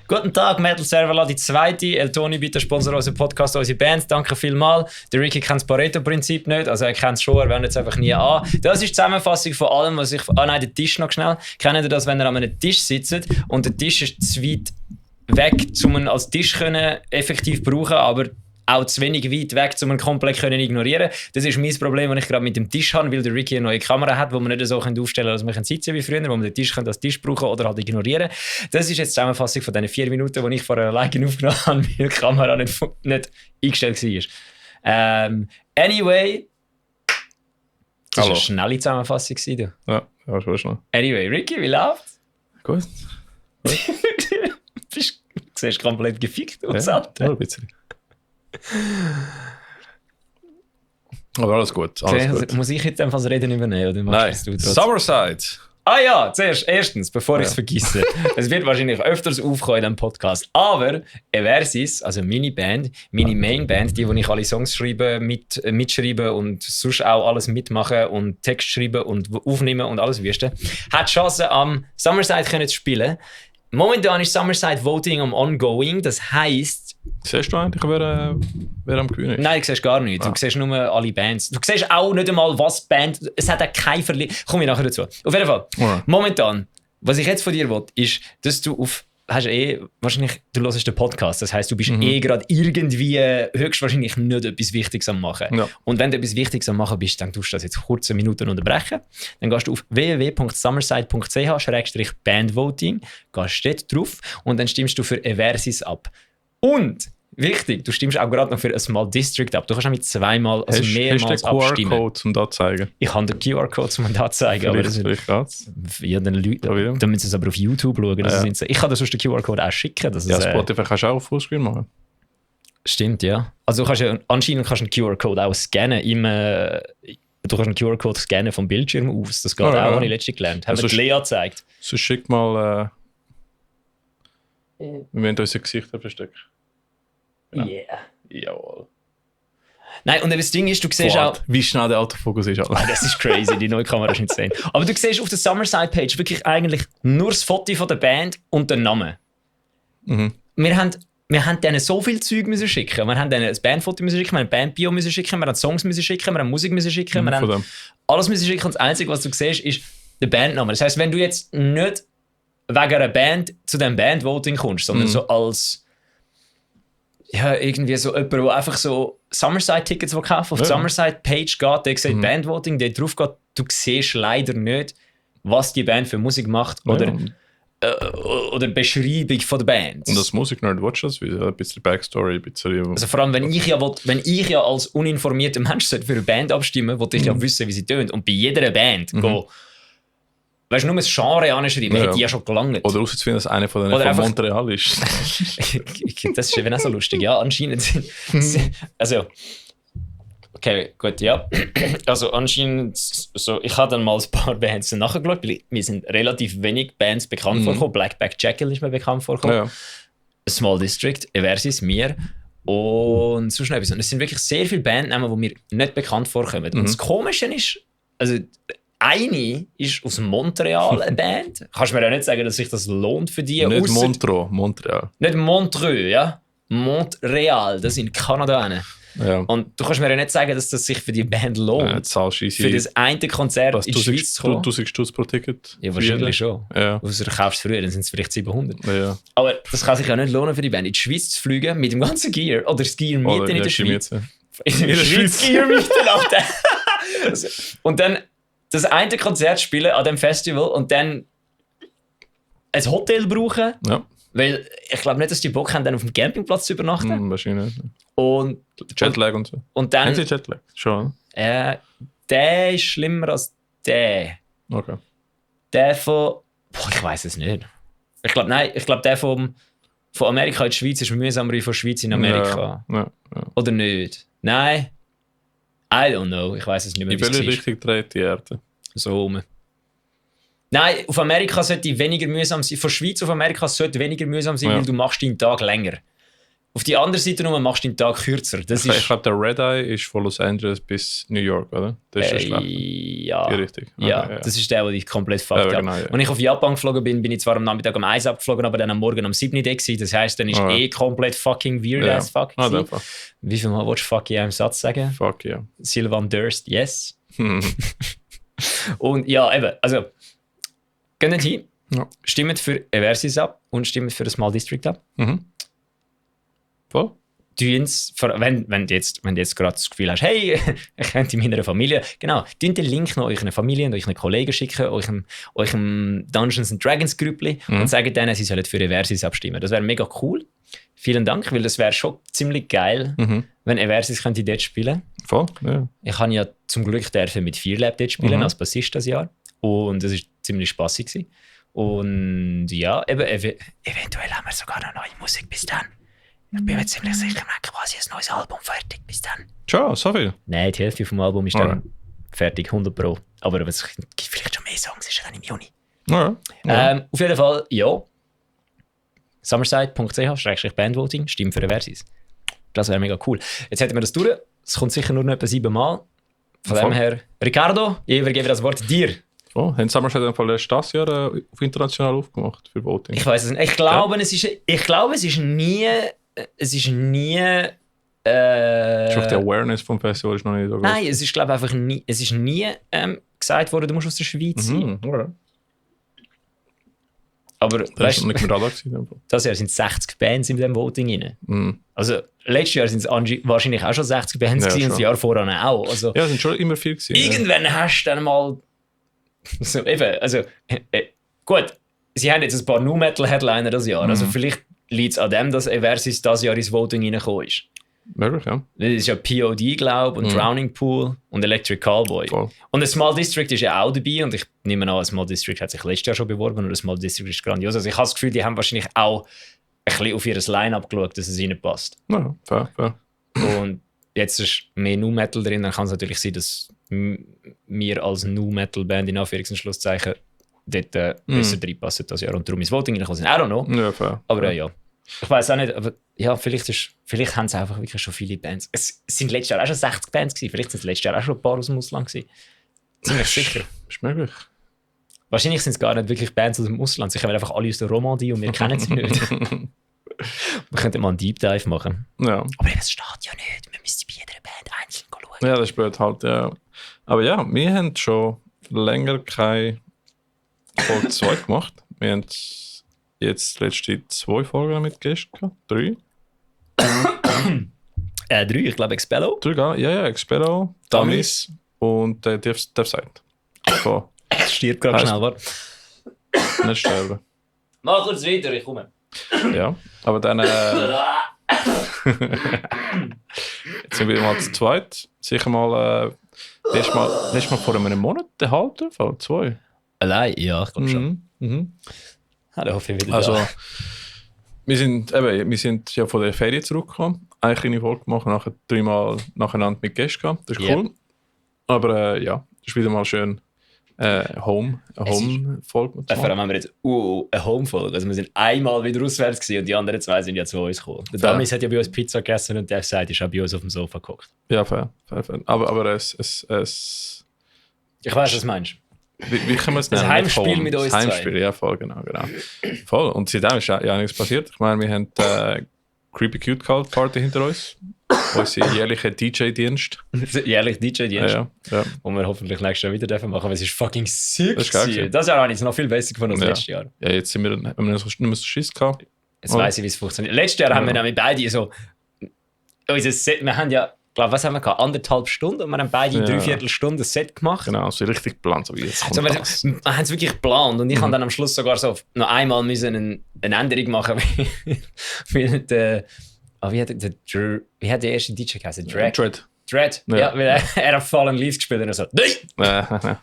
Guten Tag, Metal Server, die zweite. El Toni, bitte sponsor unseren Podcast, unsere Band. Danke vielmals. Der Ricky kennt das Pareto-Prinzip nicht, also er kennt es schon, er wendet es einfach nie an. Das ist die Zusammenfassung von allem, was ich... nein, der Tisch noch schnell. Kennt ihr das, wenn ihr an einem Tisch sitzt und der Tisch ist zu weit weg, um ihn als Tisch können effektiv brauchen, aber auch zu wenig weit weg, um ihn komplett können ignorieren. Das ist mein Problem, das ich gerade mit dem Tisch habe, weil der Ricky eine neue Kamera hat, wo man nicht so aufstellen kann, dass man sitzen wie früher, wo man den Tisch als Tisch brauchen oder halt ignorieren. Das ist jetzt die Zusammenfassung von diesen 4 Minuten, die ich vorher alleine aufgenommen habe, weil die Kamera nicht eingestellt war. Anyway, das war eine schnelle Zusammenfassung. Du. Ja, schon schnell. Anyway, Ricky, wie läuft's? Gut. Du siehst komplett gefickt aus. Ja, ein bisschen. Aber alles gut. Gut. Muss ich jetzt einfach das Reden übernehmen? Oder machst Nein, Summerside. Ah ja, erstens, bevor ich es vergesse. Es wird wahrscheinlich öfters aufkommen in diesem Podcast. Aber Eversis, also meine Band, meine Mainband, die ich alle Songs schreibe, mitschreibe und sonst auch alles mitmachen und Text schreiben und aufnehmen und alles wüste, hat die Chance, am Summerside zu spielen. Momentan ist Summerside Voting am Ongoing, das heisst... Siehst du eigentlich, wer am Gewinnen ist? Nein, du siehst gar nichts. Du siehst nur alle Bands. Du siehst auch nicht einmal, was Band... Es hat auch kein Komme ich nachher dazu. Auf jeden Fall, momentan, was ich jetzt von dir will, ist, dass du wahrscheinlich, du hörst den Podcast, das heisst, du bist gerade irgendwie höchstwahrscheinlich nicht etwas Wichtiges am machen. Ja. Und wenn du etwas Wichtiges am machen bist, dann tust du das jetzt kurze Minuten unterbrechen. Dann gehst du auf www.summerside.ch/bandvoting, gehst dort drauf und dann stimmst du für Eversis ab. Und, wichtig, du stimmst auch gerade noch für ein Small District ab. Du kannst auch mit zweimal, also mehrmals abstimmen. Hast du den QR-Code, um das zu zeigen? Ich habe den QR-Code, um das zu zeigen. Vielleicht geht's. Ja, dann müssen sie es aber auf YouTube schauen. Ich kann dir sonst den QR-Code auch schicken. Spotify kannst du auch auf Fullscreen machen. Stimmt, ja. Also anscheinend kannst du einen QR-Code auch scannen. Du kannst einen QR-Code scannen vom Bildschirm aus. Das geht auch, habe ich letztens gelernt. Haben wir Lea gezeigt. So schick mal... Wir müssen unsere Gesichter verstecken. Ja. Yeah. Jawohl. Nein, und das Ding ist, du siehst auch... Wie schnell der Autofokus ist. Das ist crazy, die neue Kamera ist nicht sehen. Aber du siehst auf der Summerside-Page wirklich eigentlich nur das Foto von der Band und den Namen. Wir haben denen so viel Zeug müssen schicken. Wir haben denen ein Bandfoto müssen schicken, wir haben ein Bandbio müssen schicken, wir haben Songs müssen schicken, wir haben Musik müssen schicken, wir haben alles müssen schicken. Und das Einzige, was du siehst, ist der Bandname. Das heisst, wenn du jetzt nicht wegen einer Band zu diesem Bandvoting kommst, sondern so als... Ja, irgendwie so jemand, der einfach so Summerside-Tickets kauft, auf die Summerside-Page geht, der sieht Bandvoting, der drauf geht, du siehst leider nicht, was die Band für Musik macht oder Beschreibung von der Band. Und als Musiknerd willst du das wieder? Ein bisschen Backstory, ein bisschen... Also vor allem, wenn ich ja als uniformierter Mensch für eine Band abstimmen wollte ich ja wissen, wie sie tönt. Und bei jeder Band weißt du, nur das Genre anschreiben, hätte ich ja schon gelangt. Oder herauszufinden, dass einer von denen von Montreal ist. Das ist eben auch so lustig, ja. Anscheinend. Also, okay, gut, ja. Also, anscheinend, so, ich habe dann mal ein paar Bands nachgeschaut, weil mir sind relativ wenig Bands bekannt vorgekommen. Blackback Jackal ist mir bekannt vorgekommen. Ja. Small District, Eversis, mir. Und sonst noch etwas. Und es sind wirklich sehr viele Bandnamen, die mir nicht bekannt vorkommen. Und das Komische ist, also, eine ist aus Montreal eine Band. Kannst du mir auch nicht sagen, dass sich das lohnt für die? Nicht Montreal. Nicht Montreux, ja? Montreal, das sind Kanadier. Ja. Und du kannst mir ja nicht sagen, dass das sich für die Band lohnt. Für das eine Konzert in die Schweiz zu kommen. 1000 Stutz pro Ticket? Ja, wahrscheinlich schon. Ja. Außer du kaufst es früher, dann sind es vielleicht 700. Ja. Aber das kann sich ja nicht lohnen für die Band, in die Schweiz zu fliegen mit dem ganzen Gear. Oder das Gear mieten in der Schweiz. In der Schweiz Gear mieten, Alter. Und dann das eine Konzert spielen an dem Festival und dann ein Hotel brauchen. Ja. Weil ich glaube nicht, dass die Bock haben, dann auf dem Campingplatz zu übernachten. Wahrscheinlich. Und Jetlag und so. Und dann, haben Sie Jetlag? Schon. Der ist schlimmer als der. Okay. Der von... ich weiß es nicht. Ich glaube, der von Amerika in die Schweiz ist mühsamer wie von der Schweiz in Amerika. Ja. Oder nicht? Nein. I don't know, ich weiß es nicht mehr. In welche Richtung dreht die Erde? So rum. Nein, auf Amerika sollte weniger mühsam sein. Von Schweiz auf Amerika sollte weniger mühsam sein, weil du machst deinen Tag länger. auf die andere Seite nur machst du den Tag kürzer. Das Ich ist, glaube, der Red Eye ist von Los Angeles bis New York, oder? Das ist der schlecht. ja. Ja, richtig. Ja, Okay, das ist der, der dich komplett fuckt Ja, hat. genau, ja. Als ich auf Japan geflogen bin, bin ich zwar am Nachmittag um 1 abgeflogen, aber dann am Morgen um 7 da gewesen. Das heisst, dann ist Ja. komplett fucking weird Ja. as fuck Ah, gewesen. einfach. Wie viel Mal willst du fuck in einem Satz sagen? Fuck yeah. Sylvan Durst, yes. Hm. Und ja, eben, also, geht hin, Ja. stimmt für Eversis ab und stimmt für das Small District ab. Mhm. Voll? Wenn du jetzt gerade das Gefühl hast, hey, ich könnte in meiner Familie, genau, den Link noch euren Familien, euren Kollegen schicken, eurem Dungeons and Dragons Grüppli und sagen denen, sie sollen für Eversis abstimmen. Das wäre mega cool. Vielen Dank, weil das wäre schon ziemlich geil, wenn Eversis könnte dort spielen. Voll? Ja. Ich habe ja zum Glück mit Fearlab dort spielen als Bassist das Jahr und das war ziemlich spaßig gewesen. Und ja, eben, eventuell haben wir sogar noch neue Musik bis dann. Ich bin mir ziemlich sicher, wir haben quasi ein neues Album fertig bis dann. Schon, so viel? Nein, die Hälfte vom Album ist dann Alright. fertig, 100 Pro. Aber es gibt vielleicht schon mehr Songs, ist ja dann im Juni. Ja. Ja. Auf jeden Fall, ja. Summerside.ch/bandvoting, stimmt für Eversis. Das wäre mega cool. Jetzt hätten wir das durch. Es kommt sicher nur noch etwa 7 Mal. Von Voll. dem her, Ricardo, ich übergebe das Wort dir. Oh, haben Summerside im Fall erst das Jahr auf international aufgemacht für Voting? Ich weiß es nicht. Ich glaube, es ist nie. Es ist nie. Ist auf die Awareness vom Festival ist noch nicht so groß. Nein, es ist glaube einfach nie. Es ist nie gesagt worden, du musst aus der Schweiz sein. Alright. Aber Das weißt ist du, nicht im Radar gewesen. in dem Fall. das Jahr sind 60 Bands in diesem Voting rein. Mhm. Also letztes Jahr sind es wahrscheinlich auch schon 60 Bands Ja, gewesen und schon. das Jahr vorher auch. Also Ja, es sind schon immer viel gewesen. irgendwann hast du dann mal. So, eben, also gut, sie haben jetzt ein paar Nu Metal Headliner das Jahr. Also vielleicht liegt es an dem, dass Eversis das Jahr ins Voting reingekommen ist. Möglich, ja. Das ist ja POD, glaube ich, und Drowning Pool und Electric Callboy. Voll. Und ein Small District ist ja auch dabei und ich nehme an, ein Small District hat sich letztes Jahr schon beworben und ein Small District ist grandios. Also ich habe das Gefühl, die haben wahrscheinlich auch ein bisschen auf ihr Line-Up geschaut, dass es ihnen passt. Ja, fair. Und jetzt ist mehr Nu Metal drin, dann kann es natürlich sein, dass wir als Nu Metal Band in Anführungs- und Schlusszeichen dort besser reinpassen das Jahr und darum ist Voting reingekommen. I don't know. Ja, fair. Aber ja. Ich weiß auch nicht, aber ja, vielleicht haben sie einfach wirklich schon viele Bands. Es sind letztes Jahr auch schon 60 Bands gewesen. Vielleicht sind es letztes Jahr auch schon ein paar aus dem Ausland gewesen. Ziemlich sicher. Ist möglich. Wahrscheinlich sind es gar nicht wirklich Bands aus dem Ausland. Sie kommen einfach alle aus der Romandie und wir kennen sie nicht. Wir könnten mal einen Deep Dive machen. Ja. Aber das steht ja nicht. Wir müssen bei jeder Band einzeln schauen. Ja, das ist blöd halt, ja. Aber ja, wir haben schon länger keine Folge 2 gemacht. Wir haben jetzt letzte 2 Folgen mit Gästen gehabt. 3? 3, ich glaube Expello. 3, gar nicht. Ja, Expero, Dummies und Death Side. So, Stirbt gerade Heißt- schnell, warte. nicht sterben. Mach kurz weiter, ich komme. Ja, aber dann jetzt sind wir wieder mal zu zweit. Sicher mal letztes Mal vor einem Monat, der halbe, vor 2. Allein? Ja, ich glaube schon. Mhm. Da hoffe ich wieder Also, da. wir sind ja von der Ferien zurückgekommen. Eine kleine Folge gemacht, nachher 3 Mal nacheinander mit Gästen gehabt. Das ist Yep. cool. Aber ja, das ist wieder mal schön eine Home-Folge zu Vor machen. allem haben wir jetzt eine Home-Folge. Also wir sind einmal wieder auswärts gewesen und die anderen 2 sind ja zu uns gekommen. Der Fair. Damis hat ja bei uns Pizza gegessen und der Seite ist auch bei uns auf dem Sofa geguckt. Ja, fair. Aber es Ich weiß, was du meinst. wie kann man es Das nennen? Heimspiel Nicht Home. mit uns Das Heimspiel, ja, voll, genau. Voll. Und seitdem ist ja nichts passiert. Ich meine, wir haben Creepy Cute Cult Party hinter uns. Unser jährlicher DJ-Dienst. Jährlich DJ-Dienst, Ja. wo wir hoffentlich nächstes Jahr wieder dürfen machen, weil es ist fucking sick. Das ist geil gewesen. gewesen. Das Jahr habe ich es noch viel besser gefunden als Ja. letztes Jahr. Ja, jetzt haben wir nicht mehr so Schiss gehabt. Jetzt Oh. weiss ich, wie es funktioniert. Letztes Jahr haben wir nämlich beide so. Unser Set, wir haben ja, glaube was haben wir gehabt? 1,5 Stunden und wir haben beide Ja. 3/4 Stunde ein Set gemacht. Genau, so richtig geplant. So wie jetzt kommt So, wir das. haben es wirklich geplant und ich habe dann am Schluss sogar so noch einmal müssen eine Änderung machen, weil der, wie hat der erste DJ geheißen? Dread. Ja. Ja, weil er hat Fallen Leaves gespielt und er so, nein!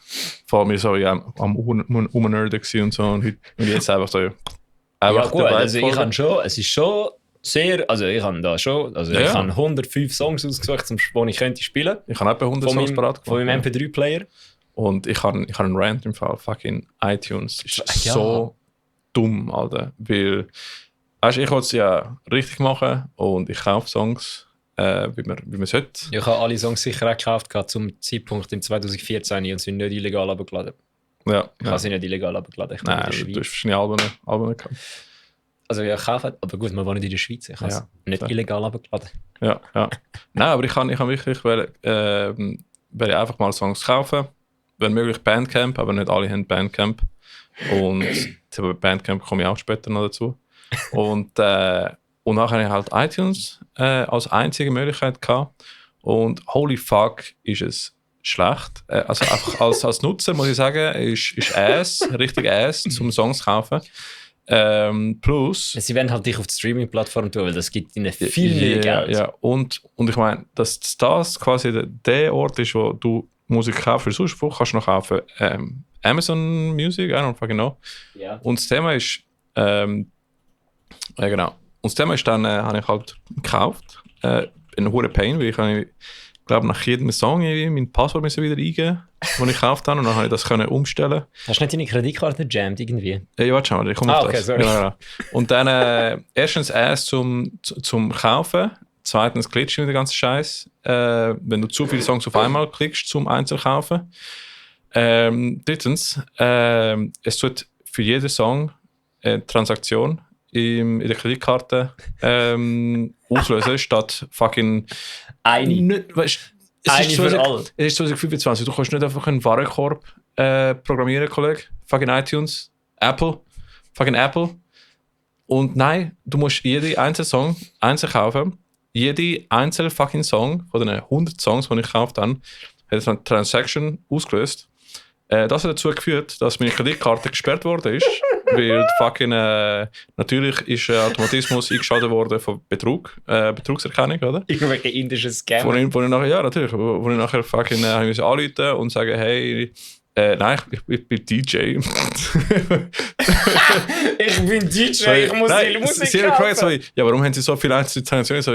Vor allem so ja, am Umnerden und so und jetzt einfach so. Ja Einfach gut, dabei also ich folgen. habe schon, es ist schon sehr, also ich habe da schon, also Ja. ich habe 105 Songs ausgesucht, die ich könnte spielen. Ich habe etwa 100 Von Songs meinem, parat von meinem gemacht. MP3-Player. Und ich habe einen Rant im Fall. Fucking iTunes ist Ja. so dumm, Alter. Weil weißt, ich wollte es ja richtig machen und ich kaufe Songs, wie man sollte. Ich habe alle Songs sicher auch gekauft zum Zeitpunkt im 2014 und sind nicht illegal abgeladen. Ja, Ich habe sie nicht illegal abgeladen. Ich nein, du hast wahrscheinlich Alben gehabt. Also ja, kaufen, aber gut, wir wohnen in der Schweiz. Ich habe es nicht illegal abgeladen. Ja. Nein, aber ich kann wirklich will einfach mal Songs kaufen. Wenn möglich Bandcamp, aber nicht alle haben Bandcamp. Und bei Bandcamp komme ich auch später noch dazu. Und nachher habe ich halt iTunes als einzige Möglichkeit gehabt. Und holy fuck, ist es schlecht. Also einfach als Nutzer muss ich sagen, ist Ass, richtig Ass, zum Songs zu kaufen. Plus... Sie werden halt dich auf die Streaming-Plattform tun, weil das gibt ihnen viel mehr Geld. Ja. Und ich meine, dass das quasi der Ort ist, wo du Musik kaufen für sonst wo kannst du noch kaufen. Amazon Music, I don't fucking know. Ja. Und das Thema ist... genau. Und das Thema ist dann, habe ich halt gekauft. Ein hoher Pain, weil ich glaube nach jedem Song mein Passwort müssen wieder eingeben, das ich gekauft habe, und dann habe ich das können umstellen. Hast du nicht deine Kreditkarte gejammt irgendwie? Ja, warte schon mal, ich komme auf okay, das. sorry. Genau. Und dann erstens zum Kaufen, zweitens glitscht mit dem ganzen Scheiß, wenn du zu viele Songs auf einmal klickst zum Einzelkaufen. Drittens, es tut für jeden Song eine Transaktion in der Kreditkarte auslösen, statt fucking... Eine für alle. Es ist 2025, du kannst nicht einfach einen Warenkorb programmieren, Kollege. Fucking iTunes, fucking Apple. Und nein, du musst jeden einzelnen Song einzeln kaufen. Jede einzelne fucking Song von den 100 Songs, die ich gekauft habe, hat eine Transaction ausgelöst. Das hat dazu geführt, dass meine Kreditkarte gesperrt worden ist, weil fucking, natürlich ist Automatismus eingeschaltet worden von Betrugserkennung, oder? Irgendwelche indischen Scam. Wo ich nachher, ja, natürlich, wo ich nachher fucking anrufen und sagen, hey, nein, ich bin DJ. Ich bin DJ, ich muss die Musik kaufen. Ja, warum haben Sie so viele einzelne Transaktionen? So,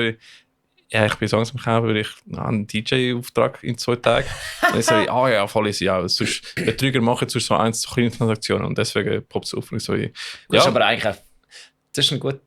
ja, ich bin Songs am Kaufen, weil ich einen DJ-Auftrag in 2 Tagen. Und ich sage, ja, voll ist ja. Sonst Betrüger machen sonst so so kleine Transaktionen und deswegen poppt es auf. Und ich so, ja. Das ist aber eigentlich das ist ein gut.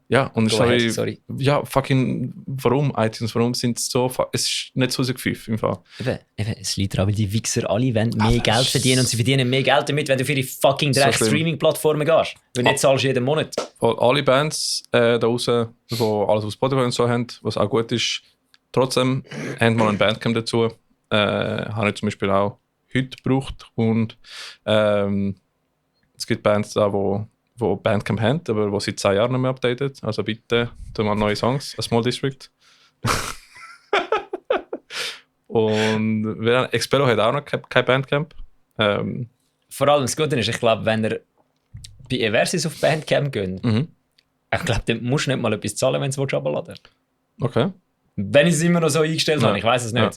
Ja, und sorry. Ja, fucking, warum iTunes? Warum sind es so. Es ist nicht so gepfiff im Fall. Eben, es liegt daran, weil die Wichser alle wollen mehr Geld verdienen und sie verdienen mehr Geld damit, wenn du für die fucking Streaming-Plattformen gehst. Weil nicht zahlst du jeden Monat. Alle Bands da draußen, die alles auf Spotify und so haben, was auch gut ist, trotzdem haben mal ein Bandcamp dazu. Habe ich zum Beispiel auch heute gebraucht. Und es gibt Bands da, wo Bandcamp haben, aber wo seit 2 Jahren nicht mehr updated. Also bitte, tu mal neue Songs, A Small District. Und Expelo hat auch noch kein Bandcamp. Vor allem das Gute ist, ich glaube, wenn ihr bei Eversis auf Bandcamp geht, ich glaube, dann musst du nicht mal etwas zahlen, wenn du es runterladen willst. Okay. Wenn ich es immer noch so eingestellt habe, ich weiß es nicht. Ja.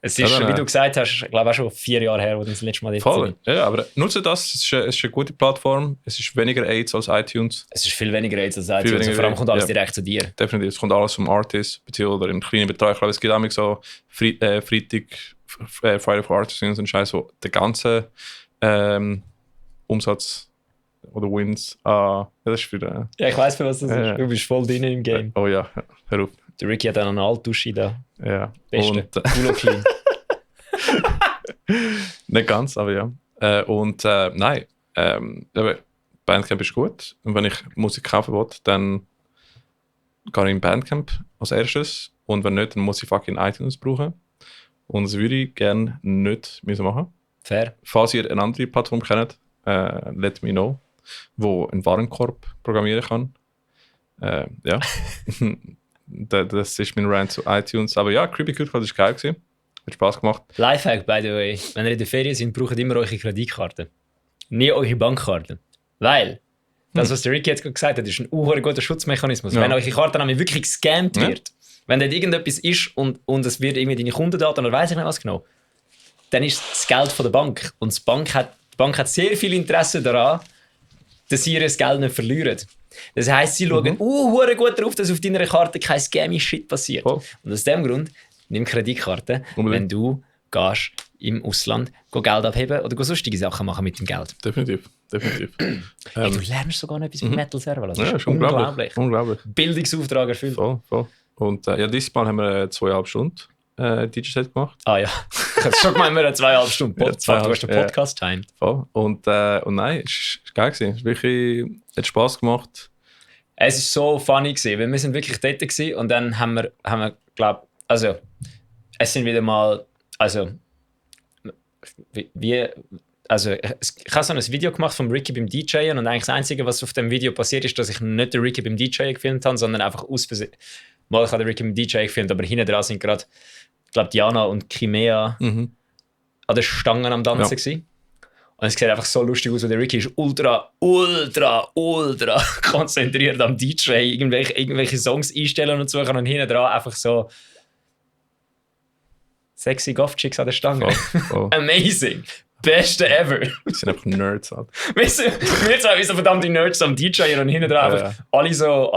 Es ist, wie du gesagt hast, ich glaube auch schon 4 Jahre her, wo du das letzte Mal voll. Ja, aber nutze das, es ist eine gute Plattform, es ist weniger AIDS als iTunes. Es ist viel weniger AIDS als iTunes, vor allem kommt alles direkt zu dir. Definitiv, es kommt alles vom Artist, beziehungsweise im kleinen Betrag. Ich glaube, es gibt auch so Freitag, Friday for Artists und so ein Scheiß, wo der ganze Umsatz oder Wins, das ist für den... Ja, ich weiss, für was das ist. Du bist voll drin im Game. Oh ja, hör auf. Der Ricky hat einen Altdusche da. Ja. Beste. Culo clean. Nicht ganz, aber ja. Nein. Bandcamp ist gut. Und wenn ich Musik kaufen will, dann gehe ich in Bandcamp als erstes. Und wenn nicht, dann muss ich fucking iTunes brauchen. Und das würde ich gerne nicht machen. Fair. Falls ihr eine andere Plattform kennt, let me know, wo einen Warenkorb programmieren kann. Ja. Das ist mein Rant zu iTunes. Aber ja, Creepy Cute war geil gewesen. Hat Spaß gemacht. Lifehack, by the way. Wenn ihr in der Ferien seid, braucht immer eure Kreditkarte. Nie eure Bankkarte. Weil, das, was der Ricky jetzt gerade gesagt hat, ist ein guter Schutzmechanismus. Ja. Wenn eure Karte nämlich wirklich gescammt wird, wenn dort irgendetwas ist und es wird irgendwie deine Kundendaten oder weiss ich nicht was genau, dann ist das Geld von der Bank. Und die Bank hat sehr viel Interesse daran, dass sie ihr Geld nicht verlieren. Das heisst, sie schauen gut darauf, dass auf deiner Karte kein scammy Shit passiert. Und aus dem Grund, nimm Kreditkarte, wenn du gehst im Ausland Geld abheben oder sonstige Sachen machen mit dem Geld. Definitiv. Hey, du lernst sogar noch etwas mit Metal selber. Das Ja, ist unglaublich. unglaublich. Bildungsauftrag erfüllt. Voll. Und dieses Mal haben wir 2,5 Stunden DJ-Set gemacht. Ah ja, ich hätte schon gemeint, wir haben 2,5 Stunden Ja, 2,5 den Podcast timed. Voll. Und nein, es war geil gewesen. Es wirklich, hat Spass gemacht. Es war so funny gewesen, weil wir sind wirklich dort gewesen und dann haben wir glaube also es sind wieder mal, also ich habe so ein Video gemacht von Ricky beim DJen und eigentlich das Einzige, was auf dem Video passiert ist, dass ich nicht den Ricky beim DJen gefilmt habe, sondern einfach aus Versehen. Mal, ich habe den Ricky beim DJen gefilmt, aber hinten dran sind gerade, ich glaube, Diana und Chimea an den Stangen am Tanzen gewesen. Und es sieht einfach so lustig aus, weil der Ricky ist ultra konzentriert am DJ, irgendwelche Songs einstellen und so, und hinten dran einfach so sexy Goth-Chicks an der Stange. Voll. Amazing. Beste ever. Wir sind einfach Nerds halt. Wir zwei wie so verdammte Nerds am DJ und hinten dran einfach alle so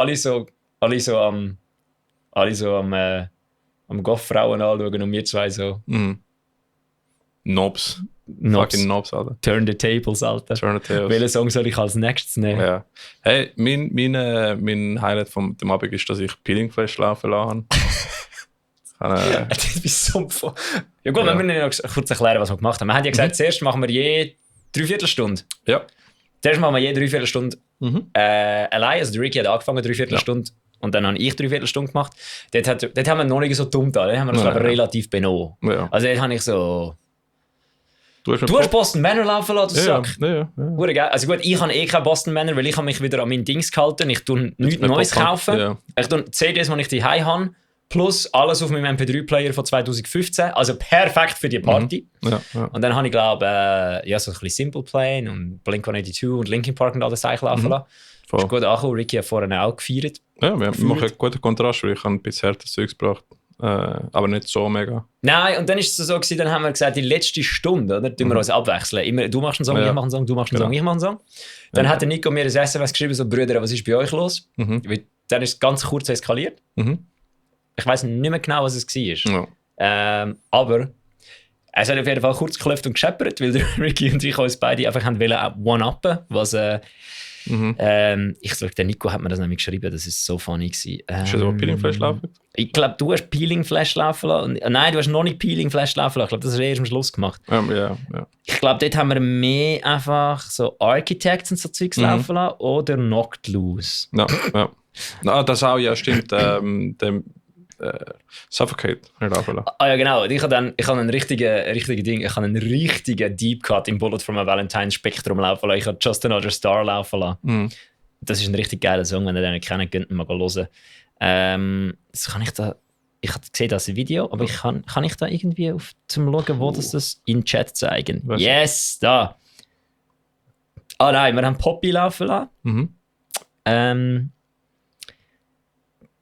am Goth-Frauen anschauen und wir zwei so Knobs. Fucking Knobs, Alter. Turn the Tables, Alter. Turn the Tables. Welchen Song soll ich als nächstes nehmen? Ja. Hey, mein Highlight von dem Abend ist, dass ich Peeling Flash laufen lassen habe. Das ist so ja gut, wir müssen noch kurz erklären, was wir gemacht haben. Wir haben ja gesagt, zuerst machen wir je 3/4 Stunde. Ja. Zuerst machen wir je 3/4 Stunde allein. Also der Ricky hat angefangen 3/4 Stunde und dann habe ich 3/4 Stunde gemacht. Dort haben wir noch nicht so dumm da. Dort haben wir uns relativ benommen. Ja. Also dort habe ich so... Du hast Boston Manor laufen lassen, du Sack. Ja. Also gut, ich habe keinen Boston Manor, weil ich habe mich wieder an mein Dings gehalten. Ich tue nichts Neues kaufen. Ja. Ich tue CDs, die ich die habe, plus alles auf meinem MP3-Player von 2015. Also perfekt für die Party. Ja. Und dann habe ich, glaube so ein bisschen Simple Plan und Blink-182 und Linkin Park und alles laufen lassen. Voll. Ist gut angekommen. Ricky hat vorhin auch gefeiert. Ja, wir machen einen guten Kontrast, weil ich habe ein bisschen härteres Zeugs gebracht. Aber nicht so mega. Nein, und dann ist es so gewesen, dann haben wir gesagt, die letzte Stunde, oder, tun wir uns abwechseln. Immer, du machst einen Song, ich mache einen Song, du machst einen Song, ich mache einen Song. Dann hat der Nico mir ein SMS geschrieben, so, Brüder, was ist bei euch los? Weil dann ist es ganz kurz eskaliert. Ich weiss nicht mehr genau, was es war. Ja. Aber es hat auf jeden Fall kurz geklopft und gescheppert, weil der Ricky und ich uns beide einfach one-uppen, was... ich sage, der Nico hat mir das nämlich geschrieben, das ist so funny gewesen. Hast du so Peeling Flash laufen? Ich glaube, du hast Peeling Flash laufen lassen. Nein, du hast noch nicht Peeling Flash laufen lassen. Ich glaube, das hast du erst am Schluss gemacht. Ja. Ich glaube, dort haben wir mehr einfach so Architects und so Zeugs laufen lassen oder Knocked Loose. Ja. Das auch, ja, stimmt. Suffocate laufen lassen. Ah ja, genau. Ich habe einen richtigen Deep Cut im Bullet from a Valentine Spektrum laufen lassen. Ich habe Just Another Star laufen lassen. Das ist ein richtig geiler Song, wenn ihr den nicht kennt, könnt ihr mal hören. Das kann ich da... Ich habe gesehen, das Video, aber kann ich da irgendwie zum Schauen, wo das in den Chat zeigen? Was? Yes, da! Ah nein, wir haben Poppy laufen lassen.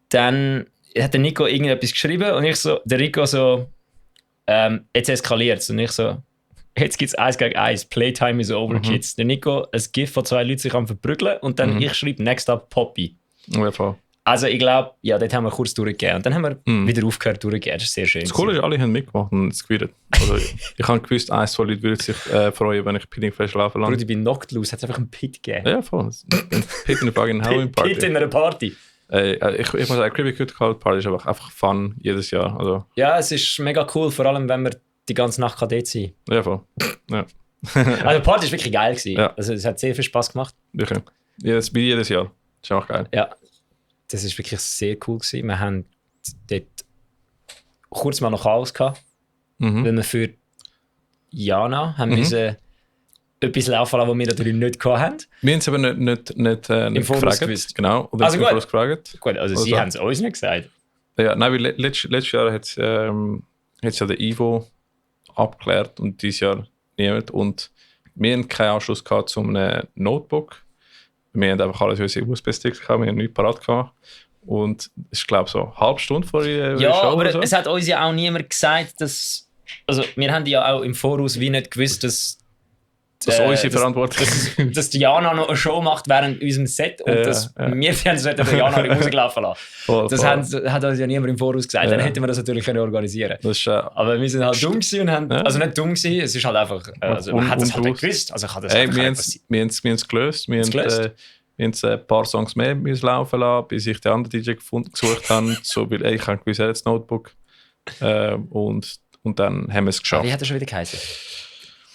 Dann hat der Nico irgendetwas geschrieben und ich so, der Rico so, jetzt eskaliert es. Und ich so, jetzt gibt es 1 gegen 1, Playtime is over, Kids. Der Nico, ein GIF von 2 Leuten sich am verprügeln und dann ich schreibe next up Poppy. Ja, voll. Also ich glaube, ja, dort haben wir kurz durchgegeben und dann haben wir wieder aufgehört durchgegeben. Das ist sehr schön. Das Coole ist, alle haben mitgemacht und es gewinnt. Also, ich habe gewusst, 1, 2 Leute würden sich freuen, wenn ich Peeling Flash laufen lasse. Bruder, bei Knocked Loose hat es einfach einen Pit gegeben. Ja, voll. Pit in der fucking Halloween Party. Pit in einer Party. Ich muss sagen, Creepy Cute Cult Party ist einfach Fun jedes Jahr. Also. Ja, es ist mega cool, vor allem wenn wir die ganze Nacht dort sind. Ja, voll. Ja. Also die Party war wirklich geil gewesen. Ja. Also es hat sehr viel Spaß gemacht. Wirklich. Jedes Jahr. Das ist auch geil. Ja, das war wirklich sehr cool gewesen. Wir haben dort kurz mal noch Chaos gehabt, weil wir für Jana haben müssen etwas laufen lassen, was wir natürlich nicht hatten. Wir haben es aber nicht Im Voraus gefragt. gewusst. Genau. Oder Also im Voraus gefragt. Gut, also sie haben es uns nicht gesagt. Ja, nein, weil letztes Jahr hat es ja der Ivo abgeklärt und dieses Jahr niemand. Und wir haben keinen Anschluss gehabt zu einem Notebook. Wir haben einfach alles unsere USB-Sticks gehabt, wir haben nichts parat gehabt. Und es ist, glaube ich, so eine halbe Stunde vor der Ja, Show aber oder so. es hat uns ja auch niemand gesagt, dass... Also wir haben ja auch im Voraus wie nicht gewusst, dass Das ist unsere Verantwortung. Dass Diana noch eine Show macht während unserem Set und dass wir sollten Diana die Musik laufen lassen. Das hat uns ja niemand im Voraus gesagt. Dann hätten wir das natürlich organisieren können. Aber wir sind halt dumm gewesen und haben, also nicht dumm gewesen, es ist halt einfach, also man hat das halt nicht gewusst. Also kann das wir haben es gelöst. Wir haben ein paar Songs mehr laufen lassen, bis ich den anderen DJ gesucht habe. So, weil ich habe gewusst, er hat das Notebook. Und dann haben wir es geschafft. Wie hat er schon wieder geheißen?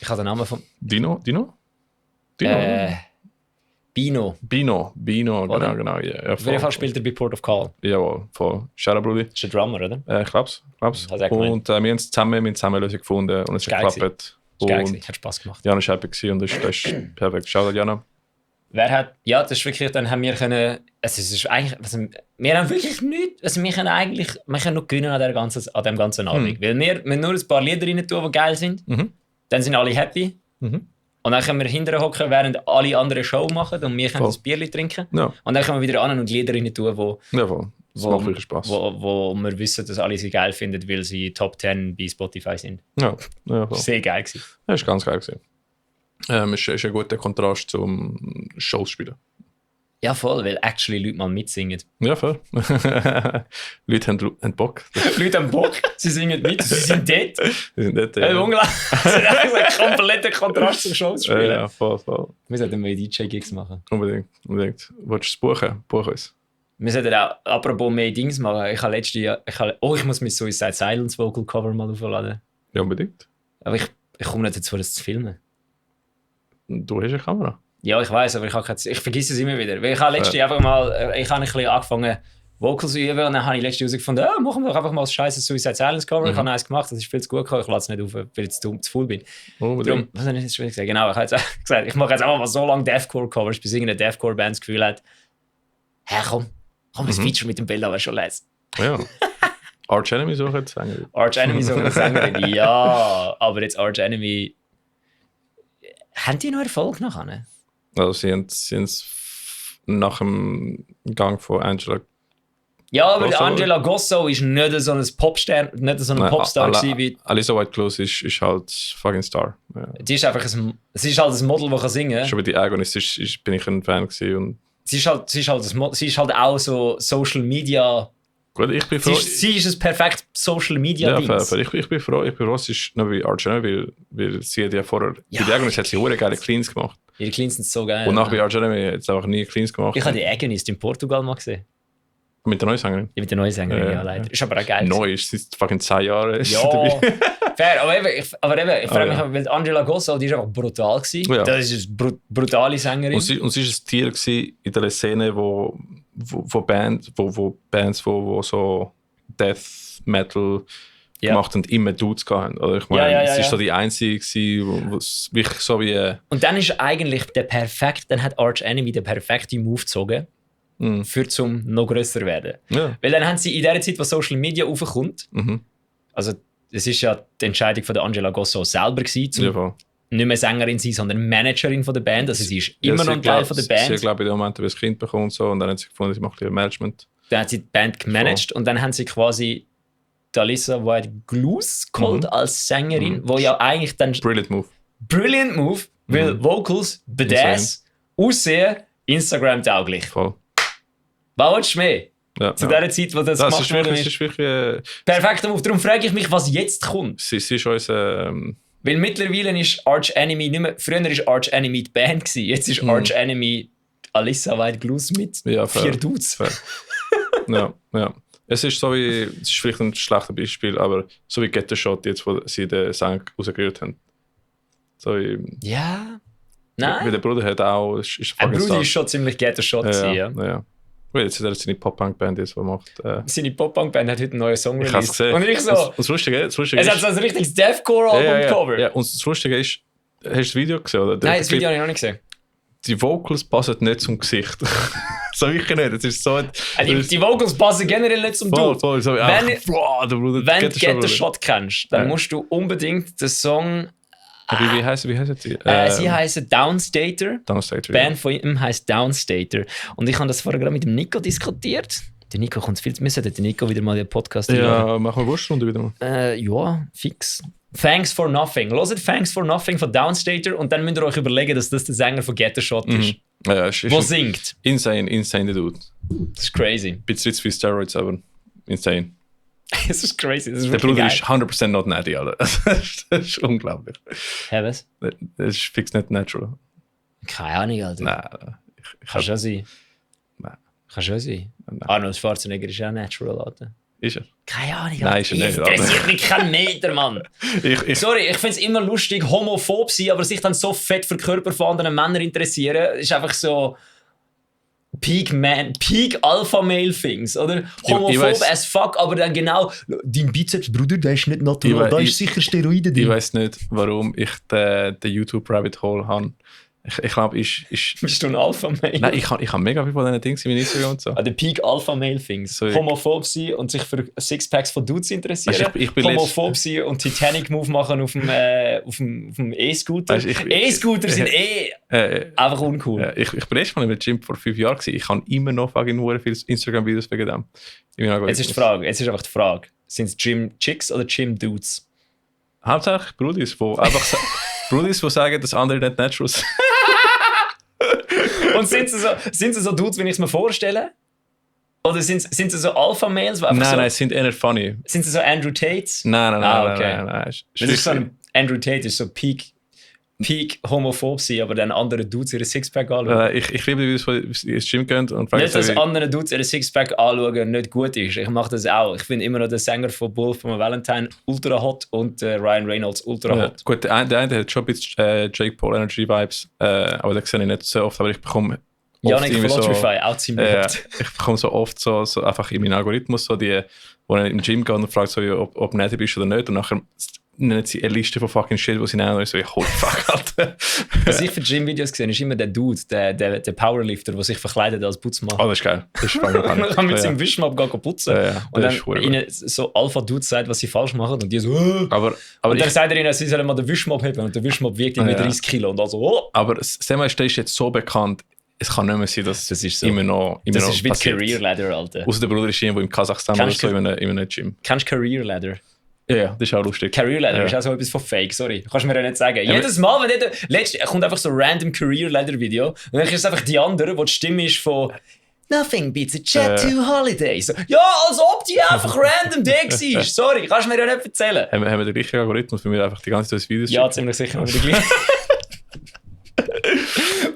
Ich habe den Namen von... Dino? Bino. Bino, genau. Ja, auf jeden Fall spielt er bei Port of Call. Jawohl, voll. Shoutout, Brudi. Das ist ein Drummer, oder? Ich glaub's. Und wir haben zusammen eine Lösung gefunden und es hat geklappt. Das war geil, hat Spass gemacht. Jana war happy und das ist perfekt. Shoutout, Jana. Ja, das ist wirklich, dann haben wir können, es ist eigentlich, also, wir haben wirklich nichts, also wir können noch gewinnen an dem ganzen Abend. Weil wir nur ein paar Lieder rein tun, die geil sind, dann sind alle happy. Und dann können wir hinterher hocken, während alle anderen Show machen und wir können ein Bierchen trinken. Ja. Und dann können wir wieder an und Lieder rein tun, das macht wirklich Spaß. Wo wir wissen, dass alle sie geil finden, weil sie Top 10 bei Spotify sind. Ja, voll. Sehr geil gewesen. Ja, ist ganz geil gewesen. Ist ein guter Kontrast zum Shows spielen. Ja, voll, weil actually Leute mal mitsingen. Ja, voll. Leute haben Bock. Leute haben Bock, sie singen mit, sie sind dort. Sie sind dort, ja. Unglaublich. Das ist ein kompletter Kontrast zum Shows spielen. Ja, voll. Wir sollten mehr DJ-Gigs machen. Unbedingt. Willst du es buchen? Buch uns. Wir sollten auch, apropos mehr Dings machen. Ich habe letztes Jahr, ich muss mein Suicide Silence Vocal Cover mal aufladen. Ja, unbedingt. Aber ich komme nicht dazu, das zu filmen. Du hast eine Kamera. Ja, ich weiß, aber ich vergesse es immer wieder. Weil ich habe letztes Jahr einfach mal, ich habe ein bisschen angefangen Vocals zu üben und dann habe ich letztes Jahr herausgefunden, machen wir doch einfach mal das scheiße Suicide Silence Cover. Ich habe eins gemacht, das ist viel zu gut gekommen, ich lasse es nicht auf, weil ich zu faul bin. Darum, was habe ich jetzt schon gesagt? Genau, ich habe jetzt gesagt, ich mache jetzt einfach mal so lange Deathcore Covers, bis irgendeine Deathcore Band das Gefühl hat, komm, das Feature mit dem Bild aber schon lesen. Ja. Arch Enemy sucht jetzt Sängerin. Arch Enemy sucht eine Sängerin, ja, aber jetzt Arch Enemy. Haben die noch Erfolg nachher? Also sie haben es nach dem Gang von Angela. Ja, aber Gosso, Angela Gosso ist nicht so ein Popstern, nicht so ein Popstar wie... Alissa White Close ist halt fucking Star. Ja. Die ist einfach sie ist halt ein Model, das singen kann. Schon bei die Agonist bin ich ein Fan gewesen. Und sie ist halt auch so Social Media... Gut, ich bin froh. Sie ist ein perfektes Social Media Ding. Ja, ich bin froh, es ist noch wie Arjuna, weil sie hat ja vorher, bei der Agonist hat sie hure geile Cleans gemacht. Ihre Cleans sind so geil. Und nach bei Arjuna hat sie einfach nie Cleans gemacht. Ich habe die Agonist in Portugal mal gesehen. Mit der neuen Sängerin? Ja, mit der neuen Sängerin, ja, leider. Ist aber auch geil. Neu ist, seit fucking 10 Jahren. Ja, fair. Aber ich frage mich, weil Angela Gosso, die ist einfach brutal gewesen. Ja. Das ist eine brutale Sängerin. Und sie war ein Tier in der Szene, wo Bands, wo so Death Metal gemacht und immer Dudes gehabt. Also ich meine, sie ist so die Einzige, die wirklich so wie... Und dann ist eigentlich dann hat Arch Enemy den perfekten Move gezogen, für zum noch grösser werden. Ja. Weil dann haben sie in der Zeit, wo Social Media raufkommt, also es ist ja die Entscheidung von der Angela Gosso selber gewesen, nicht mehr Sängerin sein, sondern Managerin von der Band. Also sie ist immer noch ein Teil von der Band. Sie hat, glaube ich, in dem Moment ein Kind bekommen und so, und dann hat sie gefunden, sie macht lieber Management. Dann hat sie die Band gemanagt und dann haben sie quasi die Alissa White Gluz geholt als Sängerin, wo ja eigentlich dann... Brilliant Move, weil Vocals, Badass, Aussehen, Instagram-tauglich. Voll. Was willst du mehr? Ja, zu der Zeit, wo das gemacht wurde. Das ist wirklich... Perfekter Move. Darum frage ich mich, was jetzt kommt. Sie ist unser... Weil mittlerweile ist Arch Enemy nicht mehr... Früher war Arch Enemy die Band gewesen. Jetzt ist Arch Enemy Alissa White Gluz mit 4 Dudes. Ja. Es ist so wie... Es ist vielleicht ein schlechtes Beispiel, aber so wie Get the Shot jetzt, wo sie den Song rausgerührt haben. So wie... Ja... Nein. Weil der Bruder hat auch... Ein Bruder ist schon ziemlich Get the Shot gewesen, ja. Weil jetzt hat er seine Pop-Punk-Band jetzt macht. Seine Pop-Punk-Band hat heute einen neuen Song released. Ich habe es gesehen. Und ich so... Das Lustige ist... Es hat so ein richtiges Deathcore-Album-Cover. Ja, und das Lustige ist... Hast du das Video gesehen? Oder? Nein, das Video habe ich noch nicht gesehen. Die Vocals passen nicht zum Gesicht. So wirklich nicht. Das ist so... Die Vocals passen generell nicht zum Dude. Voll. So, wenn du Get the Shot kennst, dann musst du unbedingt den Song... Wie heißt sie? Sie heißen Downstater. Die Band von ihm heisst Downstater. Und ich habe das vorher gerade mit dem Nico diskutiert. Der Nico kommt viel zu... Wir sollten den Nico wieder mal in den Podcast machen wir Wurststunde wieder mal. Ja, fix. Thanks for Nothing. Hört Thanks for Nothing von Downstater und dann müsst ihr euch überlegen, dass das der Sänger von Get a Shot ist. Ja, ist Wo singt. insane, der Dude. Das ist crazy. Bisschen zu viel Steroids, aber insane. Das ist crazy. Das ist Der wirklich Bruder geil. ist 100% not natty, Alter. Das ist unglaublich. Hä, was? Das ist fix nicht natural. Keine Ahnung, Alter. Nein. Kann schon sein. Nein. Kann schon sein. Nein. Arnold Schwarzenegger ist ja natural, Alter. Ist er? Keine Ahnung. Nein, ist er nicht, Alter. Interessiert mich kein Meter, Mann. Sorry, ich finde es immer lustig, homophob sein, aber sich dann so fett für Körper von anderen Männern interessieren, ist einfach so Peak Alpha-Male-Things, oder? Homophob as fuck, aber dann genau, dein Bizeps, Bruder, der ist nicht natural, da ist sicher Steroide drin. Ich weiß nicht, warum ich den YouTube-Rabbit-Hole habe. Ich glaube, Bist du ein Alpha-Male? Nein, ich habe mega viel von diesen Dingen in meinem Instagram und so. Der Peak Alpha-Male-Things. So, homophob sein und sich für Sixpacks von Dudes interessieren. Weißt, ich bin homophob sein und Titanic-Move machen auf dem E-Scooter. Weißt, E-Scooter sind einfach uncool. Ich bin letztes Mal im Gym vor 5 Jahren gewesen. Ich habe immer noch fucking viele Instagram-Videos wegen dem. Jetzt ist einfach die Frage. Sind es Gym-Chicks oder Gym-Dudes? Hauptsächlich Brudis, die sagen, dass andere nicht natural sind. Und sind sie so Dudes, wenn ich es mir vorstelle? Oder sind sie so Alpha-Males? Nein, sind eher funny. Sind sie so Andrew Tates? Nein. Okay. Das ist so Andrew Tate ist so Peak homophob sein, aber dann andere Dudes ihre Sixpack anschauen. Ich liebe die Videos, die ins Gym gehen und fragen nicht, dass andere Dudes ihre Sixpack anschauen nicht gut ist. Ich mache das auch. Ich finde immer noch den Sänger von Bull von Valentine ultra hot und Ryan Reynolds ultra hot. Gut, der eine hat schon ein bisschen Jake Paul Energy Vibes, aber den sehe ich nicht so oft, aber ich bekomme Yannick Philotrify, auch ziemlich hot. Ich bekomme so oft so einfach in meinen Algorithmus so die, wo ich im Gym gehe und frage so, ob du nett bist oder nicht und nachher nennen sie eine Liste von fucking Shit, wo sie nennen und ich so, holy fuck, Alter. Was ich für Gym-Videos gesehen ist immer der Dude, der Powerlifter, der sich verkleidet als Putzmann. Oh, das ist geil. Das ist man kann mit seinem Wischmopp putzen. Und dann ihnen so Alpha-Dudes sagt, was sie falsch machen und die so, aber und dann sagt er ihnen, sie sollen mal den Wischmopp haben und der Wischmopp wiegt irgendwie 30 Kilo und also, Aber Semester ist jetzt so bekannt, es kann nicht mehr sein, dass das ist so. immer noch das noch ist wie Career Ladder, Alter. Außer der Bruder ist irgendwo in Kasachstan oder so in einem Gym. Kennst du Career Ladder? Ja, das ist auch lustig. Career Ladder ist auch so etwas von Fake, sorry. Kannst du mir ja nicht sagen. Jedes Mal, wenn letztens kommt einfach so ein random Career Ladder Video und dann ist es einfach die andere, wo die Stimme ist von Nothing beats a jet to holiday. So, ja, als ob die einfach random da war. Sorry, kannst du mir ja nicht erzählen. Haben wir den gleichen Algorithmus, für mich einfach die ganze Zeit das Videos Ja, ziemlich sicher haben wir die gleichen.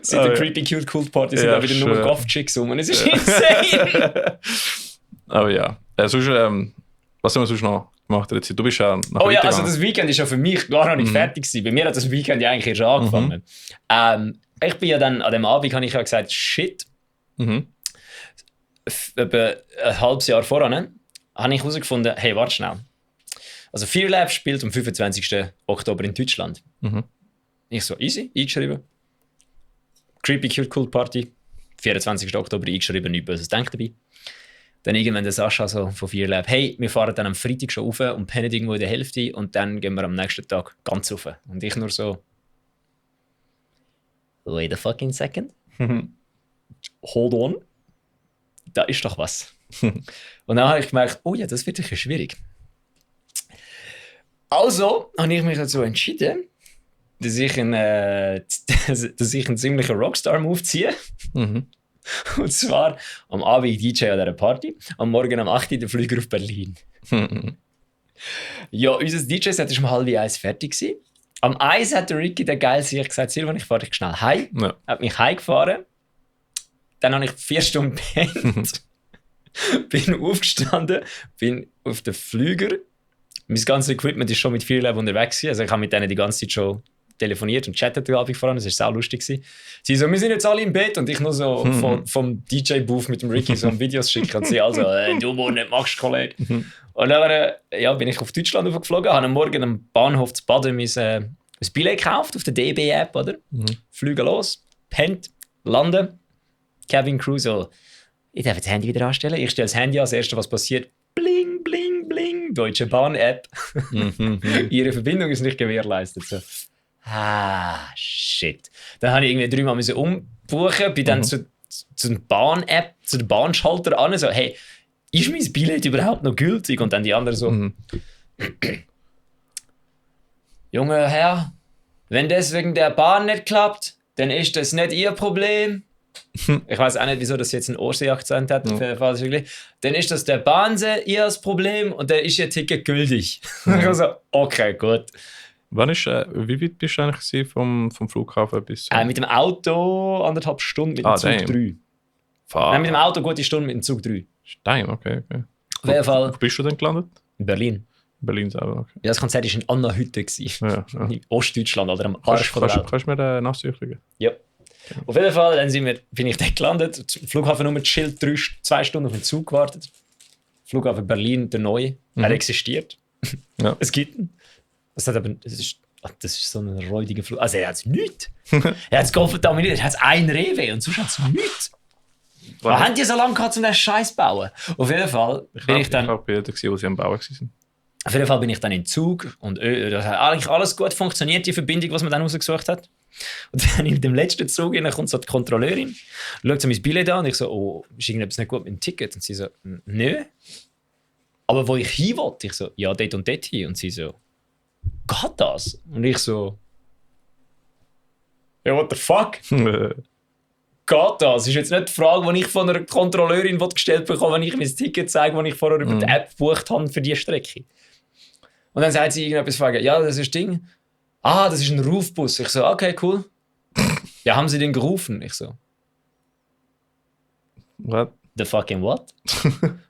Seit der Creepy Cute Cult Party sind da wieder nur Goth-Chicks rum und es ist insane. Aber ja, sonst, was haben wir sonst noch gemacht? Du bist ja nach ja, also das Weekend ist ja für mich gar noch nicht fertig gewesen. Bei mir hat das Weekend ja eigentlich erst angefangen. Ich bin ja dann, an dem Abend habe ich ja gesagt, shit. Etwa ein halbes Jahr voran habe ich herausgefunden, hey, warte schnell. Also Fear Lab spielt am 25. Oktober in Deutschland. Ich so, easy, eingeschrieben. Creepy Cute Cult Party, 24. Oktober eingeschrieben, nichts Böses denkt dabei. Dann irgendwann der Sascha so von Fear Lab, hey, wir fahren dann am Freitag schon rauf und pennen irgendwo in der Hälfte und dann gehen wir am nächsten Tag ganz rauf. Und ich nur so, wait a fucking second. Hold on. Da ist doch was. Und dann habe ich gemerkt, oh ja, das wird sicher schwierig. Also habe ich mich dazu entschieden, dass ich einen ziemlichen Rockstar-Move ziehe. Und zwar am Abend DJ an dieser Party, am Morgen um 8 Uhr der Flüger auf Berlin. Ja, unser DJ-Set war um 12:30 fertig gewesen. Am 1 hat der Ricky, der geil sich gesagt, Silvan, ich fahre dich schnell heim. Ja. Hat mich heimgefahren. Dann habe ich 4 Stunden gepennt. Bin aufgestanden, bin auf den Flüger. Mein ganzes Equipment ist schon mit Fear Lab unterwegs gewesen. Also ich habe mit denen die ganze Zeit schon telefoniert und chattet voran. Das war sau lustig. Sie so, wir sind jetzt alle im Bett und ich nur so vom DJ-Booth mit dem Ricky so Videos schicken und sie also, du, wo nicht machst, Kollege. Und dann bin ich auf Deutschland geflogen, habe am Morgen am Bahnhof zu Baden ein Billett gekauft auf der DB-App, oder? Flüge los, pennt, landen. Cabin Crew so, ich darf das Handy wieder anstellen. Ich stelle das Handy an, das Erste, was passiert, bling, bling, bling, Deutsche Bahn-App. Ihre Verbindung ist nicht gewährleistet. So. Shit. Dann habe ich irgendwie 3 Mal umbuchen, bin dann zur Bahn-App, zu der Bahnschalter an, so, hey, ist mein Billett überhaupt noch gültig? Und dann die anderen so, Junger Herr, wenn das wegen der Bahn nicht klappt, dann ist das nicht Ihr Problem. Ich weiß auch nicht, wieso das jetzt einen Ostsee-Akzent hat. Dann ist das der Bahnsee Ihr Problem und dann ist Ihr Ticket gültig. Also, okay, gut. Wie weit bist du eigentlich vom Flughafen bis... Mit dem Auto 1,5 Stunden, mit dem Zug damn. 3. Nein, mit dem Auto gute Stunde, mit dem Zug 3. Damn, okay. Auf jeden Fall. Wo bist du denn gelandet? In Berlin. Berlin selber, okay. Ja, das Konzert war in Anna-Hütte. Ja. In Ostdeutschland oder am Arsch von der Welt. Kannst du mir den Nasstücher geben? Ja. Auf jeden Fall bin ich dort gelandet. Zum Flughafen nur chillt 2 Stunden auf den Zug gewartet. Flughafen Berlin, der neue. Er existiert. Ja. Es gibt ihn. Das ist so ein räudiger Flug. Also er hat es nichts. Er hat es kontaminiert. Er hat ein Rewe und sonst hat es nichts. Was haben die so lange gehabt, um den Scheiß zu bauen? Auf jeden Fall bin ich dann... Ich war bei denen, wo sie am Bauen waren. Auf jeden Fall bin ich dann in Zug und das hat eigentlich alles gut funktioniert, die Verbindung, was man dann rausgesucht hat. Und dann in dem letzten Zug kommt so die Kontrolleurin, schaut so mein Billett an und ich so, oh, ist irgendetwas nicht gut mit dem Ticket? Und sie so, nö. Aber wo ich hin wollte, ich so, ja, dort und dort hin. Und sie so, geht das? Und ich so, ja, what the fuck? Geht das? Das ist jetzt nicht die Frage, die ich von einer Kontrolleurin gestellt bekomme, wenn ich mein Ticket zeige, das ich vorher über die App gebucht habe für diese Strecke. Und dann sagt sie irgendetwas, ja, das ist das Ding. Ah, das ist ein Rufbus. Ich so, okay, cool. Ja, haben Sie den gerufen? Ich so, What? the fucking what?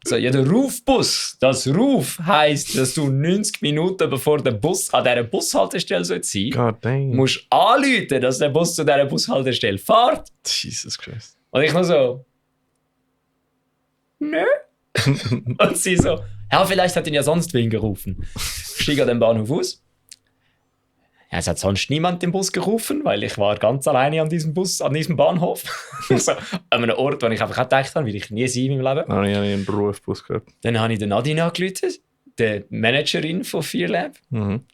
So, ja, der Rufbus. Das Ruf heisst, dass du 90 Minuten bevor der Bus an dieser Bushaltestelle sein soll, God damn. musst anrufen, dass der Bus zu dieser Bushaltestelle fährt. Jesus Christ. Und ich nur so, nö. Und sie so, ja, vielleicht hat ihn ja sonst wen gerufen. Ich stieg an den Bahnhof aus. Ja, es hat sonst niemand den Bus gerufen, weil ich war ganz alleine an diesem Bahnhof. So, an einem Ort, wo ich einfach auch gedacht habe, will ich nie sein in meinem Leben. Habe ich einen Berufsbus gehabt. Dann habe ich den Nadine angerufen, der Managerin von FearLab.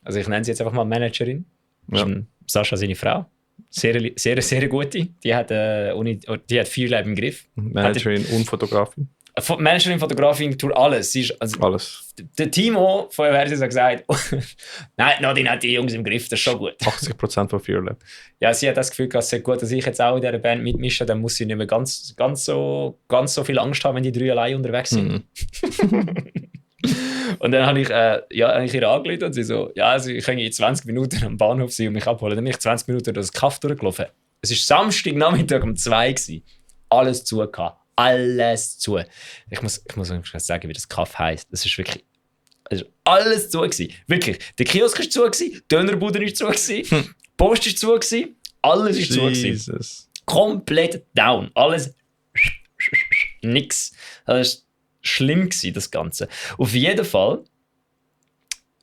Also ich nenne sie jetzt einfach mal Managerin. Das ist Sascha, seine Frau. Sehr, sehr, sehr gute. Die hat FearLab im Griff. Managerin und Fotografin. Managerin, Fotografin, tut alles. Sie ist, also, Alles. Der Timo von Versus hat gesagt, nein, Nadine hat die Jungs im Griff, das ist schon gut. 80% von FearLab. Ja, sie hat das Gefühl, es ist gut, dass ich jetzt auch in dieser Band mitmische, dann muss sie nicht mehr ganz so viel Angst haben, wenn die 3 allein unterwegs sind. Und dann habe ich ihr angerufen und sie so, ja, also ich kann in 20 Minuten am Bahnhof sein und mich abholen. Dann bin ich 20 Minuten durch das Kaff durchgelaufen. Es war Samstagnachmittag um 2 Uhr. Alles zu gehabt. Alles zu. Ich muss sagen, wie das Kaff heisst. Das ist wirklich... Also alles zu gewesen. Wirklich. Der Kiosk war zu gewesen, die Dönerbude war zu gewesen, die Post war zu gewesen, alles ist zu gewesen. Komplett down. Alles... Nix. Das war schlimm gewesen, das Ganze. Auf jeden Fall...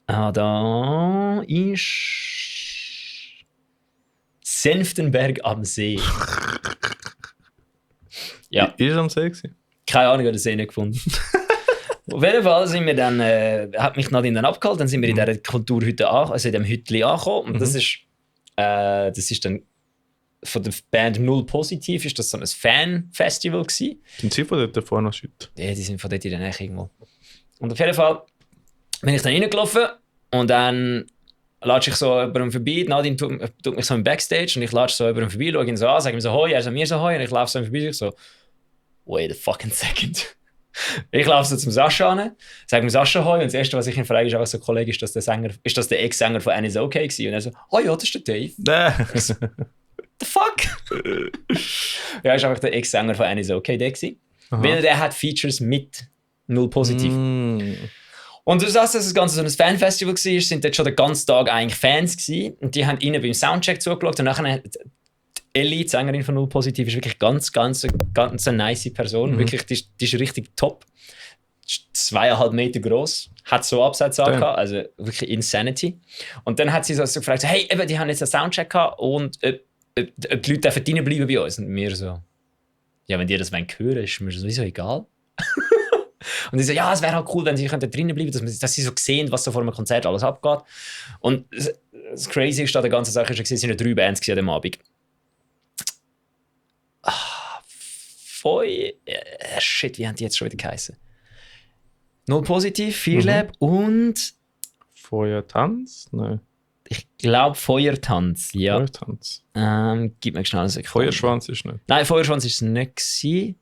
da ist... Senftenberg am See. Ja. Ist am See gewesen? Keine Ahnung, ich habe den See nicht gefunden. Auf jeden Fall sind wir dann, hat mich Nadine dann abgeholt, dann sind wir in dieser Kulturhütte also in dem Hütli angekommen. Und das ist dann von der Band Null Positiv, ist das so ein Fan-Festival gewesen. Sind sie von dort vorne aus heute? Ja, die sind von dort in der Nähe irgendwo. Und auf jeden Fall bin ich dann reingelaufen und dann latsche ich so über ihn vorbei. Nadine tut mich so im Backstage und ich latsche so über ihn vorbei, schaue ihn so an, sage ihm so «Hoi», er sagt mir so «Hoi» und ich laufe so vorbei und so «Wait a fucking second». Ich laufe so zum Sascha an, sage ihm Sascha «Hoi» und das Erste, was ich ihn frage, ist einfach so «Kollege, ist das der Ex-Sänger von «Annie's Okay» gewesen?» Und er so «Oh ja, das ist der Dave». The fuck? Ja, ist einfach der Ex-Sänger von «Annie's Okay» der gewesen. Weil der hat Features mit Null Positiv. Und durch das, dass das Ganze so ein Fanfestival war, sind dort schon den ganzen Tag eigentlich Fans gewesen. Und die haben ihnen beim Soundcheck zugeschaut. Und nachher Ellie, die Sängerin von Null Positiv, ist wirklich ganz eine nice Person. Wirklich, die ist richtig top. 2,5 Meter groß, hat so Absätze gehabt, also wirklich Insanity. Und dann hat sie so gefragt, so, hey, eben, die haben jetzt einen Soundcheck gehabt und ob die Leute drinnen bleiben bei uns. Und wir so, ja, wenn die das hören wollen, ist mir sowieso egal. Und ich so, ja, es wäre halt cool, wenn sie drinnen bleiben, dass sie so sehen, was so vor einem Konzert alles abgeht. Und das Crazyste an der ganzen Sache war, es waren 3 Bands an dem Abend. Shit, wie haben die jetzt schon wieder geheißen? Null Positiv, FearLab und... Feuer Tanz? Nein. Ich glaube Feuertanz, ja. Feuertanz. Gib mir schnell eine Sekunde. Feuerschwanz ist nicht. Nein, Feuerschwanz war es nicht gewesen.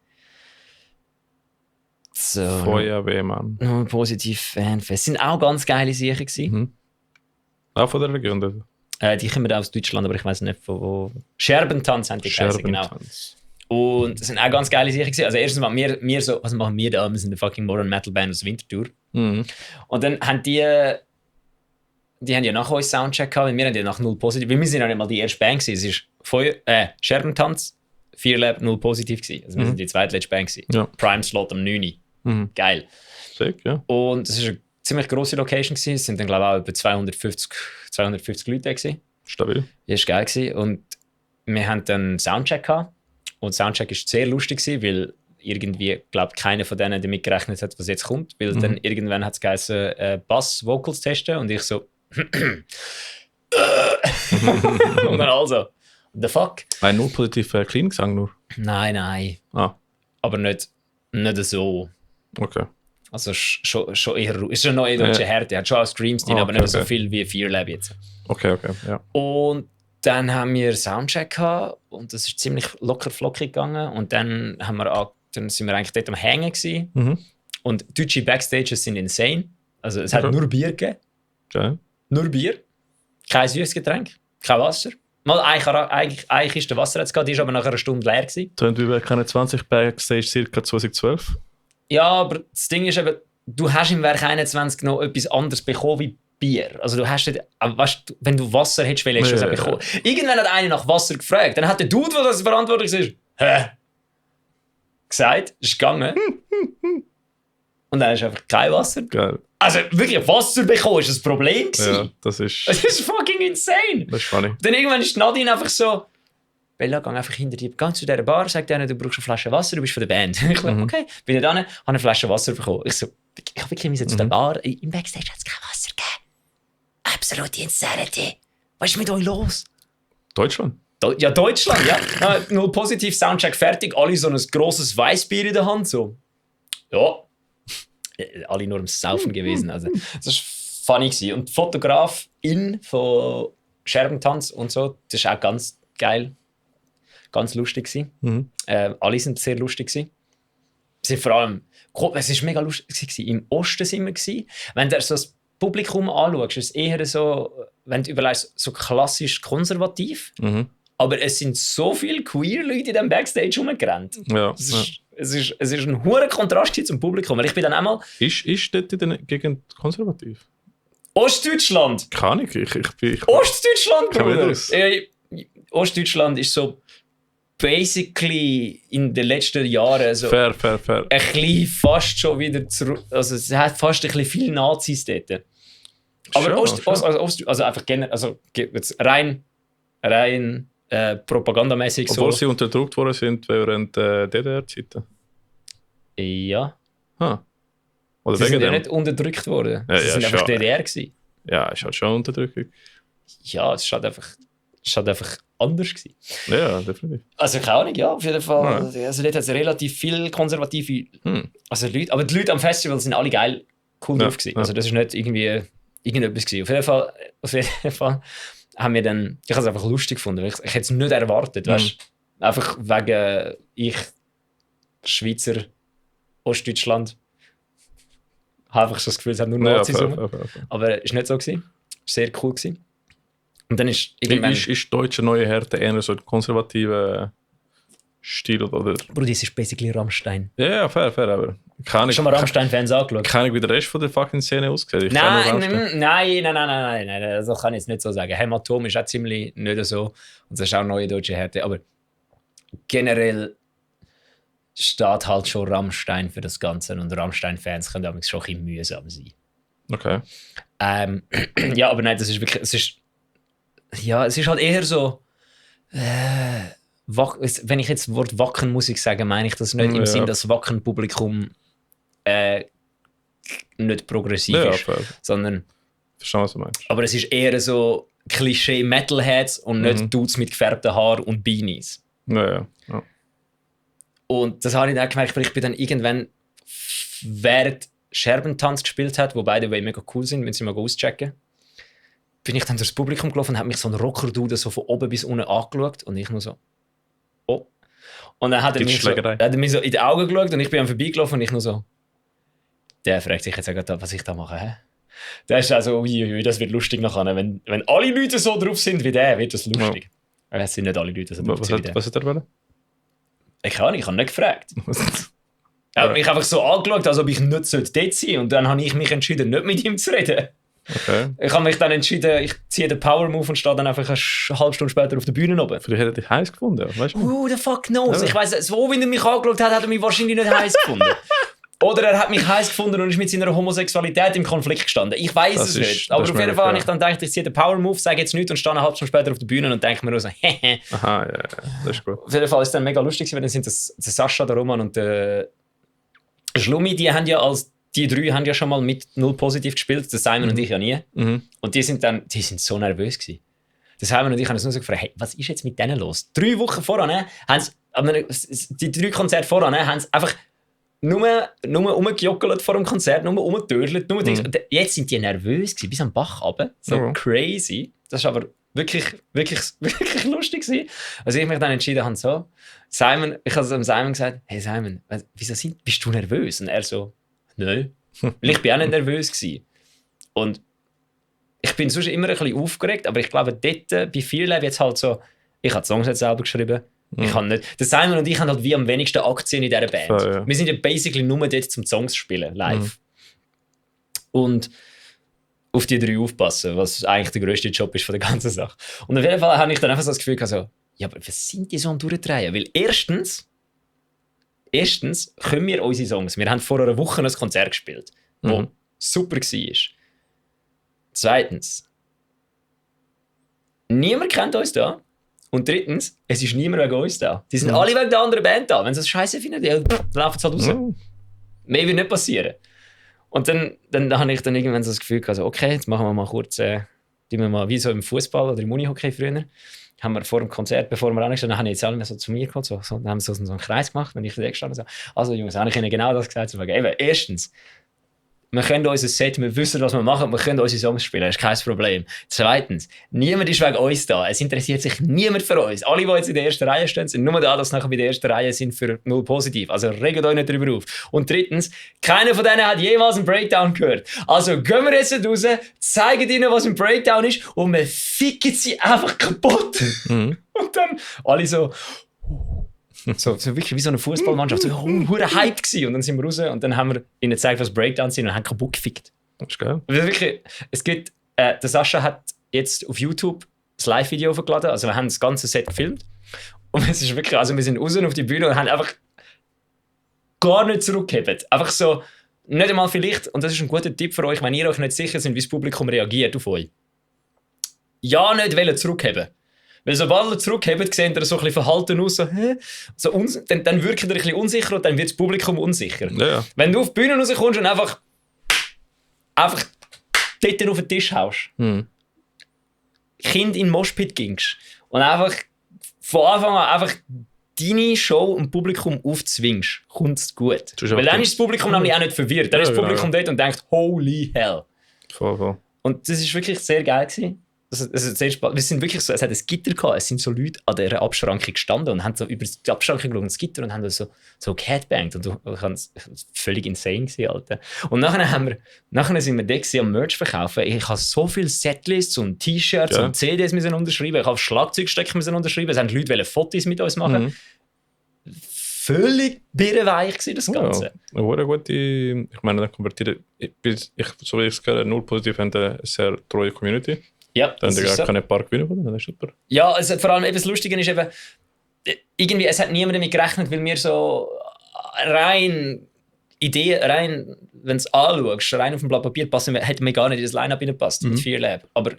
So. Feuerwehrmann. Nur positiv Fanfest. Sind auch ganz geile Sachen gewesen. Mhm. Auch von der Region. Oder? Die kommen aus Deutschland, aber ich weiß nicht von wo. Scherbentanz haben die geheißen, genau. Scherbentanz. Und das sind auch ganz geile Sachen gewesen. Also erstens mal, wir so, was machen wir da? Wir sind eine fucking Modern Metal Band aus Winterthur. Mhm. Und dann haben die haben ja nach uns Soundcheck gehabt, weil wir haben ja nach null positiv, weil wir sind ja nicht mal die erste Band gewesen. Es ist Scherbentanz, Fearlab, null positiv gewesen. Also wir sind die zweitletzte Band gewesen. Ja. Prime Slot am 9. Geil. Sick, ja. Und es war eine ziemlich grosse Location gewesen. Es sind dann glaube ich auch über 250 Leute da gewesen. Stabil. Das war geil gewesen. Und wir haben dann Soundcheck gehabt. Und Soundcheck war sehr lustig gewesen, weil irgendwie, glaube keiner von denen damit gerechnet hat, was jetzt kommt. Weil dann irgendwann hat es geheißen, Bass-Vocals testen und ich so und dann also, the fuck? Ein nur positiv Clean Gesang nur. Nein. Ah, Aber nicht so. okay. Also schon eher, ist schon noch eine deutsche Härte. Hat schon auch Screams drin, aber nicht so viel wie Fearlab jetzt. Okay, ja. Und dann haben wir Soundcheck gehabt und das ist ziemlich locker flockig gegangen. Und dann sind wir eigentlich dort am Hängen gewesen. Mhm. Und deutsche Backstages sind insane. Also es hat nur Bier gegeben. Okay. Nur Bier. Kein süßes Getränk. Kein Wasser. Mal eine Kiste Wasser hat es gehabt, die war aber nach einer Stunde leer gewesen. Tönt wie bei keine 20 Backstage circa 2012. Ja, aber das Ding ist eben, du hast im Werk 21 noch etwas anderes bekommen wie Bier. Also du hast nicht, weißt, wenn du Wasser hättest, hättest du es auch bekommen. Irgendwann hat einer nach Wasser gefragt. Dann hat der Dude, der das verantwortlich ist, gesagt, ist gegangen. Und dann ist einfach kein Wasser. Geil. Also wirklich, Wasser bekommen ist das Problem gewesen. Ja, das ist fucking insane. das ist funny. Dann irgendwann ist Nadine einfach so, Bella, geh einfach hinter dir, geh zu dieser Bar, sag denen, du brauchst eine Flasche Wasser, du bist von der Band. Ich so, okay. Bin ich da, habe eine Flasche Wasser bekommen. Ich so, ich wirklich zu der Bar, im Backstage hat es kein Wasser gegeben. Absolute Insanity. Was ist mit euch los? Deutschland? Ja, Deutschland, ja. Null positiv, Soundcheck fertig, alle so ein grosses Weißbier in der Hand, so. Ja. Alle nur am Saufen gewesen. Also, das war funny gewesen. Und die Fotografin von Scherbentanz und so, das war auch ganz geil. Ganz lustig gewesen. Alle sind sehr lustig gewesen. Sie vor allem, es war mega lustig gewesen. Im Osten sind wir gewesen. Wenn du so das Publikum anschaust, ist es eher so, wenn du überlegst, so klassisch konservativ. Aber es sind so viele queer Leute in diesem Backstage rumgerannt. Ja. Es ist ein hoher Kontrast zum Publikum. Weil ich bin dann einmal... Ist dort in der Gegend konservativ? Ostdeutschland! Kann ich bin... Ostdeutschland, Bruder! das? Ostdeutschland ist so basically in den letzten Jahren so Fair. ein bisschen fast schon wieder zurück. Also es hat fast ein bisschen viele Nazis dort. Aber Schon. also einfach generell, also jetzt rein propagandamäßig so. Obwohl sie unterdrückt worden sind während DDR-Zeiten. Ja. Oder Sie wegen sind ja dem? nicht unterdrückt worden. Ja, Sie sind einfach schon. DDR gewesen. Ja, ist halt schon Unterdrückung. Ja, es ist halt einfach anders gewesen. Ja, definitiv. Also keine Ahnung, ja, auf jeden Fall. Ja. Also dort hat es relativ viele konservative also Leute, aber die Leute am Festival sind alle geil, cool drauf gewesen. Also das ist nicht irgendwie irgendetwas gewesen. Auf jeden Fall haben wir dann, ich habe es einfach lustig gefunden, weil ich hätte es nicht erwartet, weißt? Einfach wegen Schweizer Ostdeutschland habe einfach so das Gefühl, es hat nur Nazis rum. Aber es war nicht so gewesen. Sehr cool gewesen. Und dann ist irgendwann... Ist deutsche neue Härte eher so ein konservativer Stil oder... Bruder, das ist basically Rammstein. Ja, fair, aber... Hast du schon mal Rammstein-Fans angeschaut? Keine Ahnung, wie der Rest von der fucking Szene aussieht. Nein, das kann ich jetzt nicht so sagen. Hämatom ist auch ziemlich nicht so. Und das ist auch neue deutsche Härte. Aber generell steht halt schon Rammstein für das Ganze. Und Rammstein-Fans können damit schon ein bisschen mühsam sein. Okay. Ja, aber nein, das ist wirklich... es ist halt eher so... wenn ich jetzt das Wort Wacken-Musik sage, meine ich das nicht im Sinn, dass Wacken-Publikum nicht progressiv ist, fair. sondern... Verstehe, was du meinst. Aber es ist eher so Klischee-Metalheads und nicht Dudes mit gefärbten Haaren und Beanies. Ja. Und das habe ich dann gemerkt, weil ich bin dann irgendwann, während Scherbentanz gespielt hat, wo beide mega cool sind, wenn sie mal auschecken. bin ich dann durchs Publikum gelaufen und hat mich so ein Rocker-Dude so von oben bis unten angeschaut und ich nur so, oh. Und dann hat er mir so in die Augen geschaut und ich bin am vorbeigelaufen und ich nur so, der fragt sich jetzt auch gerade, was ich da mache, hä? Der ist also, uiuiui, das wird lustig nachher. Wenn alle Leute so drauf sind wie der, wird das lustig. Ja. Es sind nicht alle Leute so drauf wie der. Was hat er wollen? Ich habe nicht gefragt. Er hat mich einfach so angeschaut, als ob ich nicht dort sein sollte. Und dann habe ich mich entschieden, nicht mit ihm zu reden. Okay. Ich habe mich dann entschieden, ich ziehe den Power-Move und stehe dann einfach eine halbe Stunde später auf der Bühne oben. Vielleicht hat er dich heiß gefunden, weißt du? Who the fuck knows? Ja. Ich weiss, so wie er mich angeschaut hat, hat er mich wahrscheinlich nicht heiß gefunden. Oder er hat mich heiß gefunden und ist mit seiner Homosexualität im Konflikt gestanden. Ich weiß es nicht. Aber auf jeden Fall habe ich dann gedacht, ich ziehe den Power-Move, sage jetzt nichts und stehe eine halbe Stunde später auf der Bühne und denke mir nur so, hehe. Aha, ja, das ist gut. Auf jeden Fall ist es dann mega lustig, weil dann sind das der Sascha, der Roman und der Schlummi, die drei haben ja schon mal mit null positiv gespielt, der Simon und ich ja nie. Und die sind so nervös gewesen. Der Simon und ich haben uns nur so gefragt, hey, was ist jetzt mit denen los? 3 Wochen voran, die 3 Konzerte voran, haben sie einfach nur rumgejoggelt vor dem Konzert, nur rumgetörlt. Jetzt sind die nervös gewesen, bis am Bach runter. So crazy. Das war aber wirklich, wirklich, wirklich lustig gewesen. Also ich mich dann entschieden habe, so, Simon, ich habe dem Simon gesagt, hey Simon, wieso bist du nervös? Und er so, nein. Weil ich bin auch nicht nervös gewesen. Und ich bin sonst immer ein bisschen aufgeregt, aber ich glaube, dort bei Fearlab jetzt halt so, ich habe die Songs jetzt selber geschrieben. Ich habe nicht. Der Simon und ich haben halt wie am wenigsten Aktien in dieser Band. So, ja. Wir sind ja basically nur dort zum Songs spielen, live. Und auf die 3 aufpassen, was eigentlich der grösste Job ist von der ganzen Sache. Und auf jeden Fall habe ich dann einfach so das Gefühl gehabt, so, ja, aber was sind die so am Durchdrehen? Weil erstens können wir unsere Songs, wir haben vor einer Woche ein Konzert gespielt, das super war. Zweitens, niemand kennt uns da. Und drittens, es ist niemand wegen uns da. Die sind alle wegen der anderen Band da. Wenn sie das scheiße finden, dann laufen sie halt raus. Mehr wird nicht passieren. Und dann habe ich dann irgendwann so das Gefühl gehabt, also, okay, jetzt machen wir mal kurz, wie so im Fußball oder im Unihockey früher, haben wir vor dem Konzert, bevor wir angestellt haben, habe ich jetzt alle so zu mir gekommen, dann haben sie so einen Kreis gemacht, wenn ich da gestanden habe. Also Jungs, habe ich ihnen genau das gesagt. So, eben, erstens, wir können unser Set, wir wissen, was wir machen, wir können unsere Songs spielen, das ist kein Problem. Zweitens, niemand ist wegen uns da, es interessiert sich niemand für uns. Alle, die jetzt in der ersten Reihe stehen, sind nur da, dass sie nachher bei der ersten Reihe sind für null positiv. Also regt euch nicht darüber auf. Und drittens, keiner von denen hat jemals einen Breakdown gehört. Also gehen wir jetzt raus, zeigen ihnen, was ein Breakdown ist und wir ficken sie einfach kaputt. Und dann alle so... So wirklich wie so eine Fußballmannschaft, so hure Hype gewesen. Und dann sind wir raus und dann haben wir ihnen gezeigt, was Breakdowns sind und haben kaputt gefickt. Das ist geil. Wirklich, es gibt, der Sascha hat jetzt auf YouTube das Live-Video hochgeladen, also wir haben das ganze Set gefilmt und es ist wirklich, also wir sind raus auf die Bühne und haben einfach gar nicht zurückgehebt. Einfach so, nicht einmal vielleicht, und das ist ein guter Tipp für euch, wenn ihr euch nicht sicher seid, wie das Publikum reagiert auf euch. Ja, nicht wollen zurückheben. Weil sobald ihr zurückhebt, seht ihr so ein bisschen verhalten aus, so, dann wirkt ihr ein bisschen unsicher und dann wird das Publikum unsicher. Ja. Wenn du auf die Bühne rauskommst und einfach dort auf den Tisch haust, Kind in den Moshpit gingst und einfach von Anfang an einfach deine Show im Publikum aufzwingst, kommt es gut. Weil dann ist das Publikum nämlich auch nicht verwirrt. Dann ist das Publikum dort und denkt, holy hell. Voll. Und das war wirklich sehr geil gewesen. Sehr spannend. Wir sind wirklich so, es hat ein Gitter gehabt, es sind so Leute an dieser Abschrankung gestanden und haben so über die Abschrankung geschaut, das Gitter, und haben so geheadbangt. Und ich war völlig insane gewesen, Alter. Und nachher sind wir da gewesen, am Merch verkaufen. Ich habe so viele Setlists und T-Shirts und CDs müssen unterschreiben. Ich habe Schlagzeugstöcke müssen unterschreiben. Es haben Leute wollen Fotos mit uns machen. Völlig birrenweich gewesen, das Ganze. Ja, eine gute, ich meine, dann konvertiert, so wie ich es gehört, null positiv, haben eine sehr treue Community. Ja, dann haben gar keine paar gewinnen, das ist super. Ja, also vor allem eben das Lustige ist eben, irgendwie, es hat niemand damit gerechnet, weil wir so rein, wenn du es anschaust, rein auf dem Blatt Papier passen, hätte mir gar nicht in das Line-Up reingepasst, mit Fearlab. Aber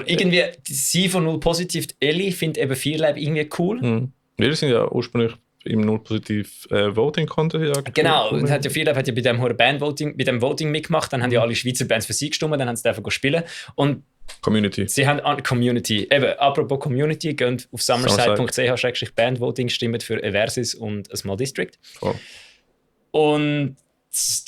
irgendwie, sie von null positiv, Ellie, findet eben Fearlab irgendwie cool. Wir sind ja ursprünglich im null positiv Voting Contest. Genau, und Fearlab hat ja bei dem Voting mitgemacht, dann haben ja alle Schweizer Bands für sie gestimmt, dann haben sie dürfen spielen. Und Community. Sie haben Community. Eben, apropos Community, geht auf summerside.ch/bandvoting, stimmt für Eversis und A Small District. Oh. Und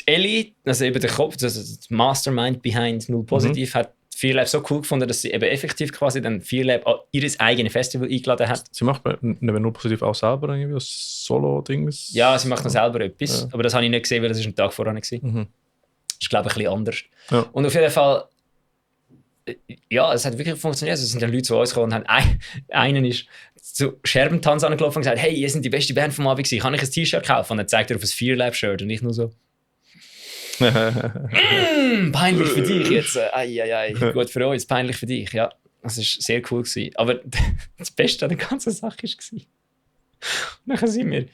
Ellie, also eben der Kopf, also das Mastermind behind Null Positiv, hat Fearlab so cool gefunden, dass sie eben effektiv quasi dann Fearlab an ihr eigenes Festival eingeladen hat. Sie macht neben Null Positiv auch selber irgendwie ein Solo-Ding? Ja, sie macht noch selber etwas, aber das habe ich nicht gesehen, weil das ein Tag vorher war. Mhm. Das ist, glaube ich, ein bisschen anders. Ja. Und auf jeden Fall, ja, es hat wirklich funktioniert. Also, es sind dann Leute zu uns gekommen und haben einen ist zu Scherbentanz angelaufen und gesagt, hey, ihr seid die beste Band vom Abend gewesen, kann ich ein T-Shirt kaufen? Und dann zeigt er auf ein Fearlab-Shirt und ich nur so, peinlich für dich jetzt. Gut für uns, peinlich für dich. Ja, das war sehr cool gewesen. Aber das Beste an der ganzen Sache war, nachher sind wir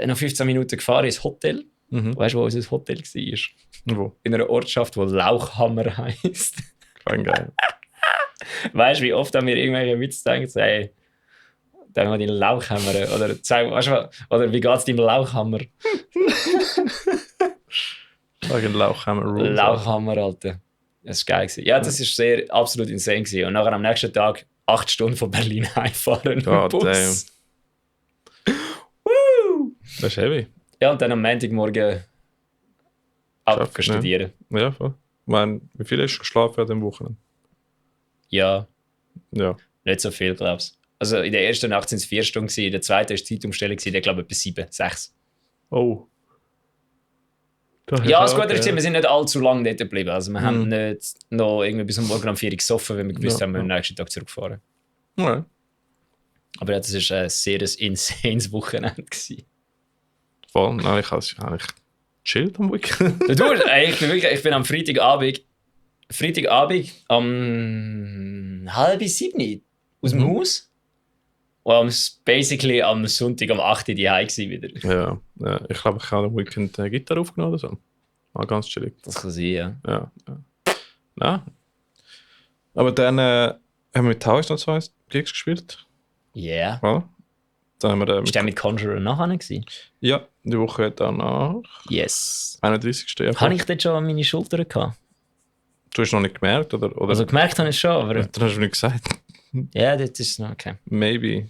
noch 15 Minuten gefahren ins Hotel. Weißt du, wo unser Hotel war? Wo? In einer Ortschaft, die Lauchhammer heisst. Geil. Weißt du, wie oft haben wir irgendwelche Witze gedacht, so, hey, denk mal deinen Lauchhammer. Oder, weißt du, oder wie geht es deinem Lauchhammer? Lauchhammer Rules. Lauchhammer, Alter. Das war geil gewesen. Ja, das war absolut insane gewesen. Und nachher am nächsten Tag 8 Stunden von Berlin heimfahren mit dem Bus. Woo! Das ist heavy. Ja, und dann am Montagmorgen studieren. Ja, voll. Ich meine, wie viel hast du geschlafen an dem Wochenende? Ja, Ja. nicht so viel, glaube ich. Also in der ersten Nacht waren es 4 Stunden, in der zweiten war die Zeitumstellung, der glaube ich etwa 7, 6. Oh. Ja, das Gute ist, wir sind nicht allzu lange dort geblieben. Also wir haben nicht noch irgendwie bis morgen um 4 Uhr gesoffen, wenn wir gewusst haben, wir am nächsten Tag zurückfahren. Ja. Aber ja, das war ein sehr insanes Wochenende gewesen. Voll. Nein, ich habe eigentlich chillt am Weekend. Ich bin am Freitagabend um 6:30 aus dem Haus. Und basically am Sonntag um 8 Uhr daheim wieder. Ja, ich glaube, ich habe am Weekend Gitarre aufgenommen oder so. War ganz chillig. Das kann sein, ja. Ja. Aber dann haben wir mit Taus noch 2 Gigs gespielt. Yeah. Ja. Dann haben wir Ist der mit Conjurer nachher gewesen? Ja, die Woche danach. Yes. 31. Jahr. Habe ich dort schon an meine Schulter gehabt? Du hast noch nicht gemerkt, oder? Also gemerkt habe ich es schon, aber... Dann hast du nicht gesagt. Ja, das ist noch okay. Maybe.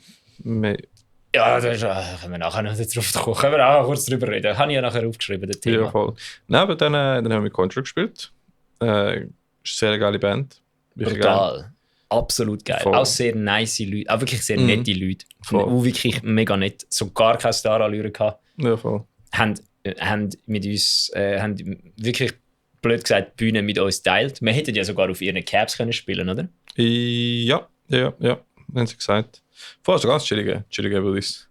Ja, da können wir nachher noch drauf kommen. Können wir auch kurz drüber reden. Habe ich ja nachher aufgeschrieben, das Thema. Ja, voll. Nein, aber dann haben wir mit Conjurer gespielt. Ist eine sehr geile Band. Total. Absolut geil. Voll. Auch sehr nice Leute. Auch wirklich sehr nette Leute. Voll. Auch wirklich mega nett. So gar keine Star-Allüre gehabt. Ja, voll. Haben mit uns, haben wirklich blöd gesagt, die Bühne mit uns teilt. Wir hätten ja sogar auf ihren Caps können spielen, oder? Ja, haben sie gesagt. Voll, so ganz chillige Buddies.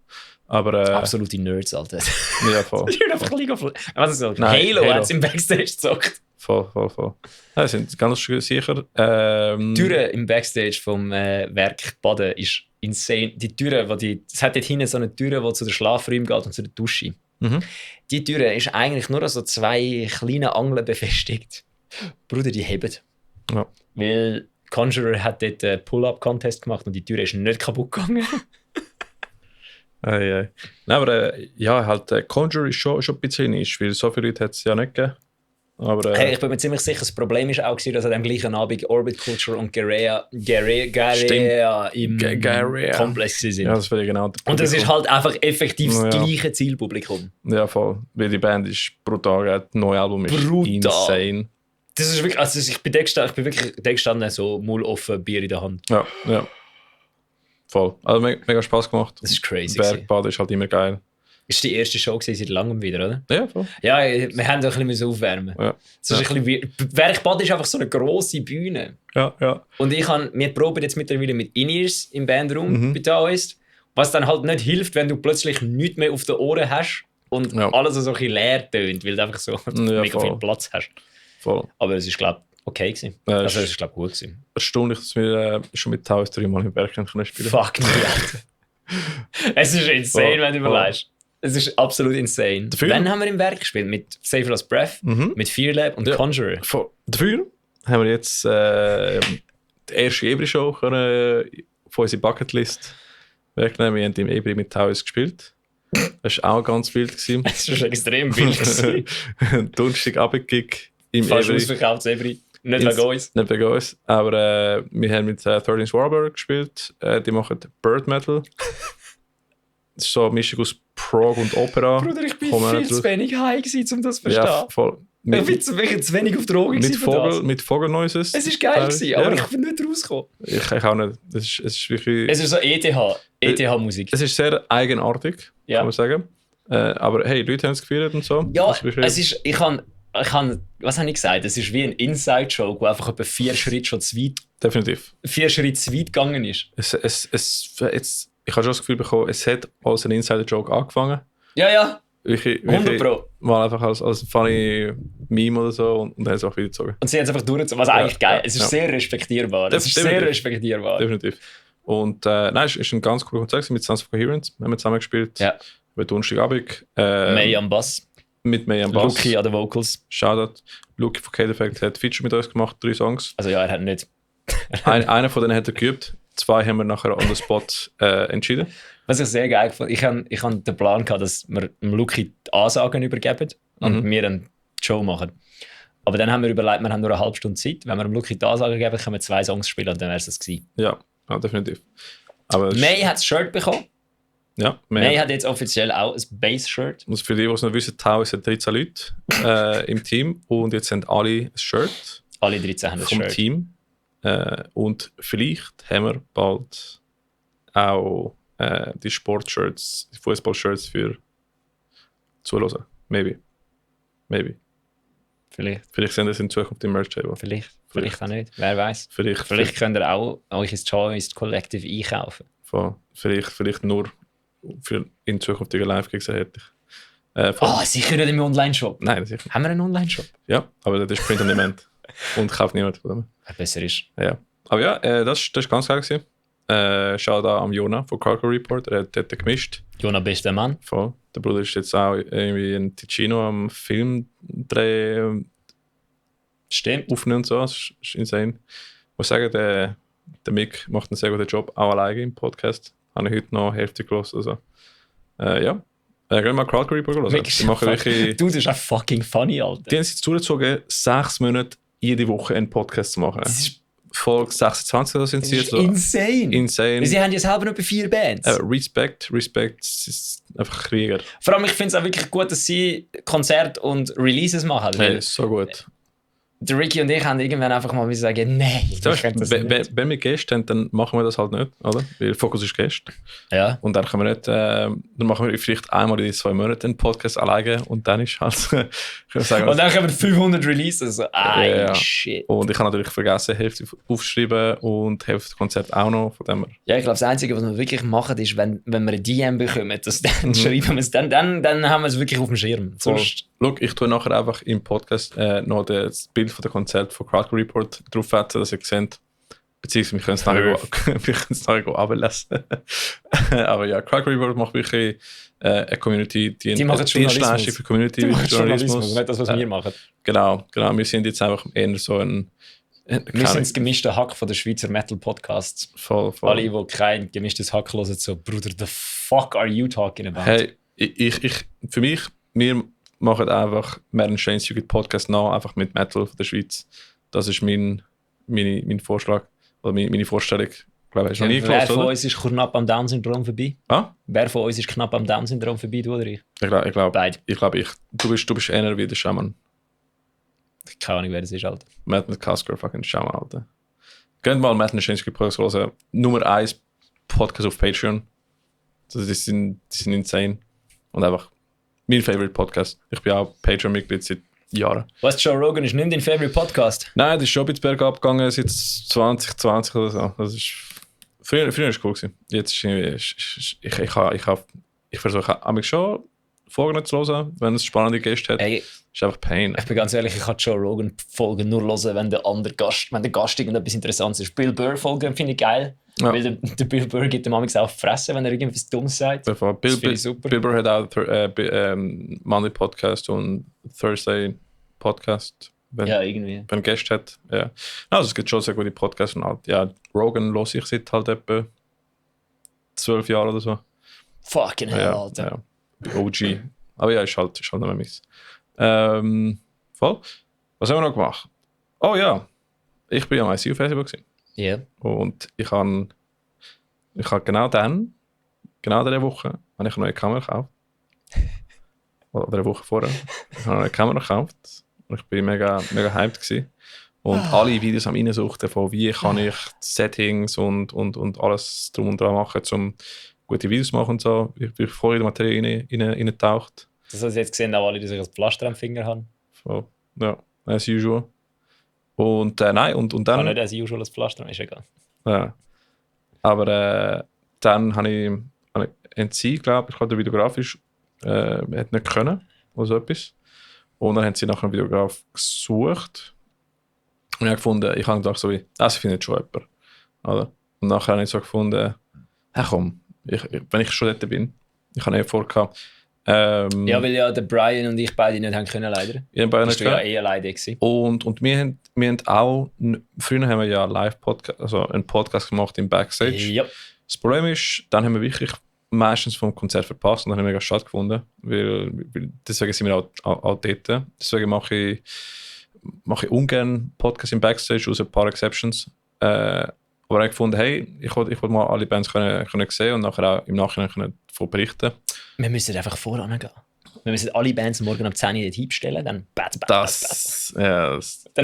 Aber, Absolute Nerds, Alter. Ja, voll. Die spielen einfach League of Legends. Was ist so? Nein, Halo hat es im Backstage gezockt. Voll. Ja, sind ganz sicher. Die Tür im Backstage vom Werk Baden ist insane. Die Tür, es hat dort hinten so eine Tür, die zu den Schlafräumen geht und zu der Dusche. Die Tür ist eigentlich nur an so 2 kleine Angeln befestigt. Bruder, die heben. Ja. Weil Conjurer hat dort einen Pull-Up-Contest gemacht und die Tür ist nicht kaputt gegangen. Nein, aber Conjurer ist schon ein bisschen nisch, weil so viele Leute hat es ja nicht gegeben. Aber, hey, ich bin mir ziemlich sicher, das Problem war auch, dass an dem gleichen Abend Orbit Culture und Guerrea im Komplex waren. Ja, das wäre genau der Und das ist halt einfach effektiv das gleiche Zielpublikum. Ja, voll. Weil die Band ist brutal. Das neue Album ist insane. Das ist wirklich, also ich bin wirklich da gestanden, so Maul offen, Bier in der Hand. Ja. Voll. Also mega Spaß gemacht. Das ist crazy. Bergbad ist halt immer geil. Ist die erste Show seit langem wieder, oder? Ja, voll. Ja, wir haben doch ein bisschen aufwärmen. Ja. Das ist ein bisschen Werkbad ist einfach so eine grosse Bühne. Ja. Und wir proben jetzt mittlerweile mit In-Ears im Bandraum bei uns. Was dann halt nicht hilft, wenn du plötzlich nichts mehr auf den Ohren hast und alles so ein bisschen leer tönt, weil du einfach so mega viel Platz hast. Voll. Aber es ist, glaube ich, okay gewesen. Ja, also es ist, glaube ich, gut gewesen. Erstaunlich, dass wir schon mit 1003 Mal im Berg können spielen. Fuck me, Alter. Es ist insane, wenn du überlegst. Es ist absolut insane. Dafür? Wann haben wir im Werk gespielt? Mit Save Lost Breath, mit Fearlab und Conjurer. Dafür haben wir jetzt die erste Ebri-Show von unserer Bucketlist wegnehmen. Wir haben im Ebri mit Taus gespielt. Das war auch ganz wild. Es war extrem wild. Donnerstagabend-Gig im Fast Ebri. ausverkauft, Ebri. Nicht wegen uns. Nicht wegen uns. Aber wir haben mit 13 Warburg gespielt. Die machen Bird Metal. Das ist so eine Mischung aus Prog und Opera. Bruder, ich bin kommen viel nicht zu raus. wenig high gewesen, um das zu verstehen. Ja, voll. Ich bin zu wenig auf Drogen gewesen für das. Mit Vogelnoises. Es ist geil gewesen, aber Ja. ich bin nicht rausgekommen. Ich auch nicht. Es ist wirklich... Es ist so ETH-Musik. Es ist sehr eigenartig, Ja. kann man sagen. Aber hey, Leute haben es gefeiert und so. Ja, Das ist wirklich- es ist, ich kann, was habe ich gesagt? Es ist wie ein Inside-Joke, wo einfach etwa 4 Schritte schon zu weit, Definitiv. 4 Schritte zu weit gegangen ist. Ich habe schon das Gefühl bekommen, es hat als ein Insider-Joke angefangen. Ja, Wirklich 100 Pro. mal einfach als funny Meme oder so und dann hat es auch wieder gezogen. Und sie haben es einfach durchgezogen, was eigentlich geil. Es ist ja. sehr respektierbar. Es ist sehr Definitiv. respektierbar. Definitiv. Und nein, es ist ein ganz cooler Konzert mit Sons of Coherence. Wir haben zusammen gespielt. Ja. Über Donnerstagabend. May am Bass, Mit May am Bass. Luki an den Vocals. Shoutout. Luki von K-Defect hat Feature mit uns gemacht, 3 Songs. Also ja, er hat nicht. Einer von denen hat er geübt. 2 haben wir nachher on the spot entschieden. Was ich sehr geil fand, ich hab den Plan gehabt, dass wir dem Luki die Ansagen übergeben und wir eine Show machen. Aber dann haben wir überlegt, wir haben nur eine halbe Stunde Zeit. Wenn wir dem Luki die Ansagen geben, können wir 2 Songs spielen und dann wäre es das gewesen. Ja, definitiv. Aber es ist- May hat das Shirt bekommen. ja, May hat jetzt offiziell auch ein Bass-Shirt. Also für die, die es noch wissen, Tau sind 13 Leute im Team und jetzt haben alle ein Shirt Alle 13 haben das vom Shirt. Team. Und vielleicht haben wir bald auch die Sportshirts, die Fußballshirts für zuhören. Maybe. Vielleicht, Vielleicht sind das in Zukunft im Merch-Table. vielleicht auch nicht. Wer weiß. Vielleicht Vielleicht könnt ihr auch euch ein Choice Collective einkaufen. Vielleicht nur für in zukünftige Live-Gigs hätte ich. Sicher nicht im Online-Shop. Nein, sicher. Haben wir einen Online-Shop? Ja, aber das ist Print on Demand. Und kauft niemand von dem. Wer besser ist. Ja. Aber ja, das ist ganz geil gewesen. Schau da am Jona von Cargo Report, er hat dort gemischt. Jona, bester Mann. Voll. Der Bruder ist jetzt auch irgendwie in Ticino am Filmdreh Stimmt. aufnehmen und so. Das ist insane. Ich muss sagen, der Mick macht einen sehr guten Job, auch alleine im Podcast. Habe ich heute noch Hälfte gehört. Also. Ja. Gehen wir mal Cargo Report hören. Mick ist Die machen wirklich. Du, das ist auch fucking funny, Alter. Die haben sich zugezogen, 6 Monate jede Woche einen Podcast zu machen. Das ist, Folge 26 oder sind das sie ist jetzt so insane. insane. Sie haben ja selber nur bei 4 Bands. Respekt, es ist einfach Krieger. Vor allem, ich finde es auch wirklich gut, dass sie Konzerte und Releases machen. Weil Hey, so gut. der Ricky und ich haben irgendwann einfach mal sagen, nein, ich könnte das nicht. Wenn wir Gäste haben, dann machen wir das halt nicht, oder? Weil Fokus ist Gäste. Ja. Und dann können wir nicht, dann machen wir vielleicht einmal in 2 Monaten einen Podcast alleine und dann ist halt, ich kann sagen, Und dann kommen 500 Releases. So, Ja. shit. und ich habe natürlich vergessen, Hälfte aufschreiben und Hälfte Konzert auch noch, von dem her. Ja, ich glaube, das Einzige, was wir wirklich machen, ist, wenn wir eine DM bekommen, dass dann schreiben wir es, dann haben wir es wirklich auf dem Schirm. Sonst, Schau, ich tue nachher einfach im Podcast noch das Bild von der Konzert von Crowd Report drauf setzen, dass ihr seht. Beziehungsweise wir können es nachher runterlassen. Aber ja, Crowd Report macht wirklich eine Community, Die machen Dienstleistung für Community Journalismus. nicht das, was wir machen. Genau. Wir sind jetzt einfach eher so ein Wir sind das gemischte Hack von der Schweizer Metal-Podcasts. voll. Alle, die kein gemischtes Hack hören, so, Bruder, the fuck are you talking about? Hey, für mich, wir machen einfach Maren Shane's Jugend Podcast nach, einfach mit Metal von der Schweiz. Das ist mein Vorschlag, oder meine Vorstellung. Ich glaube, hast du noch nie Wer gehört, von oder? uns ist knapp am Down-Syndrom vorbei? Ah? Wer von uns ist knapp am Down-Syndrom vorbei, du oder ich? Ich glaube, Beide. du bist eher wie der Shaman. Keine Ahnung, wer das ist, Alter. Matt mit Kasker, fucking Shaman, Alter. Könnt mal Matt Shane's Jugend Podcast hören. Nummer 1 Podcast auf Patreon. Also die sind insane. Und einfach mein Favorite Podcast. Ich bin auch Patreon-Mitglied seit Jahren. Was, Joe Rogan ist nicht dein Favorite Podcast? Nein, das ist schon ein bisschen bergab gegangen seit 2020 oder so. Das ist, früher ist es cool gewesen. Jetzt ist irgendwie, ich versuche auch schon Folgen zu hören, wenn es spannende Gäste hat. Hey, Ist einfach Pain. ich bin ganz ehrlich, ich kann Joe Rogan Folgen nur hören, wenn der Gast irgendetwas Interessantes ist. Bill Burr Folgen finde ich geil. Ja. Weil der Bill Burr gibt dem manchmal auch fressen, wenn er irgendwas Dummes sagt. Das finde ich super. Bill Burr hat auch Monday Podcast und Thursday Podcast, wenn, Ja, irgendwie. wenn Gäste hat. Ja. Also es gibt schon sehr gute Podcasts und halt, ja, Rogan höre ich seit halt etwa 12 Jahren oder so. Fucking hell, Alter. Ja. OG. Aber ja, ist halt nicht mehr meins. Voll. Was haben wir noch gemacht? Oh ja, ich bin am ICU Festival gewesen. Ja. Und ich habe genau diese Woche, habe ich eine neue Kamera gekauft. oder eine Woche vorher, habe ich eine Kamera gekauft und ich bin mega, mega hyped gewesen. Und alle Videos am reinsuchten von wie kann ich Settings und alles drum und dran machen, um gute Videos zu machen und so. Ich bin voll in die Materie reingetaucht. Das, was ich jetzt gesehen habe, alle, die sich ein Pflaster am Finger haben. So, ja, as usual. Und nein, und Kann dann... nicht as usual als Pflaster, ist egal. Ja. Aber dann habe ich entschieden, glaube ich, der Videograf hat nicht können oder so etwas. Und dann haben sie nachher einen Videograf gesucht. Und ich habe gefunden, ich habe gedacht, so wie, ich finde jetzt schon jemanden. Oder? Und nachher habe ich so gefunden, hey komm, wenn ich schon dort bin, ich habe vorgehabt. Ja, weil ja der Brian und ich beide nicht haben können, leider. Ja, beide das war ja eh alleine gewesen. Und wir haben auch, früher haben wir ja Live-Podcast, also einen Podcast gemacht im Backstage. Ja. Das Problem ist, dann haben wir wirklich meistens vom Konzert verpasst und dann haben wir mega schade gefunden, weil deswegen sind wir auch dort. Deswegen mache ich ungern Podcasts im Backstage, außer ein paar Exceptions. Aber ich habe gefunden, hey, ich wollte mal alle Bands können sehen und nachher auch im Nachhinein können davon berichten. Wir müssen einfach voran gehen. Wir müssen alle Bands morgen um 10 Uhr in den Hype stellen, dann dann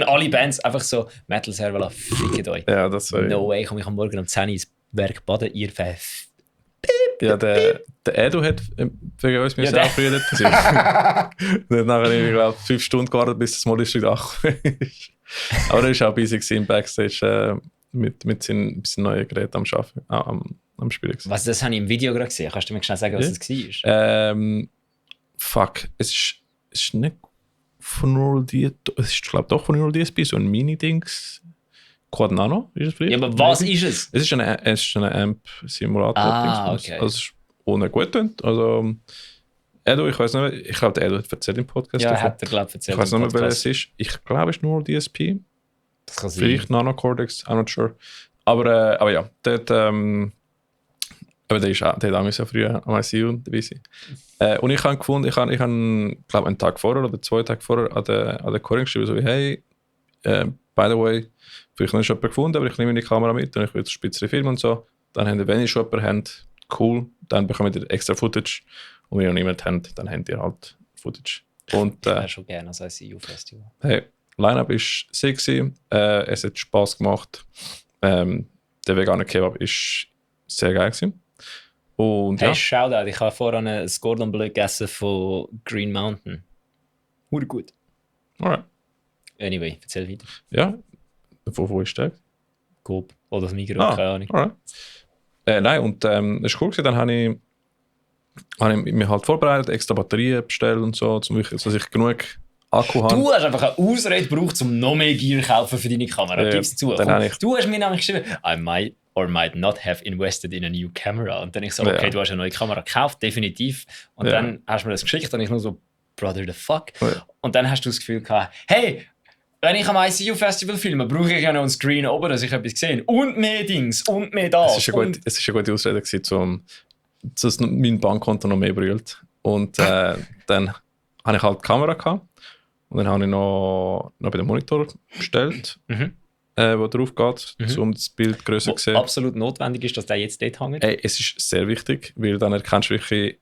alle Bands einfach so Metal Server, fickt euch. Ja, das wäre... No way, komme ich am Morgen um 10 Uhr ins Werk baden, ihr Ja, der Edu hat wegen uns müssen auch früher dort sein. Der hat nachher, ich glaube, 5 Stunden gewartet, bis das Model dach ist. Aber er war auch busy im Backstage mit seinen neuen Geräten am Spielen. Was, das habe ich im Video gerade gesehen. Kannst du mir schnell sagen, was das war? Fuck, es ist nicht von 0D, es ist glaube doch von 0DSP, so ein Mini-Dings. Quad Nano ist es vielleicht? Ja, aber was ist es? Es ist ein Amp-Simulator. Okay. Also es ist ohne gut tönt. Also Edu, ich weiß nicht, ich glaube, der Edu hat erzählt im Podcast. Ja, davon. hat er, glaube ich, erzählt. Ich weiß nicht mehr, wer es ist. Ich glaube, es ist nur DSP. Das kann sein. Vielleicht Nano Cortex, I'm not sure. Aber ja, aber der hat auch so früh am ICU dabei sein. Und ich habe gefunden, ich habe glaube einen Tag vorher oder 2 Tage vorher an der Chorin geschrieben, so wie, hey, by the way, vielleicht noch nicht jemanden gefunden, aber ich nehme die Kamera mit und ich will spitzere filmen und so. Dann haben wir, wenn ihr schon jemanden habt, cool, dann bekommt ihr extra Footage. Und wenn ihr noch niemanden habt, dann habt ihr halt Footage. Und, ich wäre schon gerne als ICU-Festival. Hey, Line-Up ist sexy, es hat Spass gemacht. Der vegane Kebab ist sehr geil gewesen. Und Hey, ja. Shoutout, ich habe vorhin ein Cordon Bleu gegessen von Green Mountain. Hure gut. Alright. Anyway, erzähl weiter. Ja, wo ist der? Coop oder das Migros, keine Ahnung. Alright. Nein, und das ist cool gewesen. Dann habe ich mich halt vorbereitet, extra Batterien bestellt und so, dass ich genug Akku habe. Du hast einfach eine Ausrede gebraucht, um noch mehr Gear zu kaufen für deine Kamera. Ja, Gib's zu. dann habe ich- Du hast mir nämlich geschrieben, I might or might not have invested in a new camera. Und dann ich so, okay, Ja. du hast eine neue Kamera gekauft, definitiv. Und Ja. dann hast du mir das geschickt und ich nur so, brother the fuck. Ja. Und dann hast du das Gefühl gehabt, hey, wenn ich am ICU-Festival filme, brauche ich ja noch einen Screen oben, dass ich etwas sehe. Und mehr Dings und mehr das. Es war eine gute Ausrede gewesen, dass mein Bankkonto noch mehr brüllt. Und dann hatte ich halt die Kamera gehabt. Und dann habe ich noch bei dem Monitor bestellt, wo drauf geht, um das Bild grösser zu sehen. Absolut notwendig ist, dass der jetzt dort hängt. Es ist sehr wichtig, weil dann erkennst du wirklich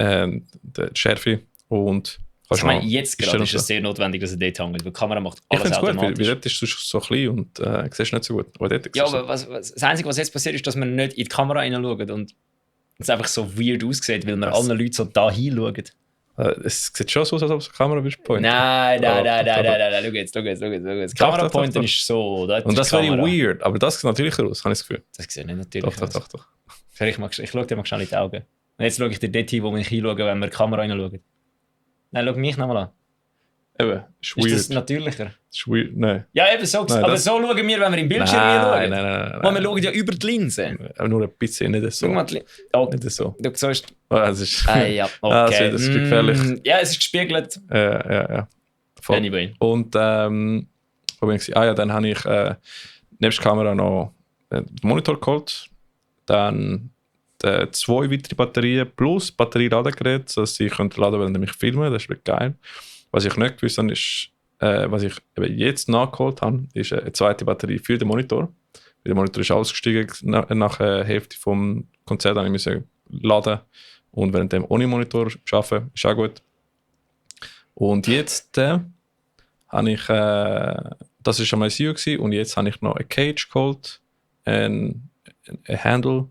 die Schärfe und Ich meine, jetzt einstellen gerade und ist es so. sehr notwendig, dass er dort hängt, weil die Kamera macht Ich alles finde es gut, weil automatisch. dort ist es so klein und siehst nicht so gut. Aber dort Ja, siehst du aber das Einzige, was jetzt passiert, ist, dass wir nicht in die Kamera hineinschauen und es einfach so weird aussieht, weil wir Was? allen Leuten so da hinschauen. es sieht schon so aus, als ob die Kamera pointen. Nein, Oh, schau jetzt. Kamera pointen doch. ist so. Da Und ist das die wäre Kamera. weird, aber das sieht natürlicher aus, habe ich das Gefühl. Das sieht nicht natürlich aus. Doch. Ich schaue dir mal schnell in die Augen. Und jetzt schaue ich dir dort hin, wo ich hinschaue, wenn wir die Kamera hineinschauen. Nein, schau mich nochmal an. Eben, ist Ist das weird. natürlicher? Ist weird, nein. Ja, eben so. Nein, aber das- so schauen wir, wenn wir im Bildschirm Nein. hinschauen. Weil wir schauen ja über die Linse. Aber nur ein bisschen, nicht so. Schau mal die Linse. Oh, Nicht so. du siehst... Oh, das ist... Ja, Ah, okay. das ist gefährlich. Ja, es ist gespiegelt. ja. Voll. Anyway. Und wo bin ich? Dann habe ich nebst der Kamera noch den Monitor geholt, dann 2 weitere Batterien plus Batterie-Ladegerät, sodass ich laden könnte, während ich filme. Das ist wirklich geil. Was ich nicht gewusst habe, ist, was ich eben jetzt nachgeholt habe, ist eine zweite Batterie für den Monitor. Weil der Monitor ist ausgestiegen nach der Hälfte vom Konzert, habe ich müssen laden und während dem ohne Monitor arbeiten, ist auch gut. Und jetzt habe ich, das war schon mal ICU gewesen, und jetzt habe ich noch eine Cage geholt, ein Handle,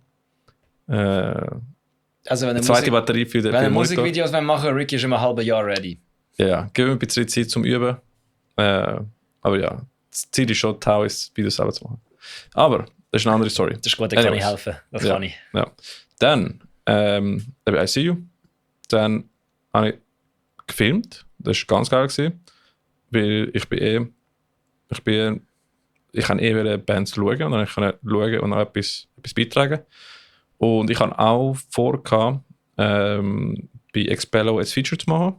Also wenn eine zweite Batterie für den Wenn ihr Monitor. Musikvideos machen, Ricky ist immer ein halbes Jahr ready. Ja, gib mir ein bisschen Zeit zum Üben. Aber ja, das Ziel ist schon, Videos selber zu machen. Aber das ist eine andere Story. Das ist gut, da kann ich helfen. Das kann ich. Ja. Dann bei ICU. Dann habe ich gefilmt. Das war ganz geil gewesen, weil ich kann Bands schauen und dann kann ich schauen und noch etwas beitragen. Und ich habe auch vor, bei Expello ein Feature zu machen.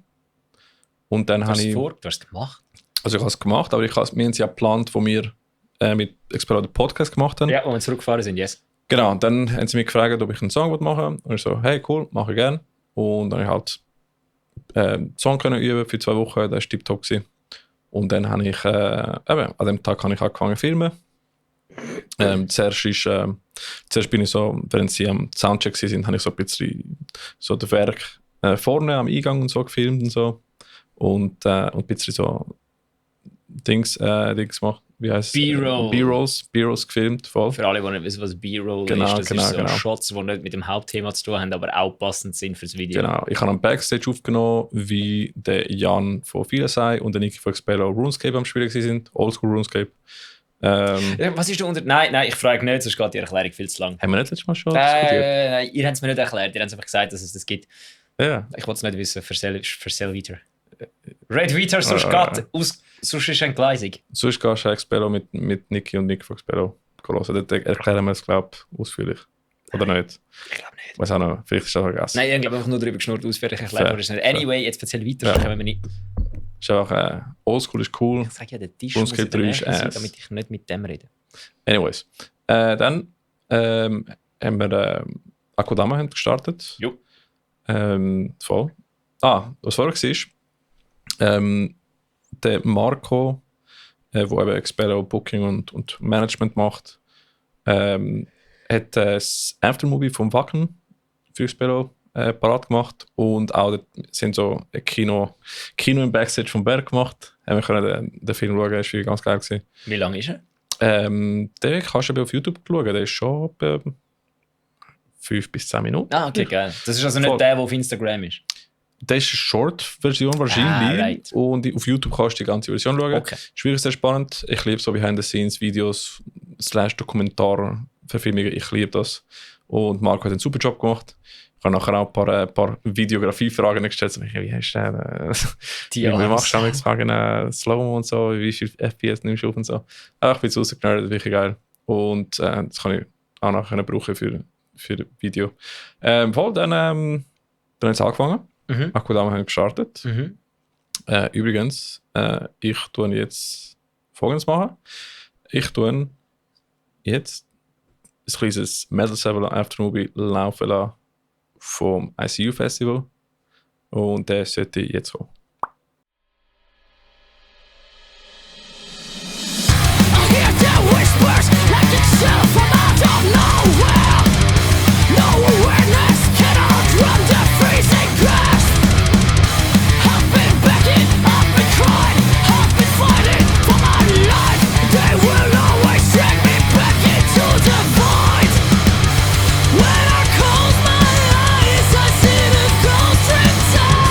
Und dann habe ich... Du hast es gemacht? Also ich habe es gemacht, aber wir haben es ja geplant, wo wir mit Expello den Podcast gemacht haben. Ja, wo wir zurückgefahren sind, yes. Genau, und dann haben sie mich gefragt, ob ich einen Song machen will. Und ich so, hey, cool, mache ich gerne. Und dann habe ich halt Song können üben für 2 Wochen, das war tipptopp gewesen. Und dann habe ich, an dem Tag habe ich angefangen zu filmen. Zuerst bin ich so, während sie am Soundcheck sind, habe ich so ein bisschen so das Werk vorne am Eingang und so gefilmt und so. Und ein bisschen so Dings gemacht. Wie heißt B-Roll. B-Rolls gefilmt, voll. Für alle, die nicht wissen, was B-Roll Genau, ist, das ist so genau. Shots, die nicht mit dem Hauptthema zu tun haben, aber auch passend sind fürs Video. Genau, ich habe am Backstage aufgenommen, wie der Jan von Vielesei und der Niki von Expello RuneScape am Spielen sind. Oldschool RuneScape. Was ist da unter... Nein, ich frage nicht, sonst geht die Erklärung viel zu lang. Haben wir nicht letztes Mal schon diskutiert? Nein, ihr habt es mir nicht erklärt, ihr habt einfach gesagt, dass es das gibt. Ja. Ich wollte es nicht wissen, für Cellviter. Red Vita, sonst sonst ist es entgleisig. Sonst gehst du Expello mit Niki und Nick von Expello hören. Dort erklären wir es, glaube ich, ausführlich. Oder nicht? Ich glaube nicht. Weiß auch noch, vielleicht ist das vergessen. Nein, ich glaube einfach nur darüber geschnurrt, ausführlich erklärt wurde es nicht. Anyway, jetzt erzähl weiter, Ja. dann können wir nicht... Ist auch Oldschool, ist cool. Ich sage ja, der Tisch Uns muss geht in der drei Nähe ist sein, Ass. damit ich nicht mit dem rede. Anyways. Dann haben wir Akudama gestartet. Jo. Voll. Was vorher war, der Marco, der eben Expello Booking und Management macht, hat das Aftermovie vom Wacken für Expello parat gemacht und auch sind so ein Kino im Backstage vom Berg gemacht. Haben wir können den Film schauen, das war ganz geil gewesen. Wie lange ist er? Den kannst du aber auf YouTube schauen, der ist schon etwa 5 bis 10 Minuten. Ah, okay, geil. Das ist also nicht Voll. der auf Instagram ist. Das ist eine Short-Version wahrscheinlich. right. Und auf YouTube kannst du die ganze Version schauen. Okay. Schwierig, sehr spannend. Ich liebe so Behind-the-Scenes-Videos / Dokumentarverfilmungen. Ich liebe das. Und Marco hat einen super Job gemacht. Ich habe nachher auch ein paar Videografie-Fragen gestellt. So, wie hast du wie machst du damit Fragen Slow-Mo und so? Wie viel FPS nimmst du auf und so? Ich bin rausgenerdet, wirklich geil. Und das kann ich auch nachher brauchen für Video. Voll, dann haben wir jetzt angefangen. Akudama haben gestartet. Übrigens, ich tue jetzt Folgendes machen. Ich tue jetzt ein kleines Metal Saber Aftermovie laufen lassen vom ICU Festival. Und der sollte jetzt kommen. I hear the whispers like itself from out of nowhere. No awareness cannot run the freezing grasp. I've been begging, I've been crying, I've been fighting for my life. They will always drag me back into the void. When I close my eyes, I see the ghost return.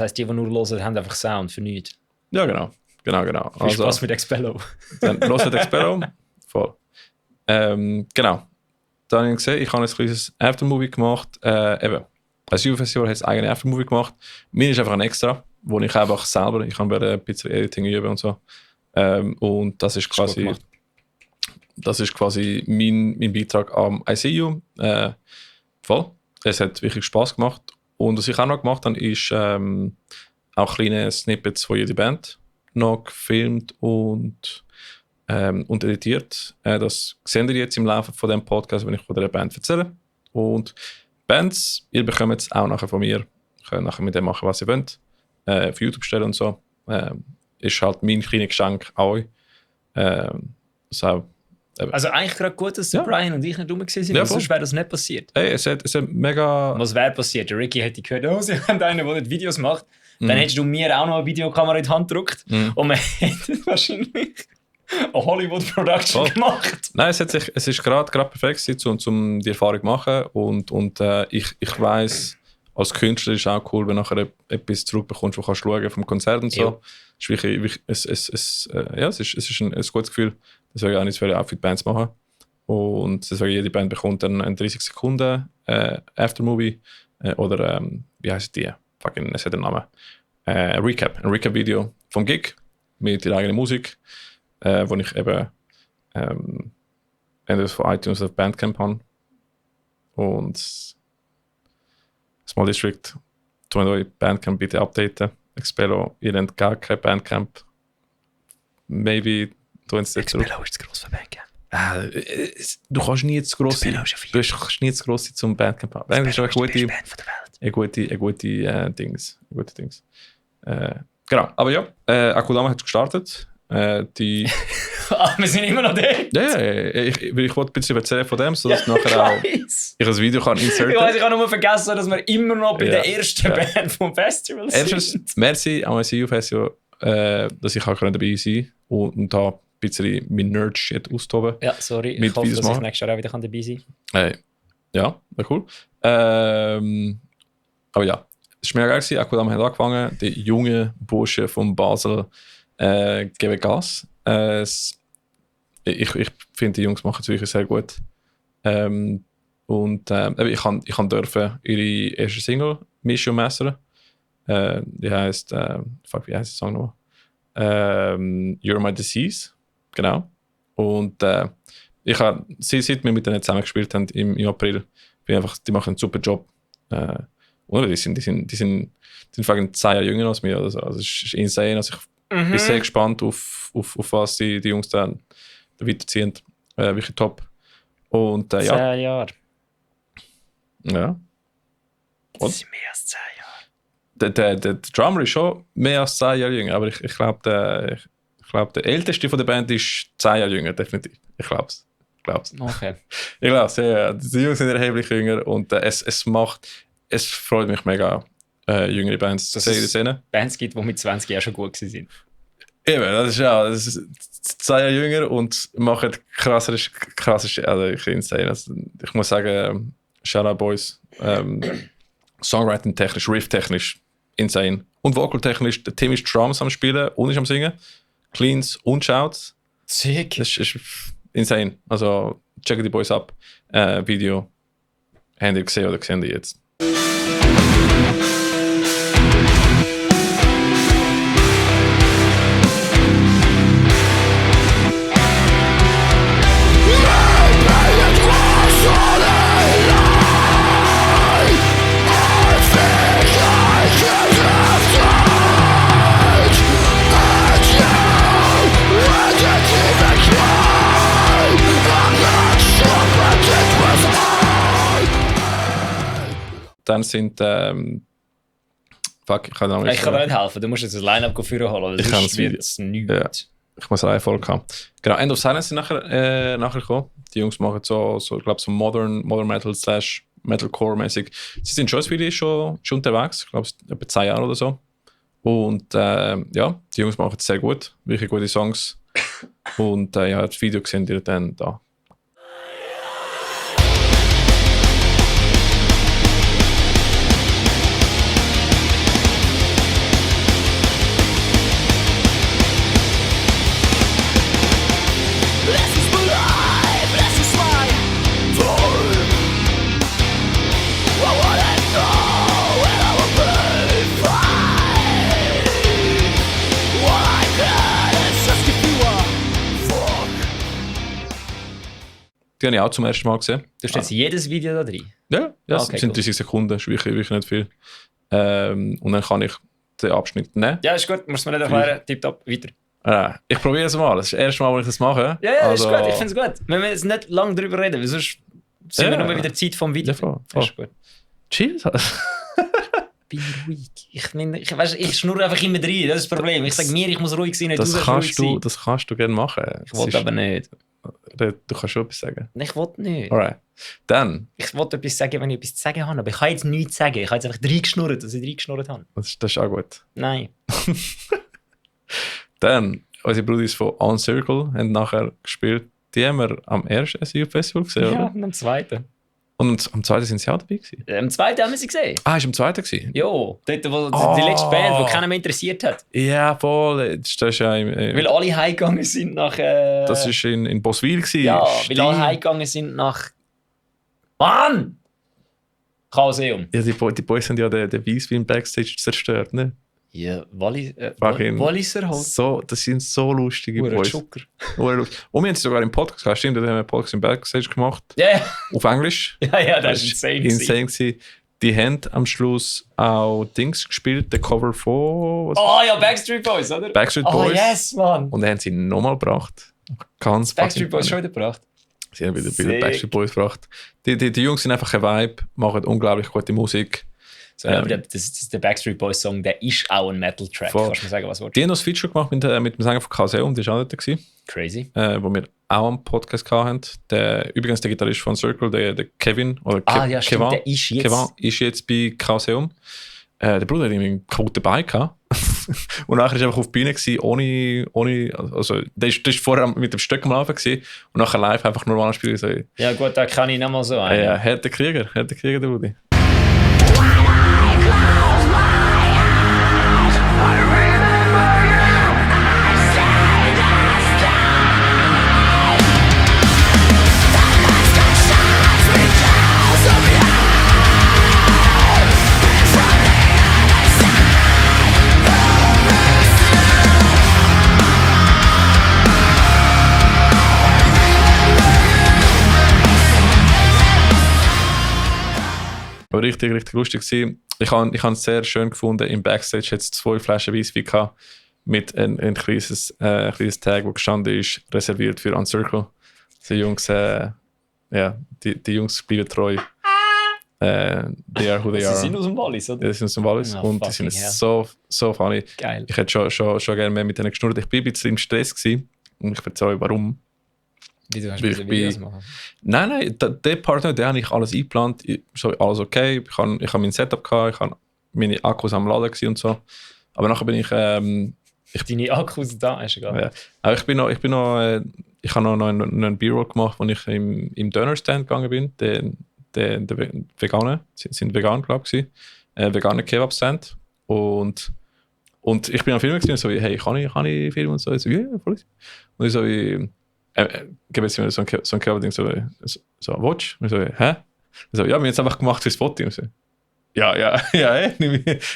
heisst, die nur hören, haben einfach Sound für nichts. Ja, genau. Viel Spaß mit Expello. Dann hört Expello. Voll. Genau. Dann habe ich gesehen, ich habe ein kleines Aftermovie gemacht. Eben, als Juve-Festival hat es eigene Aftermovie gemacht. Mir ist einfach ein extra, wo ich einfach selber, ich kann ein bisschen Editing üben und so. Und das ist quasi mein Beitrag am ICU. Voll. Es hat wirklich Spaß gemacht. Und was ich auch noch gemacht habe, ist auch kleine Snippets von jeder Band noch gefilmt und editiert. Das sehen wir jetzt im Laufe von dem Podcast, wenn ich von der Band erzähle. Und Bands, ihr bekommt es auch nachher von mir. Ihr könnt nachher mit dem machen, was ihr wollt. Auf YouTube stellen und so. Ist halt mein kleines Geschenk an euch. Also eigentlich gerade gut, dass Brian und ich nicht rum waren, Ja, sonst wäre das nicht passiert. Hey, es hat mega... Was wäre passiert? Der Ricky hätte gehört, oh, sie haben einen, der nicht Videos macht. Dann hättest du mir auch noch eine Videokamera in die Hand gedrückt und man hätte wahrscheinlich eine Hollywood-Production gemacht. Nein, es ist gerade perfekt gewesen, um die Erfahrung zu machen. Und ich weiss, als Künstler ist es auch cool, wenn du nachher etwas zurückbekommst, wo du schauen vom Konzert und so. Ja. Es ist wirklich, es ist ein gutes Gefühl. Deswegen auch nicht für die Bands machen. Und deswegen jede Band bekommt dann einen 30 Sekunden Aftermovie oder wie heisst die? Fucking, es hat einen Namen. Ein Recap-Video vom Gig mit der eigenen Musik, wo ich eben entweder von iTunes oder Bandcamp habe. Und Small District, tun euch Bandcamp bitte updaten. Expello, ihr habt gar kein Bandcamp. Maybe tun sie jetzt zurück. Expello ist zu gross für Bandcamp. Du kannst nie zu gross sein. Du kannst nie zu gross sein zum Bandcamp haben. Bandcamp ist eine gute Dings. Genau, aber ja, Akudama hat gestartet. Wir sind immer noch dort. Ja, ich wollte ein bisschen erzählen von dem, sodass nachher auch ich ein Video kann inserten. Ich habe nur vergessen, dass wir immer noch bei der ersten Band vom Festival sind. Erstens, merci am ICU Festival, dass ich auch dabei sein konnte und da ein bisschen mein Nerd-Shit austoben. Ja, sorry, ich hoffe, dass ich nächstes Jahr auch wieder dabei sein kann. Ja, wäre cool. Aber ja, es war mega geil. Akudama hat angefangen, die jungen Burschen von Basel geben Gas. Ich finde, die Jungs machen es wirklich sehr gut. Ich durfte ihre erste Single Mission mastern. Die heisst, wie heisst der Song nochmal? You're My Disease. Genau. Und seit wir mit denen zusammen gespielt haben im April, die machen einen super Job. Und die sind fucking 10 Jahre jünger als mir. Also es ist insane. Also ich bin sehr gespannt auf was die Jungs dann weiterziehen. Wirklich top. Und 10 Jahre. Ja. Das sind mehr als 10 Jahre. Der Drummer ist schon mehr als 10 Jahre jünger, aber ich glaube, der älteste von der Band ist 10 Jahre jünger, definitiv. Ich glaube es. Okay. Ich glaube es, ja. Die Jungs sind erheblich jünger und es freut mich mega, jüngere Bands zu sehen. Bands gibt, die mit 20 Jahren schon gut waren. Eben, das ist 2 Jahre jünger und machen krasse also ich insane. Also, ich muss sagen, Shoutout Boys, Songwriting-technisch, Riff-technisch, insane. Und Vocal-technisch, der Tim ist Drums am Spielen und ist am Singen. Cleans und Shouts. Sick. Das ist insane. Also, checken die Boys ab. Video. Habt ihr gesehen oder sehen die jetzt? Dann sind ich kann dir nicht helfen, du musst jetzt ein Line-Up holen, sonst wird es nichts. Ja, ich muss eine Folge haben. Genau, End of Silence sind nachher gekommen. Die Jungs machen so ich glaube, so Modern Metal / Metalcore-mäßig. Sie sind schon als Video schon unterwegs, ich glaube, etwa 10 Jahre oder so. Und die Jungs machen es sehr gut, wirklich gute Songs. Und das Video sehen ihr dann da. Die habe ich auch zum ersten Mal gesehen. Du hast jetzt jedes Video da drin? Ja, es Okay, sind cool. 30 Sekunden, das ist wirklich nicht viel. Und dann kann ich den Abschnitt nehmen. Ja, ist gut, musst du mir nicht erklären. Tipptopp, weiter. Ich probiere es mal. Das ist das erste Mal, wo ich das mache. Ja, ist gut, ich finde es gut. Wir müssen jetzt nicht lange darüber reden, weil sonst sind wir nur wieder Zeit vom Video. Ja, voll. Ist gut. Chill. Bin ruhig. Ich schnurre einfach immer rein, das ist das Problem. Ich sage mir, ich muss ruhig sein, nicht du Das sollst ruhig kannst, du, sein. das kannst du gerne machen. Ich wollte aber nicht. Du kannst schon etwas sagen. Ich wollte nicht. Alright. Dann, Ich wollte etwas sagen, wenn ich etwas zu sagen habe, aber ich kann jetzt nichts sagen. Ich habe jetzt einfach reingeschnurrt, dass ich reingeschnurrt habe. das ist auch gut. Nein. Dann, unsere Brudis von On Circle haben nachher gespielt. Die haben wir am ersten SU-Festival gesehen, Ja, oder? und am zweiten. Und am zweiten sind sie auch dabei gewesen. Am zweiten haben wir sie gesehen. Ah, ist am zweiten gewesen? Jo, dort, wo die letzte Band, die keiner mehr interessiert hat. Ja, voll. Das ist ja Weil alle heimgegangen sind nach... das ist in Boswil gewesen. ja, weil Stimmt. alle heimgegangen sind nach... Mann! Kauseum. Ja, die Boys haben ja den Weisswein Backstage zerstört, ne? Ja, Fucking- Walliser halt. So, das sind so lustige Boys. Zucker. Hure lustig. Und wir haben sie sogar im Podcast gehabt. Stimmt, da haben wir einen Podcast im Backstage gemacht. Ja, ja. Auf Englisch. Ja, das ist insane. Insane gewesen. Die haben am Schluss auch Dings gespielt, der Cover von was? Oh ja, Backstreet Boys, oder? Backstreet Oh Boys. yes, Mann. Und dann haben sie ihn nochmal gebracht. Ganz Backstreet Boys fucking schon wieder gebracht. Sie haben wieder Sick. Backstreet Boys gebracht. Die Jungs sind einfach ein Vibe, machen unglaublich gute Musik. So, aber der Backstreet Boys Song, der ist auch ein Metal-Track. Voll. Kannst du mir sagen, was willst Die haben noch ein Feature gemacht mit dem Sänger von Kauseum, der war auch dort gewesen, du? Crazy. wo wir auch am Podcast hatten. Übrigens der Gitarrist von Circle, der Kevin, oder Ja, stimmt, der ist jetzt... Kevin ist jetzt bei Kauseum. Der Bruder hat irgendwie einen kaputten Bein gehabt. Und nachher war er einfach auf die Bühne gewesen, ohne also der ist vorher mit dem Stöck am Laufen gewesen, und nachher live einfach normal spielen. So, Ja gut, da kann ich noch mal so einen. härter Krieger, der Brudi. Aber richtig, richtig lustig gewesen. Ich habe es sehr schön gefunden. Im Backstage hat es 2 Flaschen Weisswein gehabt mit ein kleines Tag, wo gestanden ist, reserviert für Uncircle. Die Jungs, die Jungs bleiben treu. They are who they are. Sie sind aus dem Wallis, oder? Ja, sie sind aus dem Wallis Oh, und die sind fucking so funny. Geil. Ich hätte schon gerne mehr mit denen geschnurrt. Ich bin ein bisschen im Stress gewesen und ich erzähle euch, warum. Wieso hast Weil du ich diese bin- Videos machen? Nein, der Partner, der habe ich alles eingeplant. Alles okay. Ich habe mein Setup gehabt, ich habe meine Akkus am Laden gewesen und so. Aber nachher bin ich, Deine Akkus da, ist egal. ja. Aber ich habe noch einen B-Roll gemacht, als ich im Dönerstand gegangen bin. Der Veganer, sind vegan, glaube ich, veganer Kebab-Stand. Und ich bin am Filmen gewesen, so wie, hey, kann ich filmen und so. Ich so, ja, voll. Und ich so wie, gebe jetzt mir so ein Kebab-Ding, so, watch? Und ich so, hä? Ich so, ja, wir haben jetzt einfach gemacht fürs Foto. Und ich so, ja,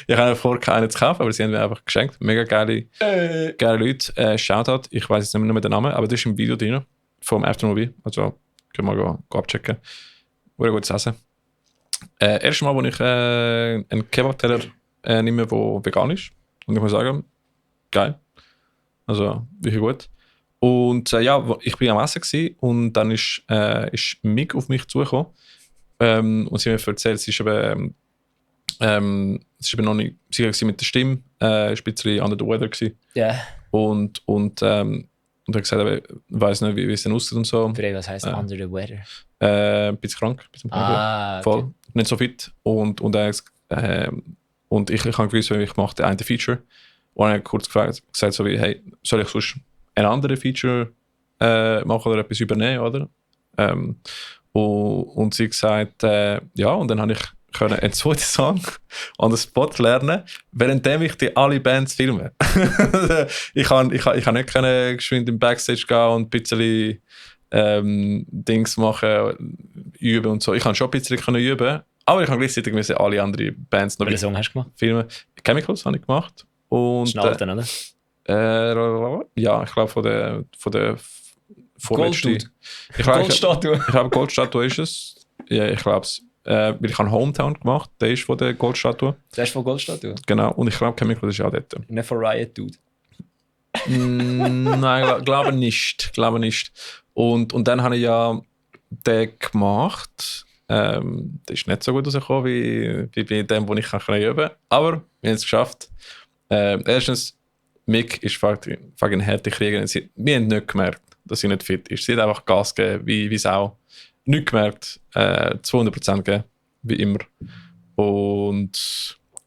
ich habe vor, keinen zu kaufen, aber sie haben mir einfach geschenkt. Mega geile Leute. Shoutout, ich weiß jetzt nicht mehr den Namen, aber das ist im Video drin, vom Aftermovie. Also, können wir mal go abchecken. Wurde gutes Essen. Erstes Mal, wo ich einen Kebab-Teller nehme, der vegan ist. Und ich muss sagen, geil. Also, wirklich gut. Und ich bin am Essen gewesen, und dann ist Mick auf mich zugekommen. Und sie hat mir erzählt, sie ist eben noch nicht sicher gewesen mit der Stimme, ein bisschen under the weather gewesen. Ja. Und hat gesagt, ich weiß nicht, wie es denn aussieht und so. Für was heisst under the weather? Ein bisschen krank. Ah, Voll. okay. Nicht so fit. Und ich habe gewusst, ich mache den einen Feature. Und er hat kurz gesagt, so wie, hey, soll ich sonst ein anderes Feature machen oder etwas übernehmen, oder? Und sie hat gesagt, ja, und dann habe ich einen zweiten Song an den Spot lernen, währenddem ich die alle Bands filme. ich kann nicht geschwind im Backstage gehen und ein bisschen Dings machen, üben und so. Ich kann schon ein bisschen üben, aber ich kann gleichzeitig alle anderen Bands noch Welchen Song hast du gemacht? filmen. Chemicals habe ich gemacht. Und, Schnalten, oder? ja, ich glaube von der vorletzte. Golddude. Ich glaube, Goldstatue. Goldstatue ist es. Ja, ich glaube es. Weil ich habe Hometown gemacht, der ist von der Goldstatue. Der ist von Goldstatue. Genau, und ich glaube, Chemical ist auch dort. Nicht von Riot Dude. Nein, glaube nicht. Und dann habe ich ja den gemacht. Der ist nicht so gut rausgekommen wie bei dem, den ich üben kann. Aber wir haben es geschafft. Erstens, Mick ist fucking harte Kriegerin. Wir haben nicht gemerkt, dass sie nicht fit ist. Sie hat einfach Gas gegeben, wie Sau. Nicht gemerkt. 200% gegeben, wie immer. Und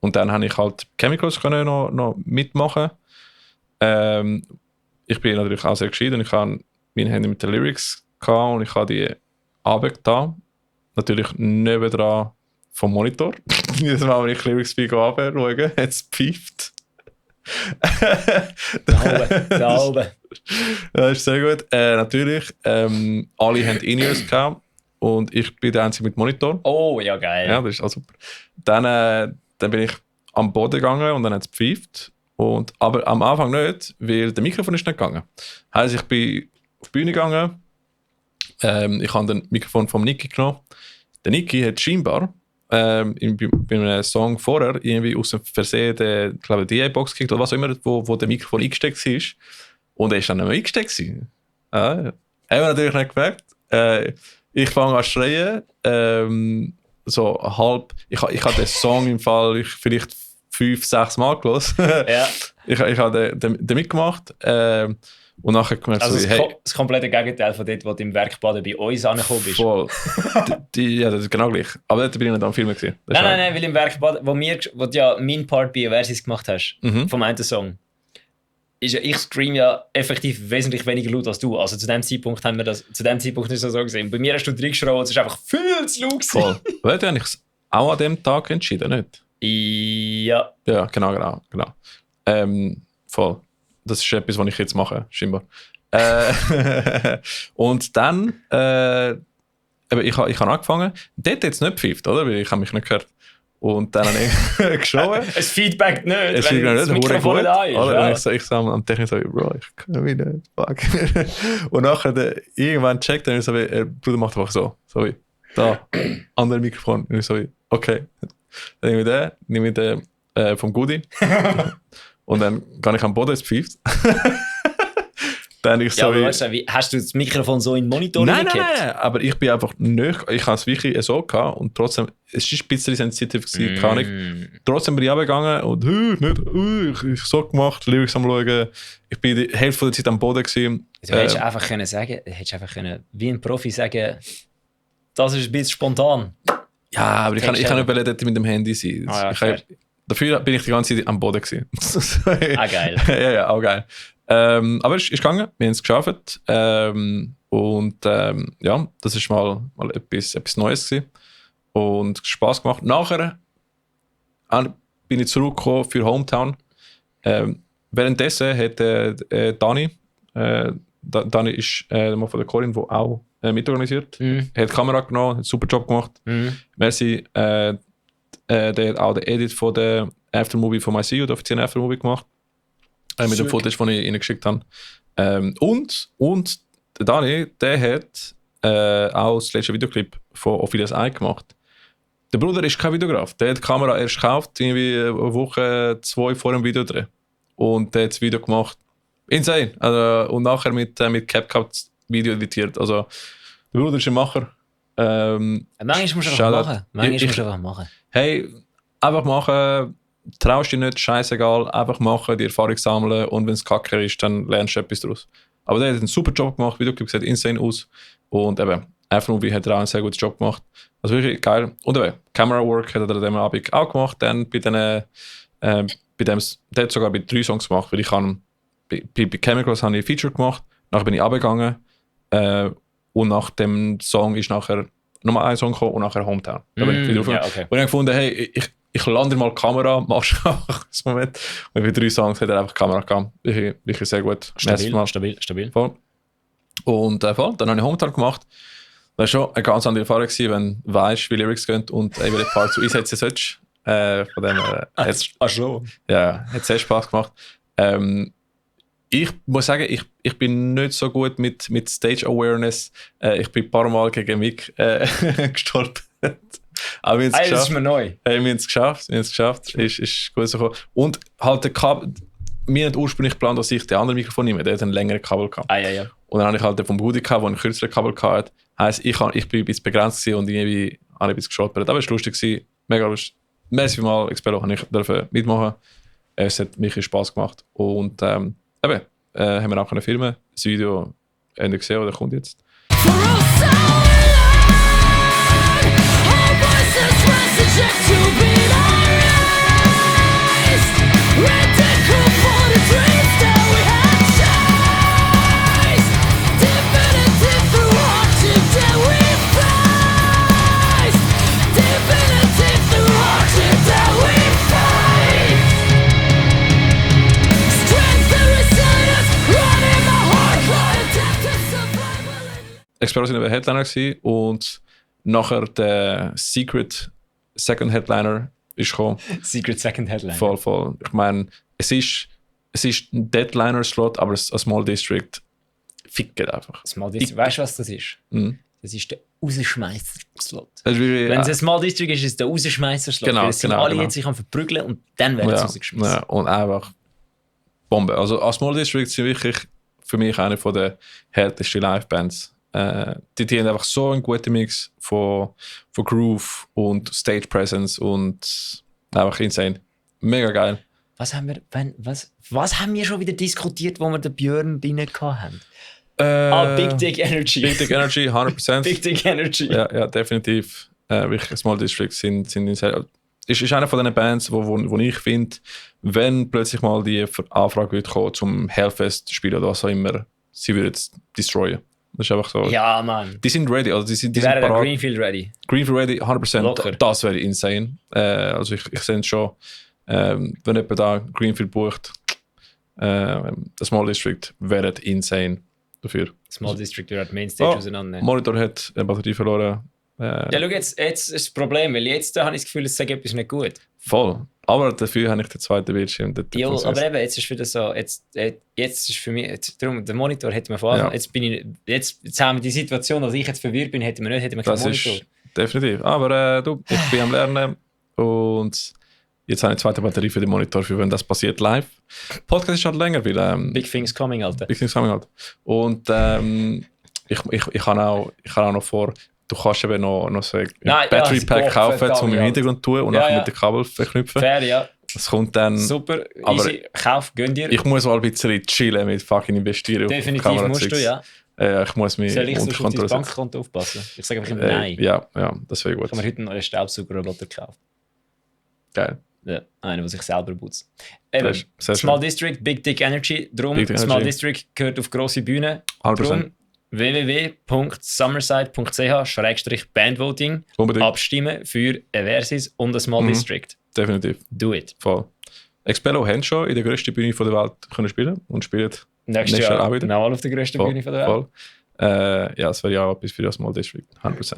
dann habe ich halt Chemicals können noch mitmachen. Ich bin natürlich auch sehr gescheit und ich habe meine Hände mit den Lyrics gehabt und ich habe die runtergetan. Natürlich nebendran vom Monitor. Jedes Mal, wenn ich Lyrics schaue, hat es gepfeift. Da oben. Ja, ist sehr gut. Natürlich, alle haben In-Ears gehabt und ich bin der Einzige mit Monitor. Oh, ja, geil. Ja, das ist auch super. Dann bin ich am Boden gegangen und dann hat es gepfeift. Aber am Anfang nicht, weil der Mikrofon ist nicht gegangen. Heisst, ich bin auf die Bühne gegangen. Ich habe das Mikrofon vom Niki genommen. Der Niki hat scheinbar bei einem Song vorher irgendwie aus dem Versehen die DA-Box gekriegt oder was auch immer, wo der Mikrofon eingesteckt war. Und er ist dann nicht mehr eingesteckt. Haben wir natürlich nicht gemerkt. Ich fange an zu schreien. So halb. Ich habe den Song im Fall vielleicht 5-6 Mal gehört. Ja. Ich habe den mitgemacht. Und nachher gemerkt, Also so, das komplette Gegenteil von dort, wo du im Werkbaden bei uns angekommen bist. voll. Ja, das ist genau gleich. Aber dort bin ich nicht am Filmen gewesen. Nein, weil im Werkbaden, wo du ja meinen Part bei Versis gemacht hast, vom einen Song, ist ja, ich stream ja effektiv wesentlich weniger laut als du. Also zu dem Zeitpunkt haben wir das, zu dem Zeitpunkt nicht so gesehen. Bei mir hast du reingeschrien, es ist einfach viel zu laut gewesen. Voll. Weil du eigentlich auch an dem Tag entschieden, nicht? Ja. Ja, genau. Voll. Das ist etwas, was ich jetzt mache, scheinbar. Und dann, ich habe angefangen. Dort hat es nicht gepfeift, oder? Weil ich habe mich nicht gehört. Und dann habe ich geschaut. Es Feedback nicht, Es wenn Feedback das nicht, Mikrofon nicht da ist. oder? Ja. Ich sage am Technik so, Bro, ich kann mich nicht. Fuck. Und nachher irgendwann checkt er und ich so, Bruder macht einfach so wie, da, andere Mikrofon. Und ich so wie, okay. Dann nehme ich den vom Goodie. Und dann gehe ich am Boden, es pfeift. Dann ich so Ja, aber wie, weißt du, hast du das Mikrofon so in den Monitor nein, reingekippt? aber ich bin einfach nicht, ich habe es wirklich so gehabt und trotzdem, es war ein bisschen sensitiv gewesen, keine Ahnung. Trotzdem bin ich runtergegangen und ich so gemacht, Lyrics am schauen. Ich bin die Hälfte der Zeit am Boden gewesen. Du hättest einfach können sagen, wie ein Profi sagen, das ist ein bisschen spontan. Ja, aber ich kann nicht dort mit dem Handy sein. Ja, Dafür bin ich die ganze Zeit am Boden gewesen. Geil. ja, auch geil. Aber es ist gegangen, wir haben es geschafft. Ja, das war mal etwas Neues gewesen. Und Spass gemacht. Nachher bin ich zurückgekommen für Hometown. Währenddessen hat Dani ist mal von der Corinne, die auch mitorganisiert, hat die Kamera genommen, hat einen super Job gemacht. Merci. Der hat auch den Edit von der Aftermovie von MyCU, der offiziellen Aftermovie gemacht. Mit dem Footage, das ich ihnen geschickt habe. Und der Dani, der hat auch das letzte Videoclip von Ophelias Eye gemacht. Der Bruder ist kein Videograf. Der hat die Kamera erst gekauft, irgendwie eine Woche, 2 vor dem Video drehen. Und der hat das Video gemacht. Insane. Also, und nachher mit CapCut das Video editiert. Also, der Bruder ist ein Macher. Manchmal musst du einfach machen. Hey, einfach machen. Traust dich nicht, scheißegal. Einfach machen, die Erfahrung sammeln. Und wenn es kacke ist, dann lernst du etwas daraus. Aber der hat einen super Job gemacht. Videoclip sieht insane aus. Und eben, Aftermovie hat er auch einen sehr guten Job gemacht. Also wirklich geil. Und eben, Camera Work hat er an dem Abend auch gemacht. Dann bei dem, der hat sogar bei 3 Songs gemacht, weil ich bei Chemicals habe ich ein Feature gemacht. Nachher bin ich runtergegangen. Und nach dem Song ist nachher nochmal ein Song gekommen und nachher Hometown. Da bin ich wieder ja, okay. Und ich habe gefunden, hey, ich lande mal die Kamera, machst du einfach einen Moment. Und bei 3 Songs hat er einfach die Kamera gehabt. Wirklich sehr gut. Stabil. Voll. Und voll, dann habe ich Hometown gemacht. Das war schon eine ganz andere Erfahrung gewesen, wenn du weißt, wie Lyrics gehen und welche Parts du einsetzen solltest. Von dem Schon. ja, hat sehr Spaß gemacht. Ich muss sagen, ich bin nicht so gut mit Stage Awareness. Ich bin ein paar Mal gegen Mick gestolpert. Aber wir haben es Das ist mir neu. wir haben es geschafft. Ist gut so gekommen. Und halt der Kabel. Wir hatten ursprünglich geplant, dass ich den anderen Mikrofon nehme. Der hat einen längeren Kabel gehabt. Ja. Und dann habe ich halt den vom Brudi gehabt, der einen kürzeren Kabel hatte. Heisst, ich bin ein bisschen begrenzt gewesen und irgendwie habe ich ein bisschen gestolpert. Aber es war lustig gewesen. Mega lustig. Merci mal, Expelo, habe ich dürfen mitmachen. Es hat mir Spaß gemacht. Und haben wir auch können filmen. Das Video habt ihr gesehen oder kommt jetzt. For all so long, all voices reject to be erased. Radical for the dreams that we had chased. Divinity through hardship that we faced. Divinity through hardship that we faced. Strength and resilience run in my heart. Adaptive survival. Expelo waren der Headliner gewesen und nachher der Secret Second Headliner ist gekommen. Secret Second Headline. Voll. Ich meine, es ist ein Deadliner-Slot, aber ein Small District fickt einfach. Small District. Weißt du, was das ist? Mhm. Das ist der Rausschmeißer-Slot. Das ist wirklich, Wenn es ein Small District ist, ist es der Rausschmeißer-Slot. Genau, Weil es sind genau, alle genau. jetzt sich am verprügeln und dann werden sie rausgeschmissen. ja, und einfach Bombe. Also als Small District sind wirklich für mich eine von der härtesten Live-Bands. Die haben einfach so einen guten Mix von Groove und Stage Presence und einfach insane. Mega geil. Was haben wir schon wieder diskutiert, wo wir den Björn drin hatten? Big Dick Energy. Big Dick Energy, 100%. Big Dick Energy. Ja, definitiv. Wirklich Small Districts sind insane. Ist eine von diesen Bands, wo ich finde, wenn plötzlich mal die Anfrage wird kommen, zum Hellfest zu spielen oder was auch immer, sie würden es destroyen. Das ist einfach so. Ja, Mann. Die sind ready, also die sind wären parat. Greenfield ready. Greenfield ready, 100%. Locker. Das wäre insane. Also ich sehe es schon, wenn jemand da Greenfield bucht, der Small District wäre insane dafür. Small District wird Mainstage auseinander. Monitor hat eine Batterie verloren. Ja, schau, jetzt ist das Problem, weil jetzt habe ich das Gefühl, es sagt etwas nicht gut. Voll. Aber dafür habe ich den zweiten Bildschirm. Ja, aber eben, jetzt ist wieder so, jetzt ist für mich, darum, der Monitor hätte man vorher, Ja. jetzt haben wir die Situation, dass ich jetzt verwirrt bin, hätten wir keinen Das Monitor. ist definitiv. Aber ich bin am Lernen und jetzt habe ich eine zweite Batterie für den Monitor, für wenn das passiert live. Podcast ist halt länger, weil Big things coming, Alter. Big Things Coming halt. Und ich habe auch noch vor, du kannst eben noch so ein Battery Pack kaufen, um im Hintergrund zu tun und Ja, nachher ja. mit dem Kabel verknüpfen. Fair, ja. Das kommt dann. Super, aber easy, kauf, gönn dir. Ich muss mal ein bisschen chillen mit fucking investieren. Definitiv auf musst du, ja. Ich muss mich Soll ich unter sonst auf dein Kontrolle setzen. Bankkonto aufpassen? Ich sage einfach immer nein. Ja, das wäre gut. Ich habe mir heute einen neuen Staubsaugerroboter gekauft. Geil. Ja, einer, der sich selber putzt. Das Eben, ist sehr Small schön. District, Big Dick Energy. Drum, Big Dick Small Energy. District gehört auf grosse Bühne. 100%. Drum www.summerside.ch/bandvoting Unbedingt. abstimmen für ein Versus und ein Small District. Definitiv. Do it. Voll. Expello haben schon in der grössten Bühne der Welt können spielen und spielen Nächstes Jahr auch wieder. nochmal auf der grössten Voll, Bühne der Welt. voll. Ja, das wäre ja auch etwas für das Small District. 100%.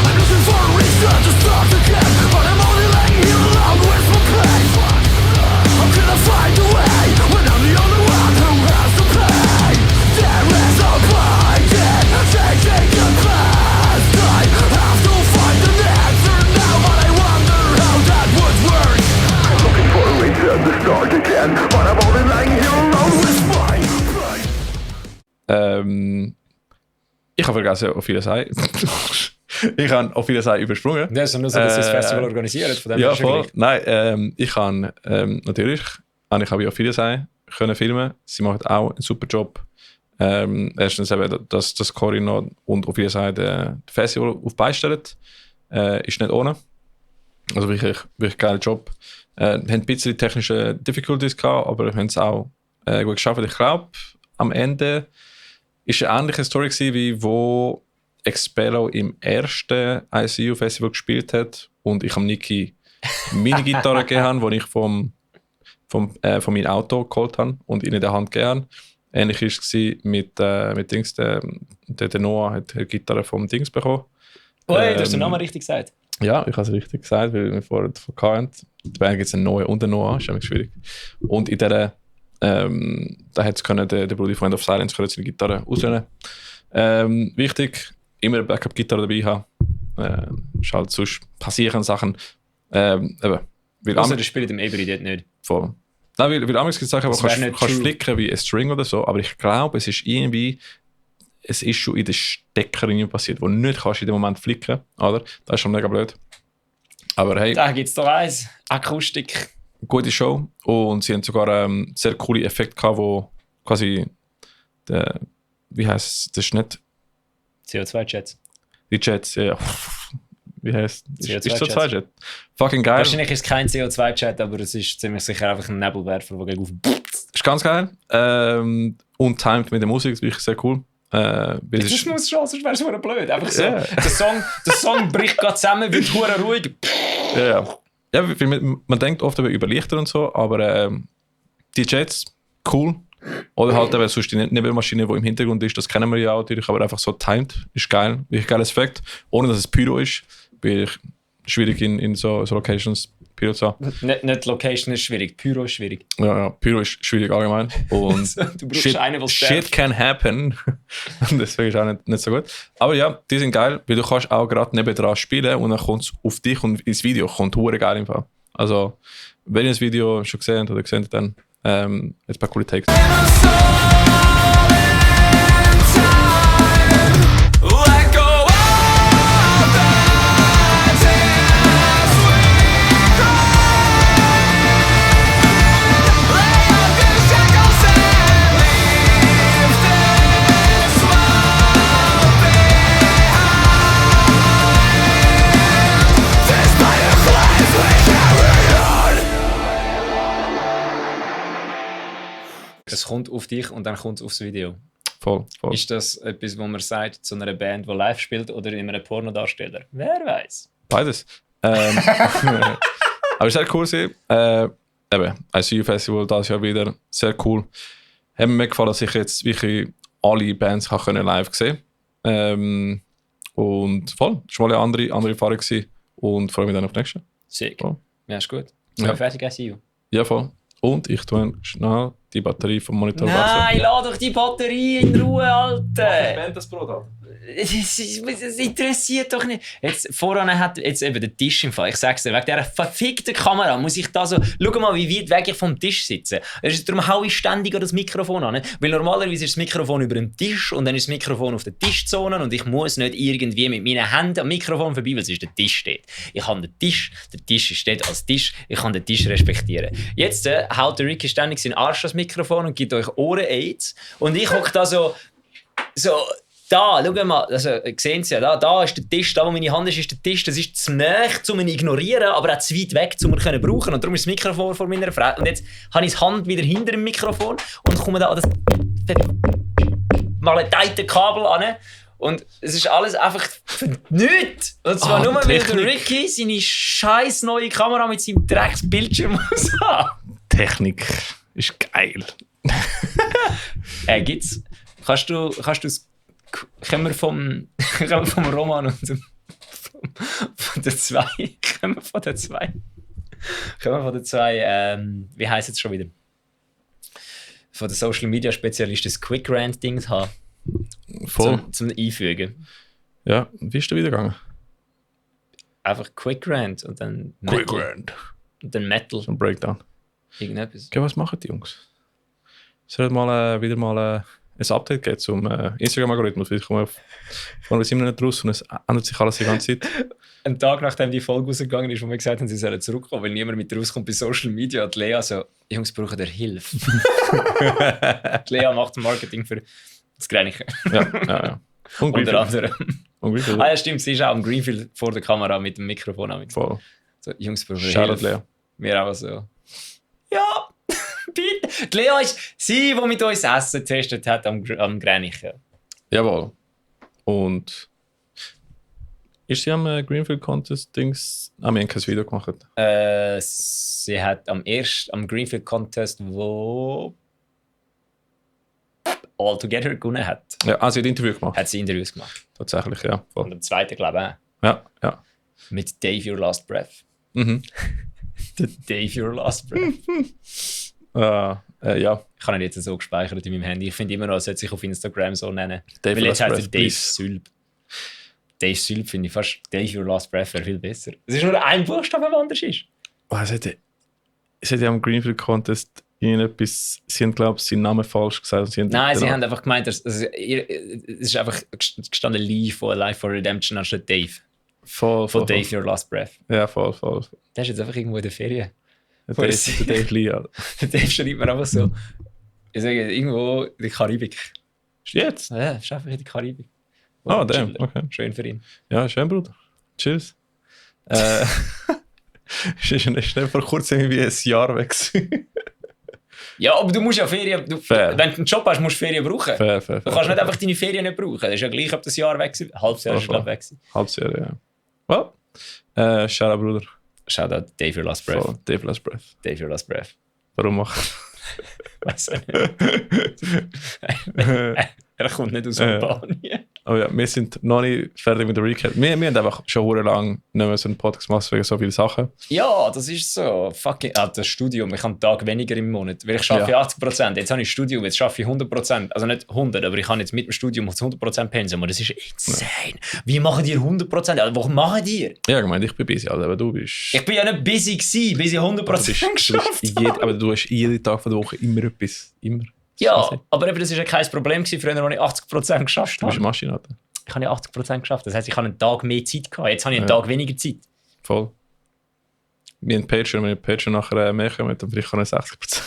I'm looking for a reason to start again, but I'm only laying here alone with my pain. How can I find a way when I'm the only one who has to pay? There is no point in changing the past. I have to find an answer now, but I wonder how that would work. I'm looking for a reason to start again, but I'm only laying here alone with my pain. Ich habe vergessen, auf Wiedersehen. Ich habe auf Wiedersehen übersprungen. Das ist nur so, dass sie das Festival organisiert. Von dem Ja, her ist ja voll. gleich. Nein, ich habe natürlich habe ich auf Wiedersehen können filmen. Sie machen auch einen super Job. Erstens eben, dass Corinne noch und auf Wiedersehen das Festival aufbeistellt. Ist nicht ohne. Also wirklich geiler Job. Haben ein bisschen technische Difficulties gehabt, aber haben es auch gut geschafft. Ich glaube, am Ende ist eine ähnliche Story gewesen, wie wo Expello im ersten ICU-Festival gespielt hat und ich am Niki meine Gitarre gegeben habe, die ich von meinem Auto geholt habe und ihn in der Hand gegeben habe. Ähnlich war es mit Dings, der Noah hat die Gitarre vom Dings bekommen. Oh, hey, du hast den Namen richtig gesagt. Ja, ich habe es richtig gesagt, weil wir vorher davon hatten. Die Band gibt es einen neuen und einen neuen, ist nämlich schwierig. Und in dieser, da hat es der Brudi von End of Silence können seine Gitarre auslernen. Wichtig, immer eine Backup-Gitarre dabei haben. Ist halt, sonst passieren Sachen. Weil Also, das spielt im Ebri dort nicht. voll. Nein, weil Amigs gibt es Sachen, Das wo wär kannst nicht kannst true. flicken wie ein String oder so, aber ich glaube, es ist irgendwie, es ist schon in den Stecker irgendwie passiert, wo du nicht kannst in dem Moment flicken, oder? Das ist schon mega blöd. Aber hey, Da gibt es doch eins. Akustik. gute Show und sie haben sogar sehr coole Effekte gehabt, wo quasi wie heißt es, das ist nicht CO2-Jets. die Jets, ja. Wie heißt es? Ist so CO2-Jets. 2-Jet. Fucking geil. Wahrscheinlich ist es kein CO2-Jet, aber es ist ziemlich sicher einfach ein Nebelwerfer, der gegen auf. Ist ganz geil. Und timed mit der Musik, ist wirklich sehr cool. Weil es Das ist, muss schon, sonst wäre es verdammt blöd. Einfach so. Ja. Der Song bricht gerade zusammen, wird hure ruhig. ja. Ja, weil man denkt oft über Lichter und so, aber die Jets, cool. Oder halt eben sonst die Nebelmaschine, die im Hintergrund ist, das kennen wir ja auch natürlich, aber einfach so timed, ist geil. Wirklich geiles Effekt, ohne dass es Pyro ist. Weil schwierig in so Locations Pyro zu haben. Nicht Location ist schwierig, Pyro ist schwierig. Ja, Pyro ist schwierig allgemein. Und Du brauchst einen, der shit can happen. Deswegen ist auch nicht so gut. Aber ja, die sind geil, weil du kannst auch gerade nebendran spielen und dann kommt es auf dich und ins Video. Kommt hure geil im Fall. Also, wenn ihr das Video schon gesehen habt oder gesehen habt, dann jetzt ein paar coole Takes. Let go of the tears we cry. Lay off your shackles and leave this world behind. Despite the flames we carry on. Es kommt auf dich und dann kommt es aufs Video. Voll. Ist das etwas, was man sagt zu einer Band, die live spielt oder in einem Pornodarsteller? Wer weiß? Beides. Aber es ist sehr cool. Eben, ICU Festival das Jahr wieder. Sehr cool. Hat mir gefallen, dass ich jetzt wirklich alle Bands kann live sehen kann. Und voll. Das war mal eine andere Erfahrung gewesen. Und freue mich dann auf das nächste. Sick. Oh. Ja, ist gut. Ja. Fertig, ICU. Ja, voll. Und ich tue schnell die Batterie vom Monitor Nein, lass doch die Batterie in Ruhe, Alter! Band das Brot ab. Es interessiert doch nicht. Jetzt, voran hat jetzt eben der Tisch im Fall. Ich sag's dir, wegen dieser verfickten Kamera muss ich da so... Schau mal, wie weit weg ich vom Tisch sitze. Darum hau ich ständig an das Mikrofon an. Weil normalerweise ist das Mikrofon über dem Tisch und dann ist das Mikrofon auf der Tischzone und ich muss nicht irgendwie mit meinen Händen am Mikrofon vorbei, weil sonst der Tisch steht. Ich habe den Tisch steht als Tisch, ich kann den Tisch respektieren. Jetzt haut der Ricky ständig seinen Arsch ans Mikrofon und gibt euch Ohren-Aids und ich hocke da so... Da, schau mal, also, sehen Sie ja, da ist der Tisch, da wo meine Hand ist der Tisch, das ist zu nahe, um ihn zu ignorieren, aber auch zu weit weg, um ihn zu brauchen. Und darum ist das Mikrofon vor meiner Frau. Und jetzt habe ich die Hand wieder hinter dem Mikrofon und komme da an das maledeite Kabel an. Und es ist alles einfach für nichts. Und zwar nur, weil der Ricky seine scheiß neue Kamera mit seinem Drecksbildschirm muss haben. Technik ist geil. Gibt's? Kannst du können wir vom Roman und von den zwei. Können wir von den zwei, wie heisst es schon wieder? Von den Social Media Spezialisten das Quick Rant Dings haben. Voll. Zum Einfügen. Ja, wie ist der wieder gegangen? Einfach Quick Rant und dann Quick Metal. Rant. Und dann Metal. So ein Breakdown. Irgendetwas. Okay, was machen die Jungs? Sollen wir wieder mal ein Update geben zum Instagram-Algorithmus? Ich komme wir sind noch nicht raus und es ändert sich alles die ganze Zeit. Ein Tag nachdem die Folge rausgegangen ist, wo wir gesagt haben, sie sollen zurückkommen, weil niemand mit rauskommt bei Social Media. Und Lea so, Jungs brauchen der Hilfe. Die Lea macht Marketing für das Grenchen. Ja. Und Unter anderem. Greenfield. Ah ja, stimmt, sie ist auch am Greenfield vor der Kamera mit dem Mikrofon. Auch mit. Voll. So, Jungs brauchen der Shoutout Hilfe. Lea. Wir auch so. Ja, bitte. Die Lea ist sie, die mit uns Essen getestet hat am Grenchen. Jawohl. Und ist sie am Greenfield Contest Dings? Wir haben kein Video gemacht. Sie hat am Greenfield Contest, wo All Together gewonnen hat, Ja, sie hat Interview gemacht. hat sie Interviews gemacht. Tatsächlich, ja. Und Voll. am zweiten, glaube ich, auch. Ja. Mit Dave Your Last Breath. Mhm. Der Dave Your Last Breath. Ja. Ich habe ihn jetzt so gespeichert in meinem Handy. Ich finde immer noch, er sollte sich auf Instagram so nennen. Dave Weil Your jetzt Last heißt er Breath, Dave please. Sülp. Dave Sülp finde ich fast, Dave Your Last Breath wäre viel besser. Es ist nur ein Buchstabe, der anders ist. Es hat ja am Greenfield Contest irgendetwas, sie haben, glaube ich, seinen Namen falsch gesagt. Nein, sie haben einfach gemeint, es ist einfach gestanden Lee von Life for Redemption anstatt Dave. Voll. Von Dave Your Last Breath. Ja, voll. Der ist jetzt einfach irgendwo in der Ferien. Der Dave Lee, ja. Der schreibt mir einfach so, ich sage, irgendwo in der Karibik. Jetzt? Ja, ist einfach in der Karibik. Oh, damn, okay. Schön für ihn. Ja, schön, Bruder. Cheers. Ist nicht vor kurzem irgendwie ein Jahr weg gewesen. Ja, aber du musst ja Ferien, Fair. wenn du einen Job hast, musst du Ferien brauchen. Fair. Du kannst nicht einfach deine Ferien nicht brauchen. Das ist ja gleich, ob das Jahr weg ist. Halbes Jahr ist Voll. glaub ich, weg gewesen. Halbes Jahr, ja. Well, Shoutout, Bruder. Shoutout Dave Your Last Breath. Voll. Dave Last Breath. Dave Your Last Breath. Warum machen? Weiss ich nicht. Er kommt nicht aus Albanien. Oh ja, wir sind noch nicht fertig mit der Recap. Wir haben einfach schon sehr lange nicht mehr so einen Podcast gemacht wegen so vielen Sachen. Ja, das ist so. Fucking, das Studium, ich habe einen Tag weniger im Monat. Weil ich arbeite 80%. Jetzt habe ich Studium, jetzt arbeite ich 100%. Also nicht 100, aber ich habe jetzt mit dem Studium 100% Pensum. Und das ist insane. Wie machen die 100%? Also, warum machen die? Ja, ich meine, ich bin busy, Alter, aber du bist... Ich bin ja nicht busy gewesen, bis ich 100% geschafft habe. Aber du hast jeden Tag von der Woche immer etwas. Immer. Ja, aber eben, das war ja kein Problem gewesen, früher, als ich 80% geschafft Du bist habe. eine Maschine, Alter. Ich habe ja 80% geschafft. Das heisst, ich habe einen Tag mehr Zeit gehabt. Jetzt habe ich einen Tag weniger Zeit. Voll. Wir haben Patreon, wenn wir Patreon nachher mehr kommen, dann vielleicht kann ich 60%.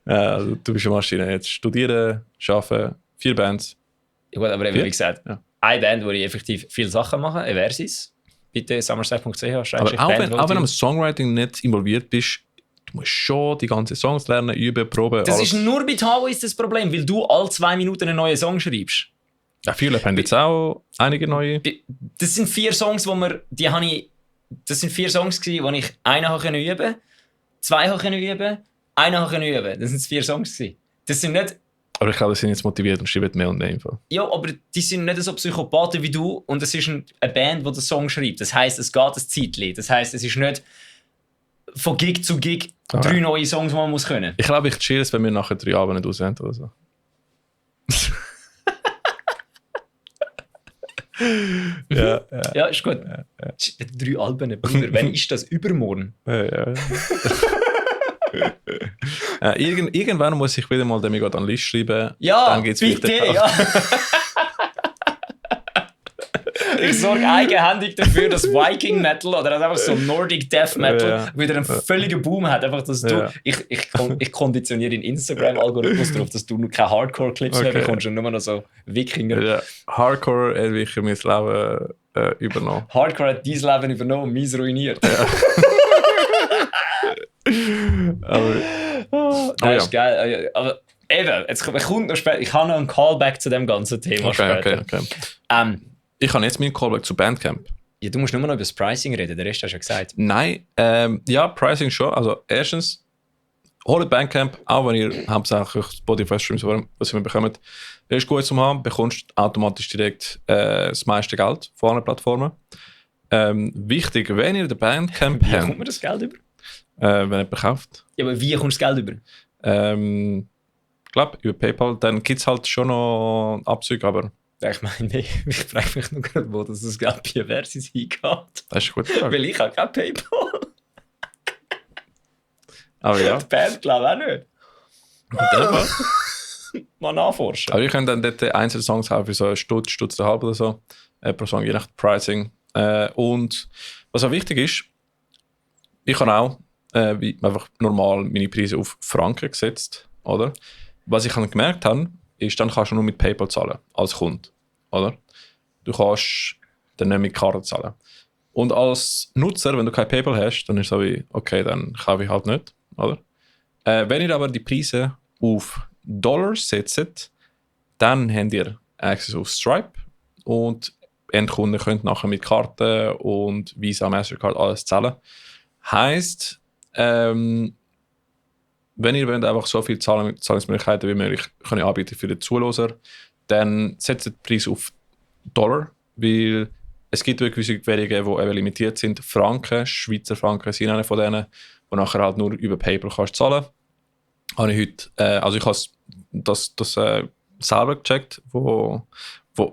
Ja, also, du bist eine Maschine. Jetzt studieren, arbeiten, 4 Bands. Ja, gut, aber eben, Ja. wie gesagt, Ja. eine Band, wo ich effektiv viele Sachen mache, Eversis. Bitte summersafe.ch, Aber auch wenn du am Songwriting nicht involviert bist, du musst schon die ganzen Songs lernen, üben, proben. Das alles. ist nur bei Taoist das Problem, weil du alle 2 Minuten einen neuen Song schreibst. Ja, viele haben jetzt auch einige neue. Das sind 4 Songs, das sind 4 Songs gewesen, wo ich einen habe können üben, 2 habe können üben, einen habe können üben. Das sind 4 Songs gewesen. Das sind nicht, Aber ich glaube, die sind jetzt motiviert und schreiben mehr und mehr Info. ja, aber die sind nicht so Psychopathen wie du und es ist eine Band, die den Song schreibt. Das heisst, es geht ein Zeitchen. Das heisst, es ist nicht von Gig zu Gig 3 neue Songs, die man muss können. Ich glaube, ich chill es, wenn wir nachher 3 Abende nicht aussehen oder so. ja. Ja, ist gut. 3 Alben, Bruder. Wann ist das? Übermorgen? Ja. Irgendwann muss ich wieder mal dem an die Liste schreiben. Ja, dann geht's bitte, wieder. ja. Ich sorge eigenhändig dafür, dass Viking Metal oder einfach so Nordic Death Metal wieder einen völligen Boom hat. Einfach, dass du, ich konditioniere den Instagram-Algorithmus darauf, dass du nur keine Hardcore-Clips mehr bekommst und nur noch so Wikinger. Ja. Hardcore hat wirklich mein Leben übernommen. Hardcore hat dein Leben übernommen und meins ruiniert. Aber, Das ist geil. Aber eben, jetzt kommt noch später. Ich habe noch einen Callback zu dem ganzen Thema später. Okay. Ich habe jetzt meinen Callback zu Bandcamp. Ja, du musst nur noch über das Pricing reden, der Rest hast du ja gesagt. Nein, ja, Pricing schon. Also erstens, holt Bandcamp, auch wenn ihr hauptsächlich Spotify-Streams, was ihr bekommt, ist gut zum haben, bekommst automatisch direkt das meiste Geld von anderen Plattformen. Wichtig, wenn ihr den Bandcamp Wie kommt habt, man das Geld über? wenn ihr bekauft, Ja, aber wie kommst du das Geld über? ich glaube, über PayPal, dann gibt es halt schon noch Abzüge, aber Ich meine, ich frage mich nur gerade, wo das Geld bei Versus hingeht. das ist gut. Weil ich habe kein PayPal. Aber ja, Die Band glaube auch nicht. in dem Fall. Mal nachforschen. Aber wir können dann dort einzelne Songs haben für so einen Stutz der halb oder so pro Song, je nach Pricing. Und was auch wichtig ist, ich habe auch wie einfach normal meine Preise auf Franken gesetzt, oder? Was ich dann gemerkt habe, ist, dann kannst du nur mit PayPal zahlen, als Kunde, oder? Du kannst dann nicht mit Karte zahlen. Und als Nutzer, wenn du kein PayPal hast, dann ist es so wie, okay, dann kaufe ich halt nicht, oder? Wenn ihr aber die Preise auf Dollars setzt, dann habt ihr Access auf Stripe und Endkunden können nachher mit Karten und Visa, Mastercard alles zahlen. Heisst, wenn ihr wollt einfach so viele Zahlungsmöglichkeiten wie möglich könnt anbieten für den Zuhörer, dann setzt den Preis auf Dollar, weil es gibt gewisse Währungen, die eben limitiert sind. Franken, Schweizer Franken sind einer von denen, die nachher halt nur über PayPal kannst zahlen. Habe ich heute, also ich habe das selber gecheckt, wo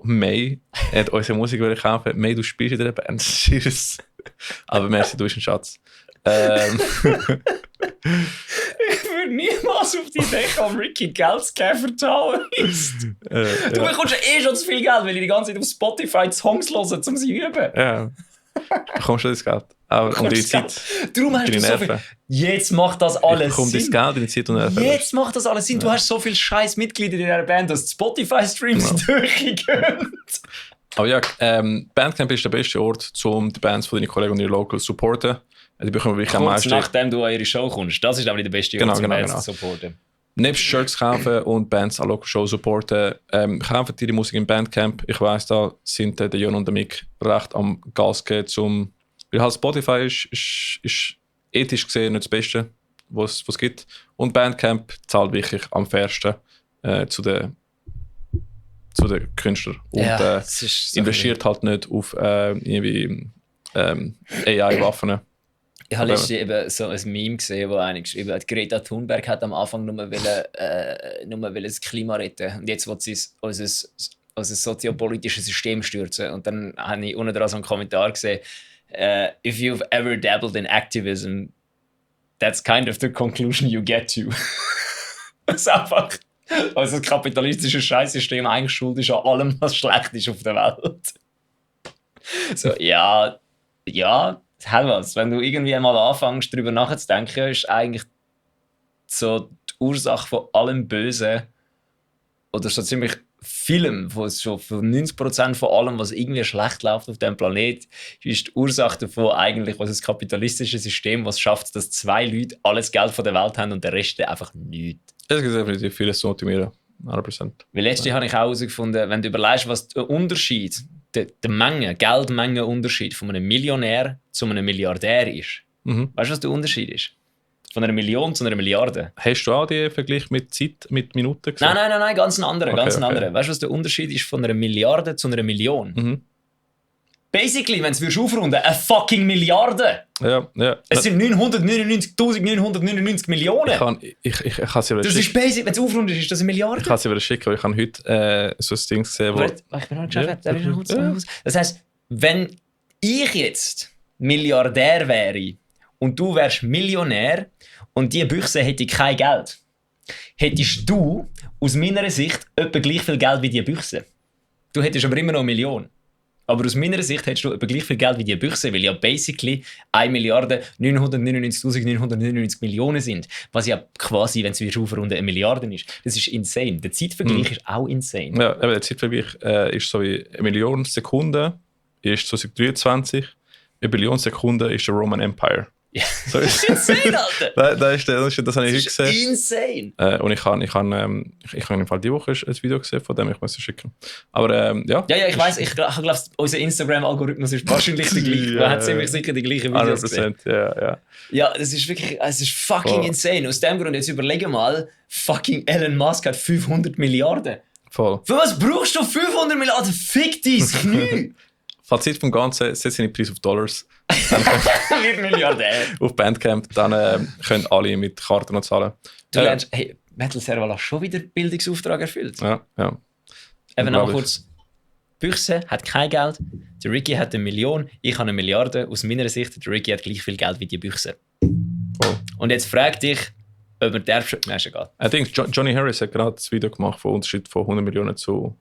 May hat unsere Musik kaufen. May, du spielst in dieser Band. Cheers. Aber merci, du bist ein Schatz. Ich würde niemals auf die Idee kommen, Ricky Geld zu geben für Taoist. Du bekommst ja schon zu viel Geld, weil ich die ganze Zeit auf Spotify Songs höre, um sie zu üben. Ja. Du bekommst schon das Geld. Aber um die Zeit. Darum hast du so viel. Jetzt macht das alles Sinn. Ich bekomme das Geld in die Zeit und Nerven. Jetzt macht das alles Sinn. Du hast so viele scheiß Mitglieder in dieser Band, dass die Spotify-Streams durchgehen. Aber ja, Bandcamp ist der beste Ort, um die Bands von deinen Kollegen und ihren Locals zu supporten. Die bekommen wirklich am meisten. Nachdem du an ihre Show kommst. Das ist aber der beste Ort, um Bands zu supporten. Nebst Shirts kaufen und Bands an Local Show supporten, kaufen die Musik im Bandcamp. Ich weiss, da sind der Jon und der Mick recht am Gas geben, weil halt Spotify ist ethisch gesehen nicht das Beste, was es gibt. Und Bandcamp zahlt wirklich am fairsten zu den Künstlern. Und so investiert halt nicht auf irgendwie AI-Waffen. Ich habe letztens eben so ein Meme gesehen, wo einer geschrieben hat, Greta Thunberg hat am Anfang nur das Klima retten und jetzt will sie unser soziopolitisches System stürzen. Und dann habe ich unten dran so einen Kommentar gesehen, if you've ever dabbled in activism, that's kind of the conclusion you get to. Das ist einfach, also das kapitalistische Scheißsystem eigentlich schuld ist an allem, was schlecht ist auf der Welt. So, ja, hat was. Wenn du irgendwie mal anfängst, darüber nachzudenken, ist eigentlich so die Ursache von allem Bösen oder so ziemlich vielem, schon für 90% von allem, was irgendwie schlecht läuft auf diesem Planet, ist die Ursache davon eigentlich, was das kapitalistische System, was schafft, dass 2 Leute alles Geld von der Welt haben und der Rest einfach nichts. Es gibt definitiv vieles zu optimieren. 100%. Weil letztens habe ich auch herausgefunden, wenn du überlegst, was der Unterschied, der Geldmengenunterschied von einem Millionär zu einem Milliardär ist. Weißt du, was der Unterschied ist? Von einer Million zu einer Milliarde. Hast du auch den Vergleich mit Zeit, mit Minuten gesehen? Nein, ganz ein anderer. Okay. Weißt du, was der Unterschied ist von einer Milliarde zu einer Million? Basically, wenn du es aufrunden, eine fucking Milliarde. Ja. Es sind 999.999 Millionen. Ich kann es dir das ist basic, wenn du es aufrundest, ist das eine Milliarde. Ich kann es dir schicken, weil ich habe heute so ein Ding gesehen, wo... Ich bin noch nicht Das heisst, wenn ich jetzt Milliardär wäre und du wärst Millionär und diese Büchse hätte kein Geld, hättest du aus meiner Sicht etwa gleich viel Geld wie diese Büchse. Du hättest aber immer noch 1 Million. Aber aus meiner Sicht hättest du etwa gleich viel Geld wie die Büchse, weil ja basically 1.999.999 Millionen sind. Was ja quasi, wenn es wieder aufrunden, 1 Milliarde ist. Das ist insane. Der Zeitvergleich ist auch insane. Ja, aber der Zeitvergleich ist so wie 1 Million Sekunden ist 2023, 1 Billion Sekunden ist der Roman Empire. Ja. So das ist insane, Alter! Das habe ich heute gesehen. Insane! Und ich habe im Fall diese Woche ein Video gesehen, von dem ich muss schicken. Aber ja. Ja, ich weiss, ich glaube, unser Instagram-Algorithmus ist wahrscheinlich der gleiche. Man hat ziemlich sicher die gleichen Videos gesehen. Ja. Ja, das ist wirklich, es ist fucking insane. Aus dem Grund, jetzt überlege mal, fucking Elon Musk hat 500 Milliarden. Voll. Für was brauchst du 500 Milliarden? Fick dein Knie! Fazit vom Ganzen, setzt den Preis auf Dollars. Wird Milliardär. Auf Bandcamp, dann können alle mit Karten noch zahlen. Du lernst, hey, Metal Servala schon wieder Bildungsauftrag erfüllt. Ja. Eben noch kurz. Büchse hat kein Geld, der Ricky hat 1 Million, ich habe 1 Milliarde. Aus meiner Sicht, der Ricky hat gleich viel Geld wie die Büchse. Voll. Und jetzt frag dich, ob man der... Nein, ist egal. Ich denke, Johnny Harris hat gerade das Video gemacht von Unterschied von 100 Millionen zu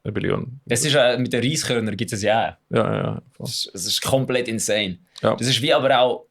1 Billion. Das ist mit den Reiskörnern gibt es ja. Ja. Das ist komplett insane. Ja. Das ist wie aber auch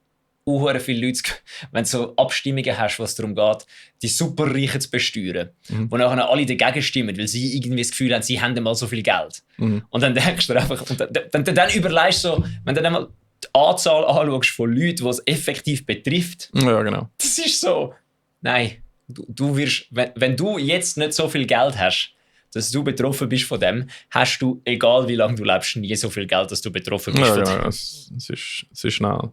viele Leute, wenn du so Abstimmungen hast, was darum geht, die Superreichen zu besteuern, wo nachher alle dagegen stimmen, weil sie irgendwie das Gefühl haben, sie haben mal so viel Geld. Und dann denkst du einfach, und dann überlegst du so, wenn du dann mal die Anzahl anschaust von Leuten, die es effektiv betrifft. Ja, genau. Das ist so, nein, du wirst, wenn du jetzt nicht so viel Geld hast, dass du betroffen bist von dem, hast du, egal wie lange du lebst, nie so viel Geld, dass du betroffen bist von dem. Ja, es ist schnell.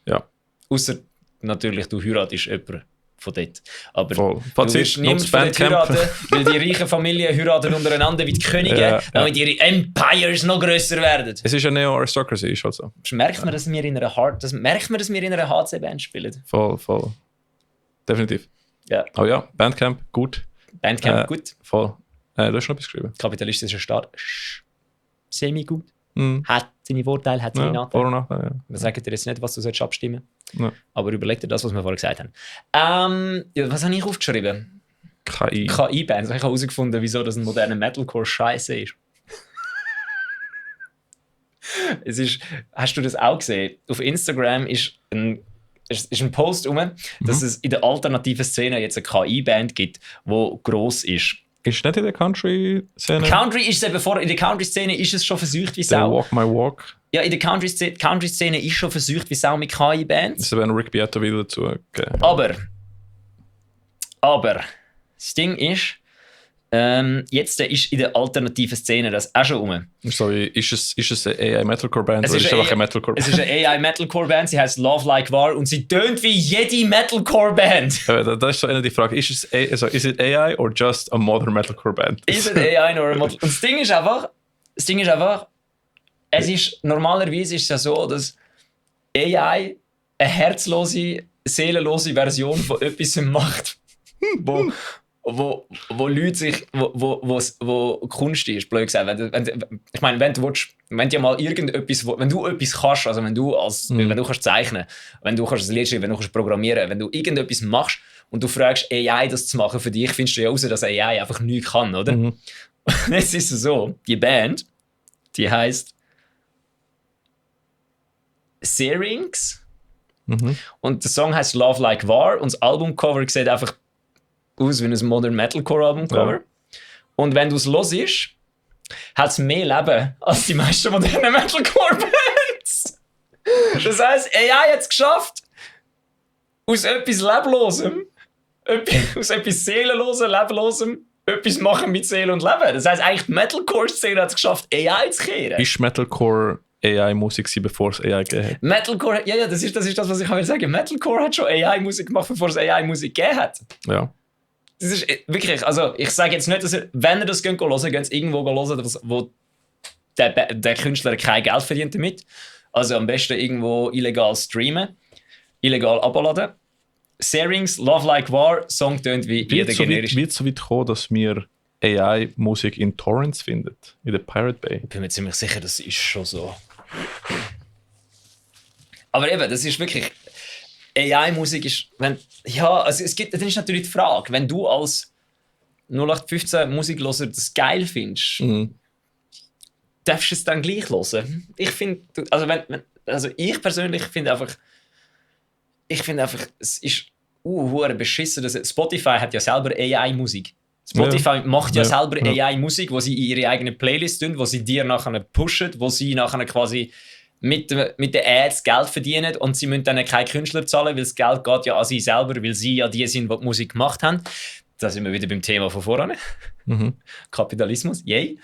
Ja. Ausser natürlich, du heiratest jemanden, von dort. Aber Voll. du Fazit, wirst niemand nutzt von dort Bandcamp. heiraten, weil die reichen Familien heiraten untereinander wie die Könige, Ja, damit ihre Empires noch grösser werden. Es ist eine Neo-Aristocracy, ist halt so. Merkt man, dass wir in einer HC-Band spielen? Voll. Definitiv. Ja. Oh ja, Bandcamp, gut. Bandcamp gut, Voll. Du hast noch etwas geschrieben. kapitalistischer Staat semi-gut. Mhm. Hat seine Vorteile, hat seine Ja, Nachteile. Vor- und Nachteile, ja. Wir sagen dir jetzt nicht, was du sollst abstimmen Ja. aber überleg dir das, was wir vorher gesagt haben. Ja, was habe ich aufgeschrieben? KI. KI-Bands. Ich habe herausgefunden, wieso das ein moderner Metalcore scheiße ist. Hast du das auch gesehen? Auf Instagram ist ein Post rum, dass es in der alternativen Szene jetzt eine KI-Band gibt, die gross ist. Ist nicht in der Country-Szene? Country ist es eben in der Country-Szene ist es schon versucht wie Der Sau. Walk My Walk. Ja, in der Country-Szene ist schon versucht wie Sau mit KI-Bands. Es werden Rick Beato wieder dazu gegeben. Aber das Ding ist, jetzt ist in der alternativen Szene das auch schon rum. Sorry, ist es eine AI-Metalcore-Band Es oder ist ist es einfach eine eine Metalcore-Band? Es ist eine AI-Metalcore-Band, sie heißt Love Like War und sie tönt wie jede Metalcore-Band. Das ist so eine die Frage. Ist it AI or just a modern Metalcore-Band? Ist es AI oder ein Model? Und das Ding ist einfach, normalerweise ist es ja so, dass AI eine herzlose, seelenlose Version von etwas macht, wo Leute sich, wo Kunst ist, blöd gesagt. Wenn du mal irgendetwas, wenn du etwas kannst, also wenn du kannst zeichnen, wenn du kannst ein Lied schreiben, wenn du kannst programmieren, wenn du irgendetwas machst und du fragst AI das zu machen für dich, findest du ja raus, dass AI einfach nichts kann, oder? Und jetzt ist es so, die Band, die heisst Syrinx und der Song heißt Love Like War und das Albumcover sieht einfach aus wie ein Modern Metalcore Albumcover. Ja. Und wenn du es hörst, hat es mehr Leben als die meisten modernen Metalcore Bands. Das heisst, AI hat es geschafft, aus etwas Leblosem, aus etwas Seelenlosem, Leblosem, etwas machen mit Seele und Leben. Das heisst, eigentlich die Metalcore-Szene hat es geschafft, AI zu kehren. Ist Metalcore AI-Musik, bevor es AI gegeben hat? Metalcore, ja, das ist das, was ich sagen will. Metalcore hat schon AI-Musik gemacht, bevor es AI-Musik gegeben hat. Ja. Das ist wirklich, also ich sage jetzt nicht, dass wenn ihr das hören geht es irgendwo hören, wo der Künstler kein Geld verdient damit. Also am besten irgendwo illegal streamen, illegal abladen. Syrinx, Love Like War, Song tönt wie jeder generisch. Wird so weit kommen, dass wir AI-Musik in Torrents findet, in der Pirate Bay? Ich bin mir ziemlich sicher, das ist schon so. Aber eben, das ist wirklich... AI-Musik ist, dann ist natürlich die Frage, wenn du als 0815 Musikloser das geil findest, darfst du es dann gleich hören? Ich finde, ich persönlich finde einfach, es ist hure beschissen. Spotify hat ja selber AI-Musik. Spotify macht ja selber AI-Musik, wo sie in ihre eigene Playlist tun, wo sie dir nachher pushen, wo sie nachher quasi mit den Ads Geld verdienen und sie müssen dann keinen Künstler zahlen, weil das Geld geht ja an sie selber, weil sie ja die sind, die die Musik gemacht haben. Da sind wir wieder beim Thema von voran. Kapitalismus, yay.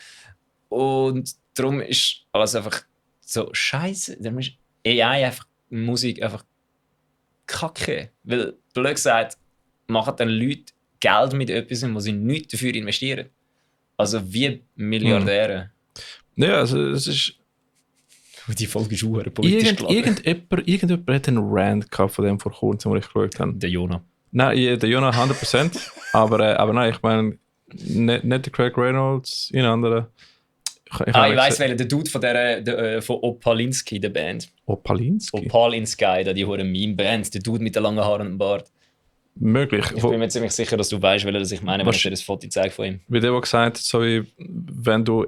Und darum ist alles einfach so scheiße. Darum ist AI einfach Musik einfach kacke. Weil, blöd gesagt, machen dann Leute Geld mit etwas, wo sie nichts dafür investieren. Also wie Milliardäre. Ja, also es ist... Die Folge ist sehr politisch geladen. Irgendjemand hat einen Rant gehabt von dem vor kurzem, wo ich geschaut habe. Der Jonah. Nein, der Jonah 100%. aber nein, ich meine, nicht der Craig Reynolds, ein anderer. Ich weiss, welcher der Dude von Opalinski, der Band. Opalinski? Opalinski, die hure Meme-Band, der Dude mit den langen Haaren und dem Bart. Möglich. Ich bin mir ziemlich sicher, dass du weißt, welcher das ich meine, wenn ich dir das Foto zeige von ihm. Wie der, der gesagt hat, so wie, wenn du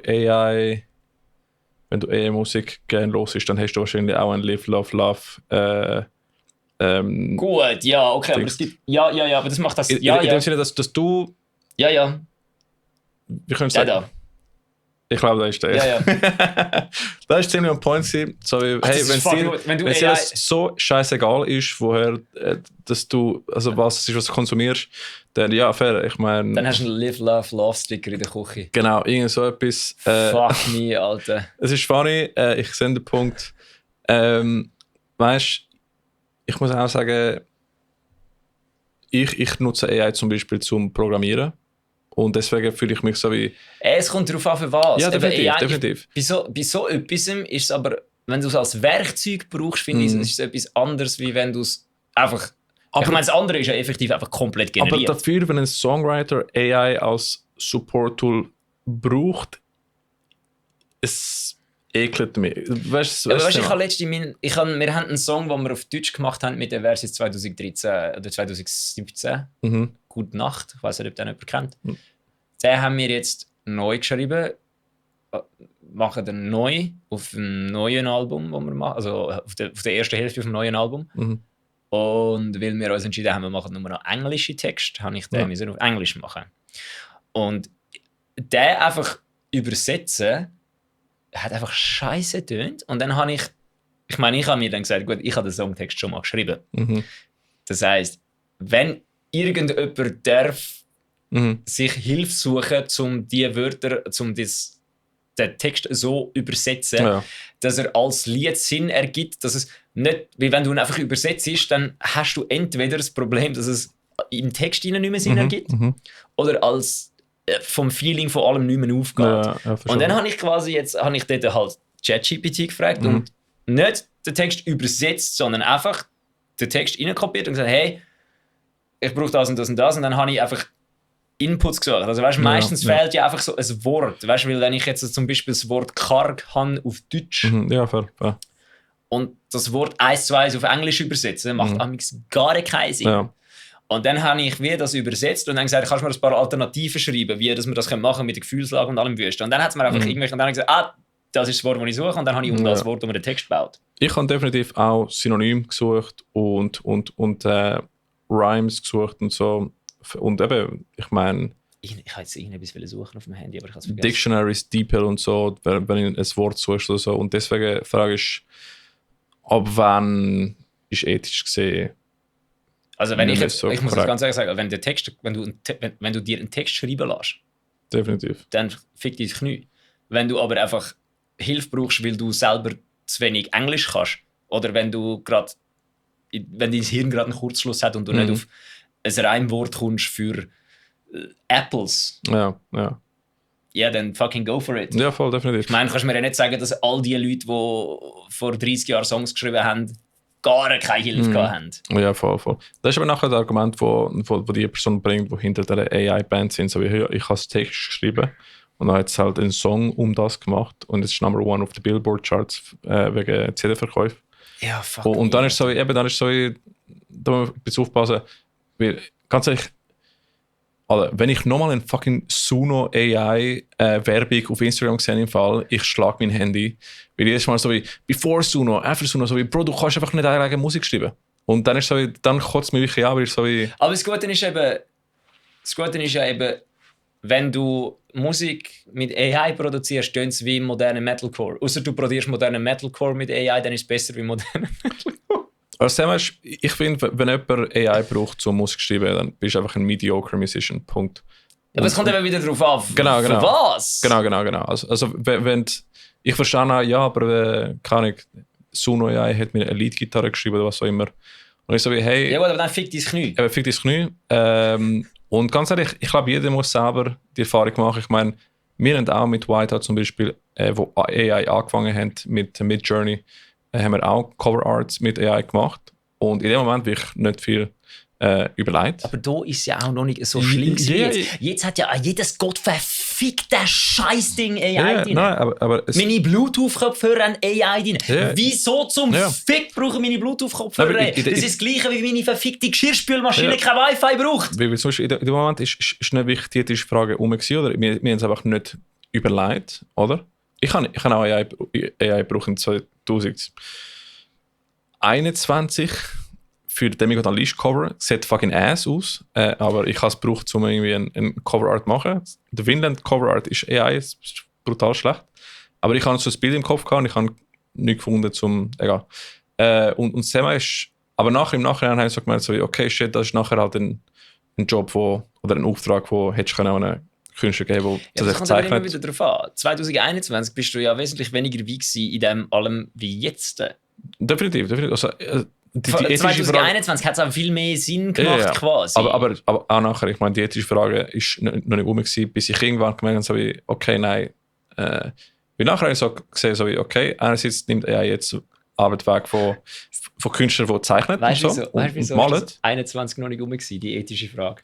AI-Musik gerne los ist, dann hast du wahrscheinlich auch ein Live, Love, Love. Gut, ja, okay, aber es gibt. Ja, aber das macht das. In dem Sinne, dass du. Ja. Wie können wir sagen? Da. Ich glaube, das ist der. Ja. Das ist ziemlich on point. So wie, hey, wenn dir das so scheißegal ist, woher dass du, also was es ist, was du konsumierst, dann ja, fair. Ich meine. Dann hast du einen Live, Love, Love-Sticker in der Küche. Genau, irgend so etwas. Fuck me, Alter. Es ist funny, ich sehe den Punkt. Weißt, ich muss auch sagen, ich nutze AI zum Beispiel zum Programmieren. Und deswegen fühle ich mich so wie... Es kommt darauf an, für was. Ja, definitiv, AI, definitiv. Bei so etwas ist es aber, wenn du es als Werkzeug brauchst, finde ich, ist es etwas anderes, wie wenn du es einfach... ich meine, das andere ist ja effektiv einfach komplett generiert. Aber dafür, wenn ein Songwriter AI als Support-Tool braucht, es ekelt mich. Weißt du, ich habe letztens wir haben einen Song, den wir auf Deutsch gemacht haben mit der Version 2013 oder 2017. Gute Nacht, ich weiß nicht, ob den jemand kennt. Den haben wir jetzt neu geschrieben, machen den neu auf dem neuen Album, das wir machen, also auf der ersten Hälfte auf dem neuen Album. Und weil wir uns entschieden haben, wir machen nur noch englische Texte, habe ich den müssen auf Englisch machen. Und den einfach übersetzen, hat einfach scheiße getönt. Und dann habe ich habe mir dann gesagt, gut, ich habe den Songtext schon mal geschrieben. Das heisst, wenn irgendjemand darf sich Hilfe suchen, um die Wörter, den Text so übersetzen, dass er als Lied Sinn ergibt, dass es nicht, weil wenn du ihn einfach übersetzt, dann hast du entweder das Problem, dass es im Text nicht mehr Sinn ergibt, oder als vom Feeling von allem nicht mehr aufgeht. Und dann habe ich dort halt ChatGPT gefragt und nicht den Text übersetzt, sondern einfach den Text reinkopiert und gesagt, hey, ich brauche das und das und das. Und dann habe ich einfach Inputs gesucht. Also weißt, meistens fehlt ja einfach so ein Wort. Weißt, weil wenn ich jetzt zum Beispiel das Wort karg habe auf Deutsch fair. und das Wort 1:1 auf Englisch übersetze, macht amigs gar keinen Sinn. Ja. Und dann habe ich das übersetzt und dann gesagt, kannst du mir ein paar Alternativen schreiben, wie dass wir das machen mit der Gefühlslage und allem Wüsten. Und dann hat es mir einfach irgendwelche und dann gesagt, das ist das Wort, das ich suche. Und dann habe ich das Wort, das man den Text baut. Ich habe definitiv auch Synonym gesucht und Rhymes gesucht und so. Und eben, ich meine... Ich habe jetzt irgendetwas suchen auf dem Handy, aber ich habe es vergessen. Dictionaries, DeepL und so, wenn du ein Wort suchst oder so. Und deswegen frage ich, ab wann ist ethisch gesehen... Also wenn ich muss das ganz ehrlich sagen, wenn du dir einen Text schreiben lässt, definitiv, dann fick dich Knie. Wenn du aber einfach Hilfe brauchst, weil du selber zu wenig Englisch kannst, oder wenn dein Hirn gerade einen Kurzschluss hat und du nicht auf ein Reimwort kommst für Apples, ja, dann fucking go for it. Ja, voll, definitiv. Ich meine, kannst du mir ja nicht sagen, dass all die Leute, die vor 30 Jahren Songs geschrieben haben, gar keine Hilfe gehabt haben. Ja, voll. Das ist aber nachher das Argument, wo die Person bringt, die hinter der AI-Band sind. So wie, ich habe einen Text geschrieben und dann hat es halt einen Song um das gemacht und es ist Number 1 auf den Billboard-Charts wegen CD-Verkäufen. Ja, fuck. Und dann ist es so, da muss man ein bisschen aufpassen, weil, ganz ehrlich, Alter, wenn ich nochmal eine fucking Suno AI Werbung auf Instagram sehe im Fall, ich schlage mein Handy. Weil jedes Mal so wie, before Suno, after Suno, so wie, Bro, du kannst einfach nicht eigene Musik schreiben. Und dann ist so wie, dann kotzt mich wirklich an, weil ich so wie... Aber das Gute ist ja eben, wenn du Musik mit AI produzierst, tönt es wie modernen Metalcore. Außer du produzierst modernen Metalcore mit AI, dann ist es besser wie modernen Metalcore. Also ich finde, wenn jemand AI braucht, um Musik zu schreiben, dann bist du einfach ein mediocre Musician. Punkt. Aber es kommt eben wieder darauf an. Genau. Für was? Genau. Also wenn ich verstehe auch, ja, aber keine Ahnung, Suno AI hat mir eine Lead-Gitarre geschrieben oder was auch immer. Und ich so wie, hey... Ja gut, aber dann fick dein Knie. Eben, fick dein Knie. Und ganz ehrlich, ich glaube, jeder muss selber die Erfahrung machen. Ich meine, wir haben auch mit Whiteout zum Beispiel, wo AI angefangen haben mit Midjourney, haben wir auch Cover Arts mit AI gemacht. Und in dem Moment habe ich nicht viel überlegt. Aber da ist ja auch noch nicht so schlimm wie jetzt. Jetzt hat ja jedes gottverfickte Scheißding AI drin. Nein, aber meine Bluetooth-Kopfhörer haben AI drin. Ja. Wieso zum Fick brauchen meine Bluetooth-Kopfhörer? Das ist das Gleiche, wie meine verfickte Geschirrspülmaschine kein Wi-Fi braucht. Weil zum Beispiel in dem Moment ist nicht wichtig, die Frage oder wir haben es einfach nicht überlegt, oder? Ich habe auch AI gebraucht in 2021 für den Demigods Unleashed Cover. Sieht fucking ass aus, aber ich habe es gebraucht, um irgendwie ein Cover Art zu machen. Der Vinland Cover Art ist AI, ist brutal schlecht. Aber ich habe so ein Bild im Kopf gehabt und ich habe nichts gefunden zum... Egal. Und Sema ist... Aber im Nachhinein habe ich so gemerkt, so, okay, shit, das ist nachher halt ein Job, oder ein Auftrag, wo hättest du einen Künstler geben, der das kommt aber immer wieder darauf an. 2021 bist du ja wesentlich weniger wie in dem allem wie jetzt. Definitiv. Also, die ethische Frage... 2021 hat es auch viel mehr Sinn gemacht quasi. Aber auch nachher, ich meine, die ethische Frage ist noch nicht rum gewesen, bis ich irgendwann gemerkt habe, so wie, okay, nein. Wie nachher habe ich so gesehen, so wie, okay, einerseits nimmt AI jetzt Arbeit weg von Künstlern, die zeichnen weißt und so wieso und malen. ist 21 noch nicht rum gewesen, die ethische Frage?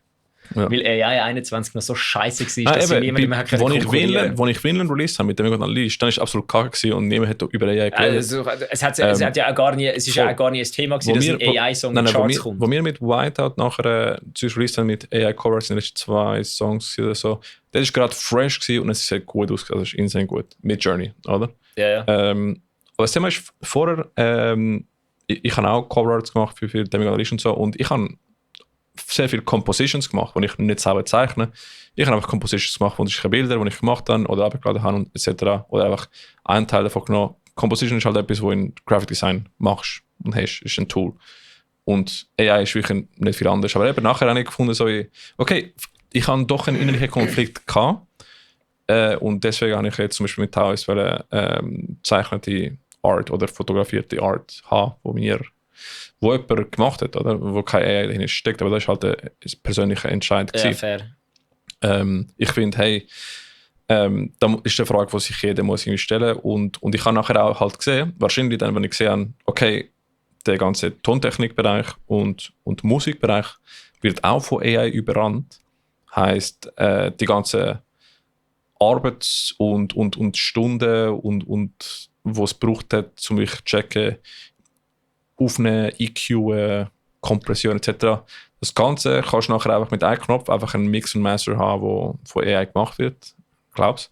Ja. Weil AI 21 noch so scheiße war, dass sie Eben, niemand mehr konkurrieren. Als ich Vinland released habe mit dem List, dann war es absolut kacke gewesen und niemand hat über AI geredet. Also, es hat ja auch gar nie, es ist ja auch gar nie ein Thema gewesen, dass ein AI-Song in Charts kommt. Wo wir mit Whiteout nachher released haben mit AI-Covers, sind das 2 Songs oder so. Das war gerade fresh gewesen und es sieht gut aus, also es ist insane gut. Mit Journey, oder? Ja. Aber das Thema ist vorher, ich habe auch Coverarts gemacht für Demi und so und ich habe sehr viele Compositions gemacht, die ich nicht selber zeichne. Ich habe einfach Compositions gemacht, wo ich Bilder, die ich gemacht habe oder abgeladen habe etc. Oder einfach einen Teil davon genommen. Composition ist halt etwas, wo in Graphic Design machst und hast, ist ein Tool. Und AI ist wirklich nicht viel anders. Aber eben nachher habe ich gefunden, so, okay, ich habe doch einen innerlichen Konflikt gehabt. Und deswegen habe ich jetzt zum Beispiel mit Taoist zeichnete Art oder fotografierte Art haben, wo jemand gemacht hat, oder? Wo keine AI dahinter steckt, aber das ist halt ein persönlicher Entscheid. Ja, fair. Ich finde, hey, da ist eine Frage, die sich jeder muss stellen muss. Und ich habe nachher auch halt gesehen, wahrscheinlich dann, wenn ich gesehen habe, okay, der ganze Tontechnikbereich und Musikbereich wird auch von AI überrannt. Heisst, die ganze Arbeits- und Stunden und was es braucht hat, um mich zu checken, aufnehmen, EQ, Kompression etc. Das Ganze kannst du nachher einfach mit einem Knopf einfach einen Mix und Master haben, der von AI gemacht wird. Glaubst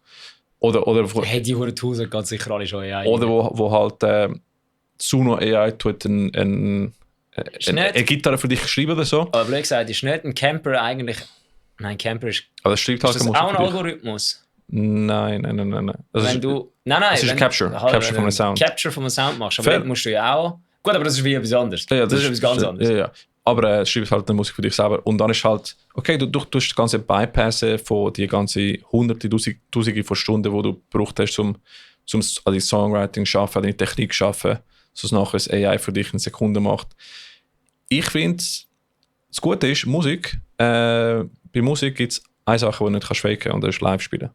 du? Oder hey, die Huren ganz sicher alle schon AI. Oder wo halt Suno AI tut eine Gitarre für dich geschrieben oder so. Aber blöd gesagt, ist nicht ein Camper eigentlich... Nein, Camper ist... Aber das schreibt halt ist das auch ein Algorithmus? Nein. Wenn du... Nein, es ist Capture von einem Sound. Capture von einem Sound machst, aber dort musst du ja auch... Gut, aber das ist wie etwas anderes. Ja, das ist etwas ganz anderes. Ja. Aber schreibst halt eine Musik für dich selber. Und dann ist halt, okay, du tust das ganze Bypassen von die ganze Hunderte, Tausende von Stunden, die du gebraucht hast, um also Songwriting zu schaffen, deine Technik zu schaffen, so dass nachher das AI für dich in Sekunden macht. Ich finde, das Gute ist, Musik, bei Musik gibt es eine Sache, die du nicht faken kannst, und das ist live spielen.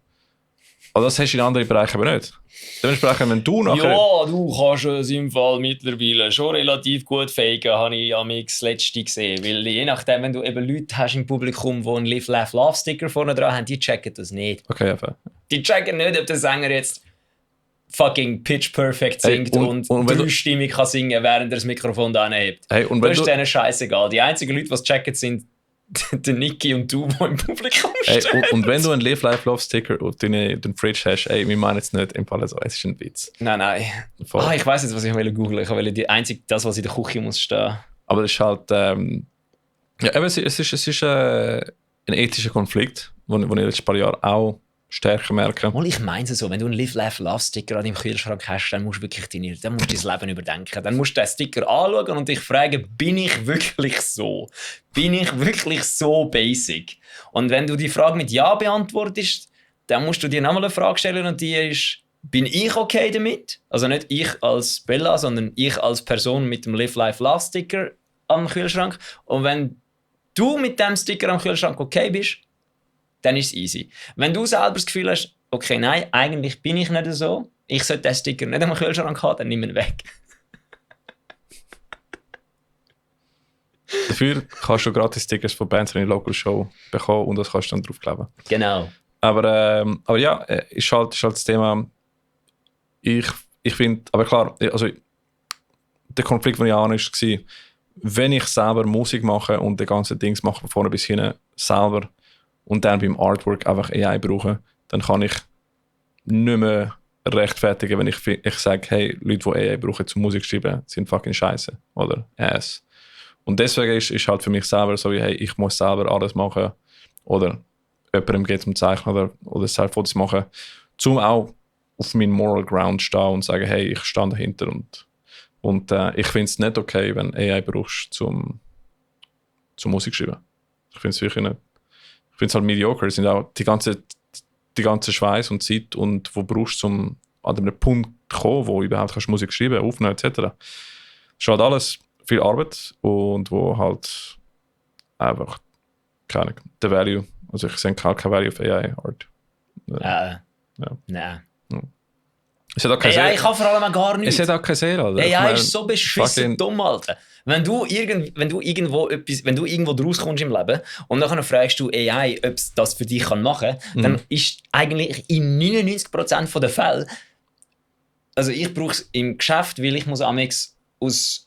Aber das hast du in anderen Bereichen aber nicht. Dementsprechend, wenn du nachher... Ja, du kannst es im Fall mittlerweile schon relativ gut faken, habe ich am letzte gesehen. Weil je nachdem, wenn du eben Leute hast im Publikum, die einen Live, Laugh, Love Sticker vorne dran haben, die checken das nicht. Okay, einfach. Die checken nicht, ob der Sänger jetzt fucking pitch perfect singt und dreistimmig kann singen, während er das Mikrofon da hebt. Hey, das ist denen scheißegal. Die einzigen Leute, die es checken, sind der Niki und du, die im Publikum stehen. Und wenn du einen Live Life Love Sticker auf den Fridge hast, wir meinen es nicht im Fall so, es ist ein Witz. Nein. Ich weiss jetzt, was ich googeln. Ich wollte das, was in der Küche muss stehen. Aber es ist halt, es ist ein ethischer Konflikt, den ich in den letzten paar Jahren auch stärker merke. Ich meine es so, wenn du einen Live Laugh Love Sticker an deinem Kühlschrank hast, dann musst du wirklich dein Leben überdenken. Dann musst du den Sticker anschauen und dich fragen, bin ich wirklich so? Bin ich wirklich so basic? Und wenn du die Frage mit Ja beantwortest, dann musst du dir nochmal eine Frage stellen und die ist, bin ich okay damit? Also nicht ich als Bella, sondern ich als Person mit dem Live Life Love Sticker am Kühlschrank. Und wenn du mit dem Sticker am Kühlschrank okay bist, dann ist es easy. Wenn du selber das Gefühl hast, okay, nein, eigentlich bin ich nicht so, ich sollte den Sticker nicht am Kühlschrank haben, dann nimm ihn weg. Dafür kannst du gratis Stickers von Bands in der Local Show bekommen und das kannst du dann draufkleben. Genau. Aber ja, ist halt das Thema. Ich finde, aber klar, also der Konflikt, den ich an war, wenn ich selber Musik mache und die ganzen Dings mache von vorne bis hinten selber und dann beim Artwork einfach AI brauche, dann kann ich nicht mehr rechtfertigen, wenn ich sage, hey, Leute, die AI brauchen zum Musik schreiben, sind fucking scheiße oder ass. Und deswegen ist halt für mich selber so wie, hey, ich muss selber alles machen oder jemandem geht zum Zeichnen oder Self-Fotos machen, um auch auf meinen Moral Ground stehen und sagen, hey, ich stehe dahinter und ich finde es nicht okay, wenn AI brauchst zum Musik schreiben. Ich finde es wirklich nicht. Ich finde es halt mediocre. Es sind auch die ganze Schweiß und Zeit und wo brauchst du, um an einem Punkt zu kommen, wo überhaupt kannst Musik schreiben, aufnehmen etc. Das ist halt alles viel Arbeit und wo halt einfach, keine Ahnung, der Value, also ich sehe kein Value auf AI-Art. Ja. Nein. Es hat auch keine AI kann vor allem auch gar nichts. Es hat auch keine Seele, Alter. AI ist so beschissen fucking- dumm, Alter. Wenn du irgendwo rauskommst im Leben und dann fragst du AI, ob es das für dich machen kann, dann ist eigentlich in 99% der Fälle, also ich brauche es im Geschäft, weil ich muss amix aus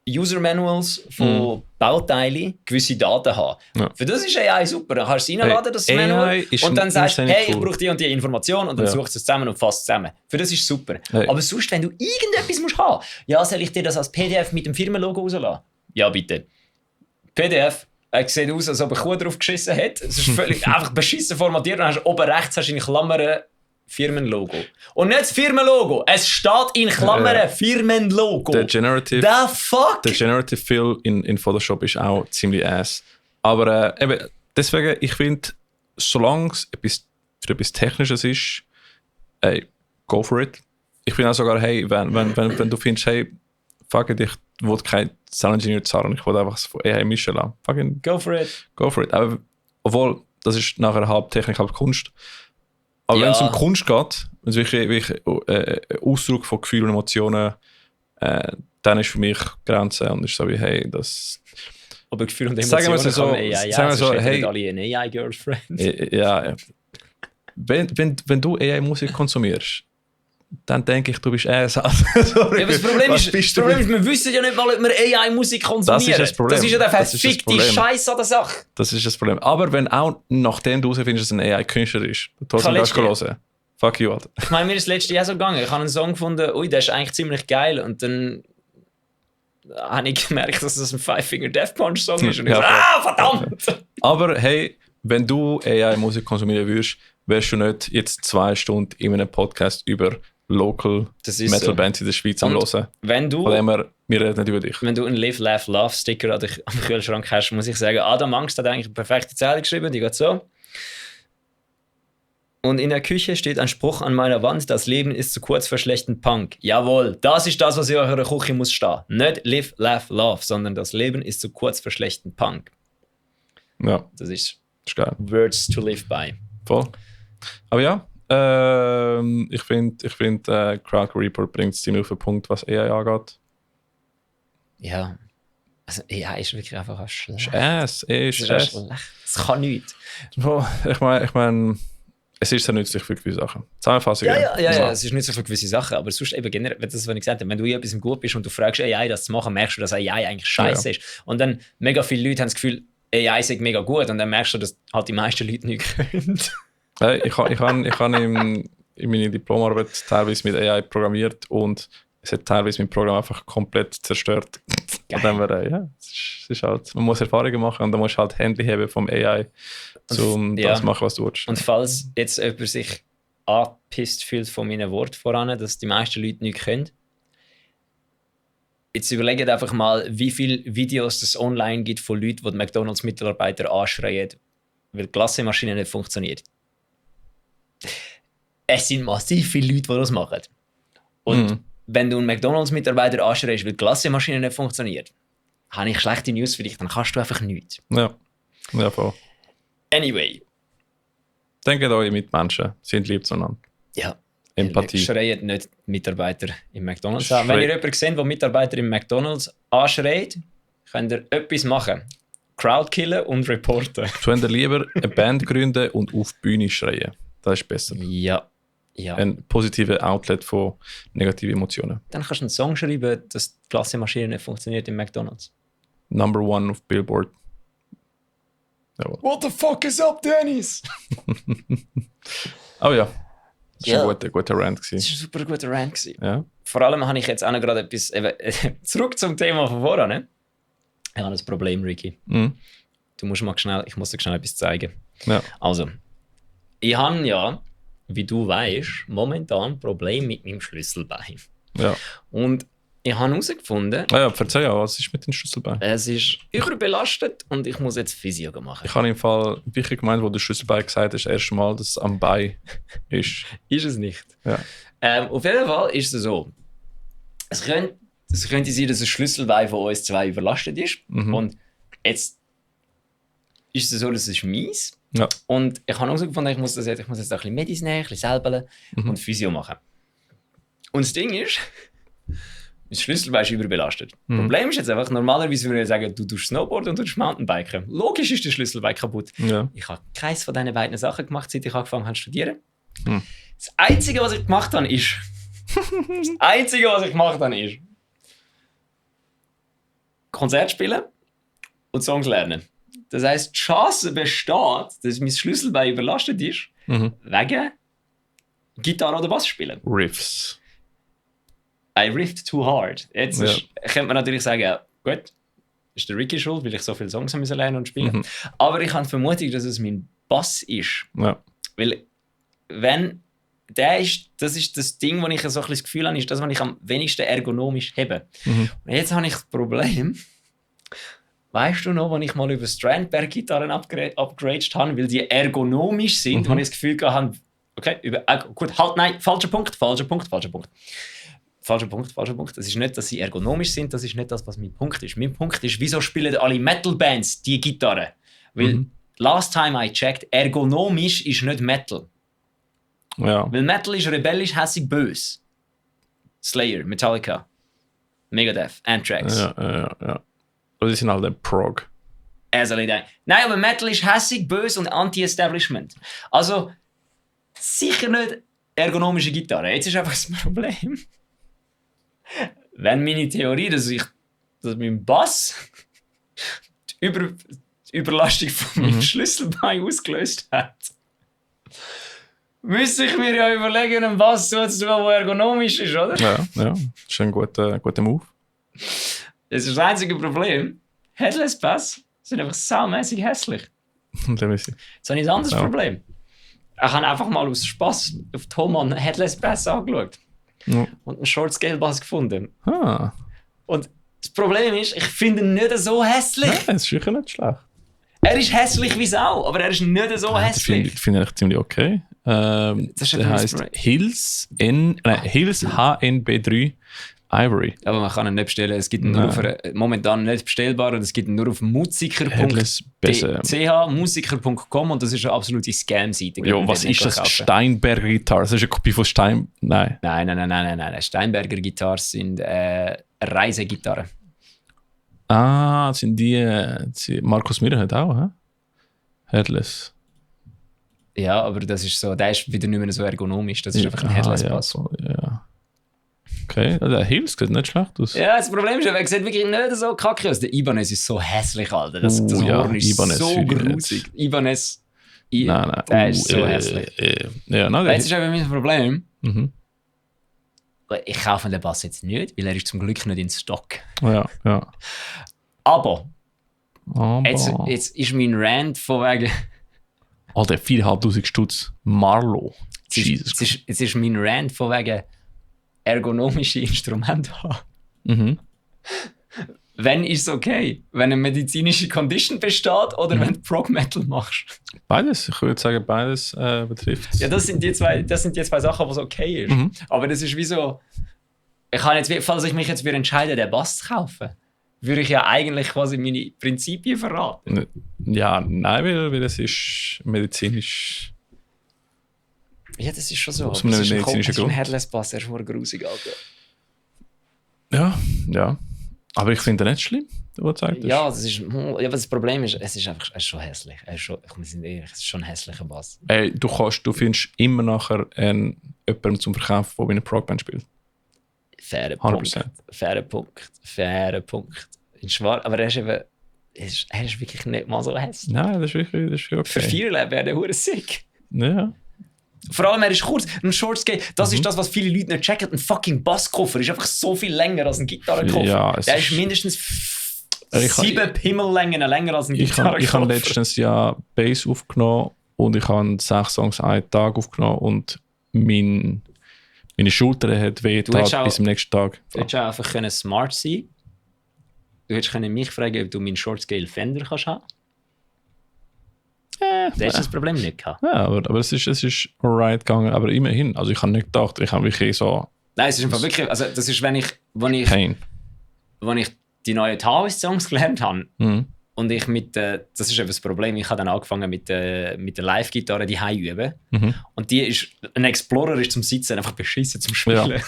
User Manuals von Bauteilen gewisse Daten haben. Ja. Für das ist AI super. Dann kannst du es reinladen, das AI Manual, ist und dann sagst du, insanely hey, ich cool. brauche die und die Information, und dann suchst du es zusammen und fasst es zusammen. Für das ist es super. Hey. Aber sonst, wenn du irgendetwas musst haben, ja, soll ich dir das als PDF mit dem Firmenlogo rauslassen? Ja, bitte. PDF, sieht aus, als ob ein Kuh drauf geschissen hat. Es ist völlig einfach beschissen formatiert. Dann hast du oben rechts hast du in Klammern Firmenlogo. Und nicht das Firmenlogo, es steht in Klammern Firmenlogo. Der Generative Fill in Photoshop ist auch ziemlich ass. Aber eben, deswegen, ich finde, solange es für etwas Technisches ist, ey, go for it. Ich finde auch sogar, hey, wenn du findest, hey, fuck it, ich will kein Sound Engineer zahlen, ich will einfach von AI mischen lassen. Fucking Go for it. go for it. Aber, obwohl, das ist nachher halb Technik, halb Kunst. Aber Ja. wenn es um Kunst geht, wenn es wirklich Ausdruck von Gefühlen und Emotionen, dann ist für mich Grenze und ist so wie, hey, das... Aber Gefühl und Sagen wir Emotionen so, kann man AI, sagen wir so, sonst hätten hey- nicht alle eine AI-Girlfriend. Ja. Wenn du AI-Musik konsumierst, dann denke ich, du bist Sorry, Ja, aber das Problem was ist, bist du? wir wissen ja nicht mal, ob wir AI-Musik konsumieren. Das ist das Problem. Das ist ja der Das ist das verfickte Problem. Scheiß an der Sache. Das ist das Problem. Aber wenn auch nachdem du herausfindest, dass es ein AI-Künstler ist, du trotzdem letztes kannst hören. Fuck you, Alter. Ich meine, mir ist das letzte Jahr so gegangen. Ich habe einen Song gefunden, ui, der ist eigentlich ziemlich geil. Und dann habe ich gemerkt, dass das ein Five-Finger Death Punch Song ist. Und ich Ja, so, verdammt! Aber hey, wenn du AI-Musik konsumieren würdest, wärst du nicht jetzt 2 Stunden in einem Podcast über Local Das ist Metal so. Bands in der Schweiz am Und hören. Wenn du, Von dem her, wir reden nicht über dich. wenn du einen Live, Laugh, Love Sticker am Kühlschrank hast, muss ich sagen, Adam Angst hat eigentlich eine perfekte Zeile geschrieben, die geht so. Und in der Küche steht ein Spruch an meiner Wand, das Leben ist zu kurz für schlechten Punk. Jawohl, das ist das, was in eurer Küche muss stehen. Nicht Live, Laugh, Love, sondern das Leben ist zu kurz für schlechten Punk. Ja, Das ist ist geil. Words to live by. Voll. Aber ja, ich finde, Crowd Reaper bringt es ziemlich auf den Punkt, was AI angeht. Ja. Also AI ist wirklich einfach ein schlecht. Ist ass. Das ist Ass. schlecht. Das kann nichts. Ich mein, es ist sehr nützlich für gewisse Sachen. Zusammenfassung. Ja, es ist nicht so für gewisse Sachen, aber sonst eben generell, das, was ich gesagt habe, wenn du in etwas gut bist und du fragst AI, das zu machen, merkst du, dass AI eigentlich scheiße ist. Und dann mega viele Leute haben das Gefühl, AI ist mega gut, und dann merkst du, dass halt die meisten Leute nicht können. Hey, ich habe in meiner Diplomarbeit teilweise mit AI programmiert und es hat teilweise mein Programm einfach komplett zerstört. Geil. Und dann ja, es ist halt, man muss Erfahrungen machen und dann musst du halt Hände heben vom AI, um ja. das zu machen, was du willst. Und falls jetzt jemand sich angepisst fühlt von meinen Worten voran, dass die meisten Leute nicht können, jetzt überlegt einfach mal, wie viele Videos es online gibt von Leuten, die McDonalds-Mitarbeiter anschreien, weil die Glassemaschine nicht funktioniert. Es sind massiv viele Leute, die das machen. Und wenn du einen McDonalds-Mitarbeiter anschreist, weil die Glassemaschine nicht funktioniert, habe ich schlechte News für dich, dann kannst du einfach nichts. Ja, voll. Anyway, Denkt euch Mitmenschen, sind lieb zueinander. ja. Empathie. Schreien nicht Mitarbeiter im McDonalds an. Wenn ihr jemanden seht, der Mitarbeiter im McDonalds anschreit, könnt ihr etwas machen. Crowd killen und reporten. Tun ihr lieber eine Band gründen und auf die Bühne schreien. Das ist besser. Ja. Ein positives Outlet von negativen Emotionen. Dann kannst du einen Song schreiben, dass die Glassemaschine nicht funktioniert im McDonalds. Number 1 auf Billboard. Jawohl. What the fuck is up, Dennis? Oh ja. Das Ja. war ein guter Rant. Das war ein super guter Rant gewesen. Ja. Vor allem habe ich jetzt auch noch gerade etwas... zurück zum Thema von vorhin. Ne? Ich habe ein Problem, Ricky. Mhm. Ich muss dir schnell etwas zeigen. Ja. Also, ich habe ja, wie du weißt, momentan ein Problem mit meinem Schlüsselbein. Ja. Und ich habe herausgefunden, Ja, erzähl ja, was ist mit den Schlüsselbeinen? es ist überbelastet und ich muss jetzt Physio machen. Ich habe im Fall wirklich gemeint, wo du Schlüsselbein gesagt hast, das erste Mal, dass es am Bein ist. Ist es nicht. Ja. Auf jeden Fall ist es so. Es es könnte sein, dass ein Schlüsselbein von uns zwei überlastet ist. Und jetzt ist es so, dass es mies. Ja. Und ich habe herausgefunden, ich muss jetzt ein bisschen Medis nehmen, ein bisschen selber und Physio machen. Und das Ding ist, das Schlüsselbein ist überbelastet. Das Problem ist jetzt einfach, normalerweise würde ich sagen, du tust Snowboard und du tust Mountainbiken. Logisch ist das Schlüsselbein kaputt. Ja. Ich habe keins von diesen beiden Sachen gemacht, seit ich angefangen habe zu studieren. Das Einzige, was ich gemacht habe, ist Konzert spielen und Songs lernen. Das heisst, die Chance besteht, dass mein Schlüsselbein überlastet ist, wegen Gitarre oder Bass spielen. Riffs. I riffed too hard. Jetzt könnte man natürlich sagen, ja, gut, ist der Ricky schuld, weil ich so viele Songs lernen müssen und spielen. Aber ich habe die Vermutung, dass es mein Bass ist. Ja. Weil, wenn der ist, das ist das Ding, wo ich so ein bisschen das Gefühl habe, ist das, was ich am wenigsten ergonomisch habe. Und jetzt habe ich das Problem, weißt du noch, als ich mal über Strandberg-Gitarren upgraded habe, weil die ergonomisch sind, und ich das Gefühl habe, okay, gut, halt, nein, falscher Punkt. Das ist nicht, dass sie ergonomisch sind, das ist nicht das, was mein Punkt ist. Mein Punkt ist, wieso spielen alle Metal-Bands die Gitarre? Weil, last time I checked, ergonomisch ist nicht Metal. Ja. Weil Metal ist rebellisch, hässig, böse. Slayer, Metallica, Megadeth, Anthrax. Ja. Aber die sind halt ein Prog. Nein, aber Metal ist hässig, böse und anti-establishment. Also, sicher nicht ergonomische Gitarre. Jetzt ist einfach das Problem. Wenn meine Theorie, dass mein Bass die Überlastung von meinem Schlüsselbein ausgelöst hat, müsste ich mir ja überlegen, einen Bass so zu tun, der ergonomisch ist, oder? Ja. Das ist ein guter Move. Das ist das einzige Problem. Headless Bass sind einfach saumässig hässlich. Jetzt habe ich ein anderes Problem. Ich habe einfach mal aus Spass auf Thomann Headless Bass angeschaut. Und einen Short Scale Bass gefunden. Und das Problem ist, ich finde ihn nicht so hässlich. Ja, das ist sicher nicht schlecht. Er ist hässlich wie Sau, aber er ist nicht so hässlich. Das finde ich ziemlich okay. Das heisst Hills HNB3 Ivory. Aber man kann ihn nicht bestellen. Es gibt ihn nur momentan nicht bestellbar und es gibt ihn nur auf musiker.ch, musiker.com, und das ist eine absolute Scam-Seite. Ja, was ist das? Steinberger Guitars? Das ist eine Kopie von Stein... Nein. Nein. Steinberger Guitars sind Reisegitarren. Sind die Markus Miller hat auch, hä? Headless. Ja, aber das ist so, der ist wieder nicht mehr so ergonomisch. Das ist einfach ein Headless-Bass. Ja. Okay, der Hills sieht nicht schlecht aus. Ja, das Problem ist, er sieht wirklich nicht so kacke aus. Der Ibanez ist so hässlich, Alter. Das Horn ist Ibanez so grusig. Ibanez, nein. Der ist so hässlich. Jetzt ist aber mein Problem. Ich kaufe den Bass jetzt nicht, weil er ist zum Glück nicht in Stock. Ja. Aber jetzt ist mein Rant von wegen... Alter, 4'500 Stutz. Marlow. Jetzt ist mein Rant von wegen ergonomische Instrumente haben. Wenn ist es okay? Wenn eine medizinische Condition besteht oder wenn du Prog-Metal machst? Beides. Ich würde sagen, beides betrifft es. Ja, das sind die zwei Sachen, was okay ist. Aber das ist wie so... falls ich mich jetzt entscheide, den Bass zu kaufen, würde ich ja eigentlich quasi meine Prinzipien verraten. Ja, nein, weil es ist medizinisch... Ja, das ist schon so. Aus einem medizinischen Grund. Ein Headless-Bass, der ist schon grusig, Alter. Ja. Aber ich finde nicht schlimm, was du sagst. Ja, das Problem ist, es ist schon hässlich. Wir sind ehrlich, es ist schon ein hässlicher Bass. Du findest immer nachher jemanden zum Verkaufen, der wie eine Prog-Band spielt. Fairer 100%. Punkt. In Schwarz, aber er ist wirklich nicht mal so hässlich. Nein, das ist wirklich okay. Für Viererleben wäre der hure sick. Ja. Vor allem, er ist kurz. Ein Short Scale, das ist das, was viele Leute nicht checken. Ein fucking Basskoffer ist einfach so viel länger als ein Gitarrenkoffer. Ja, der ist mindestens 7 Pimmellängen länger als ein Gitarrenkoffer. Ich habe letztens ja Bass aufgenommen und ich habe 6 Songs einen Tag aufgenommen und meine Schulter hat wehgetan bis zum nächsten Tag. Du hättest auch einfach smart sein. Du hättest mich fragen, ob du meinen Short Scale Fender kannst haben. Du hast das Problem nicht gehabt. Ja, aber es ist alright gegangen. Aber immerhin, also ich habe nicht gedacht, ich habe wirklich so... Nein, es ist einfach wirklich... Also das ist, wenn ich... Pain. als ich die neuen Taoist-Songs gelernt habe, Mhm. und ich das ist eben das Problem, ich habe dann angefangen mit der Live-Gitarre die üben. Mhm. Und ein Explorer ist zum Sitzen einfach beschissen zum Spielen. Ja.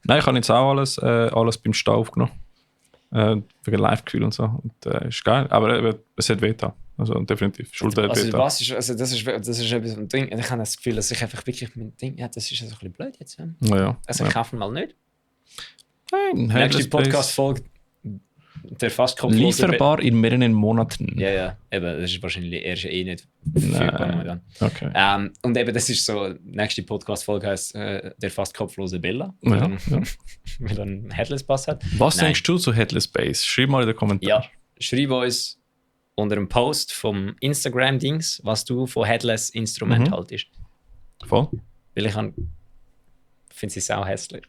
Nein, ich habe jetzt auch alles beim Stau aufgenommen. Wegen Live-Gefühl und so. Und, ist geil, aber es hat wehgetan. Also definitiv. Schulter hat Also, wehgetan. das ist etwas ein Ding. Ich habe das Gefühl, dass ich einfach wirklich mit Ding, ja, das ist so ein bisschen blöd jetzt. Ja. Ja. Also ich kaufe ihn mal nicht. Nein, Nächste Headless Podcast-Folge, der fast kopflose lieferbar in mehreren Monaten. Ja, eben, das ist wahrscheinlich erst nicht verfügbar. Dann. Okay. Und eben, das ist so, nächste Podcast-Folge heisst der fast kopflose Bella, Ja, weil er einen Headless-Bass hat. Was Nein. denkst du zu Headless Bass? Schreib mal in den Kommentaren. Ja, schreib uns unter einem Post vom Instagram-Dings, was du von Headless-Instrument haltest. Voll. Weil ich finde sie sau hässlich.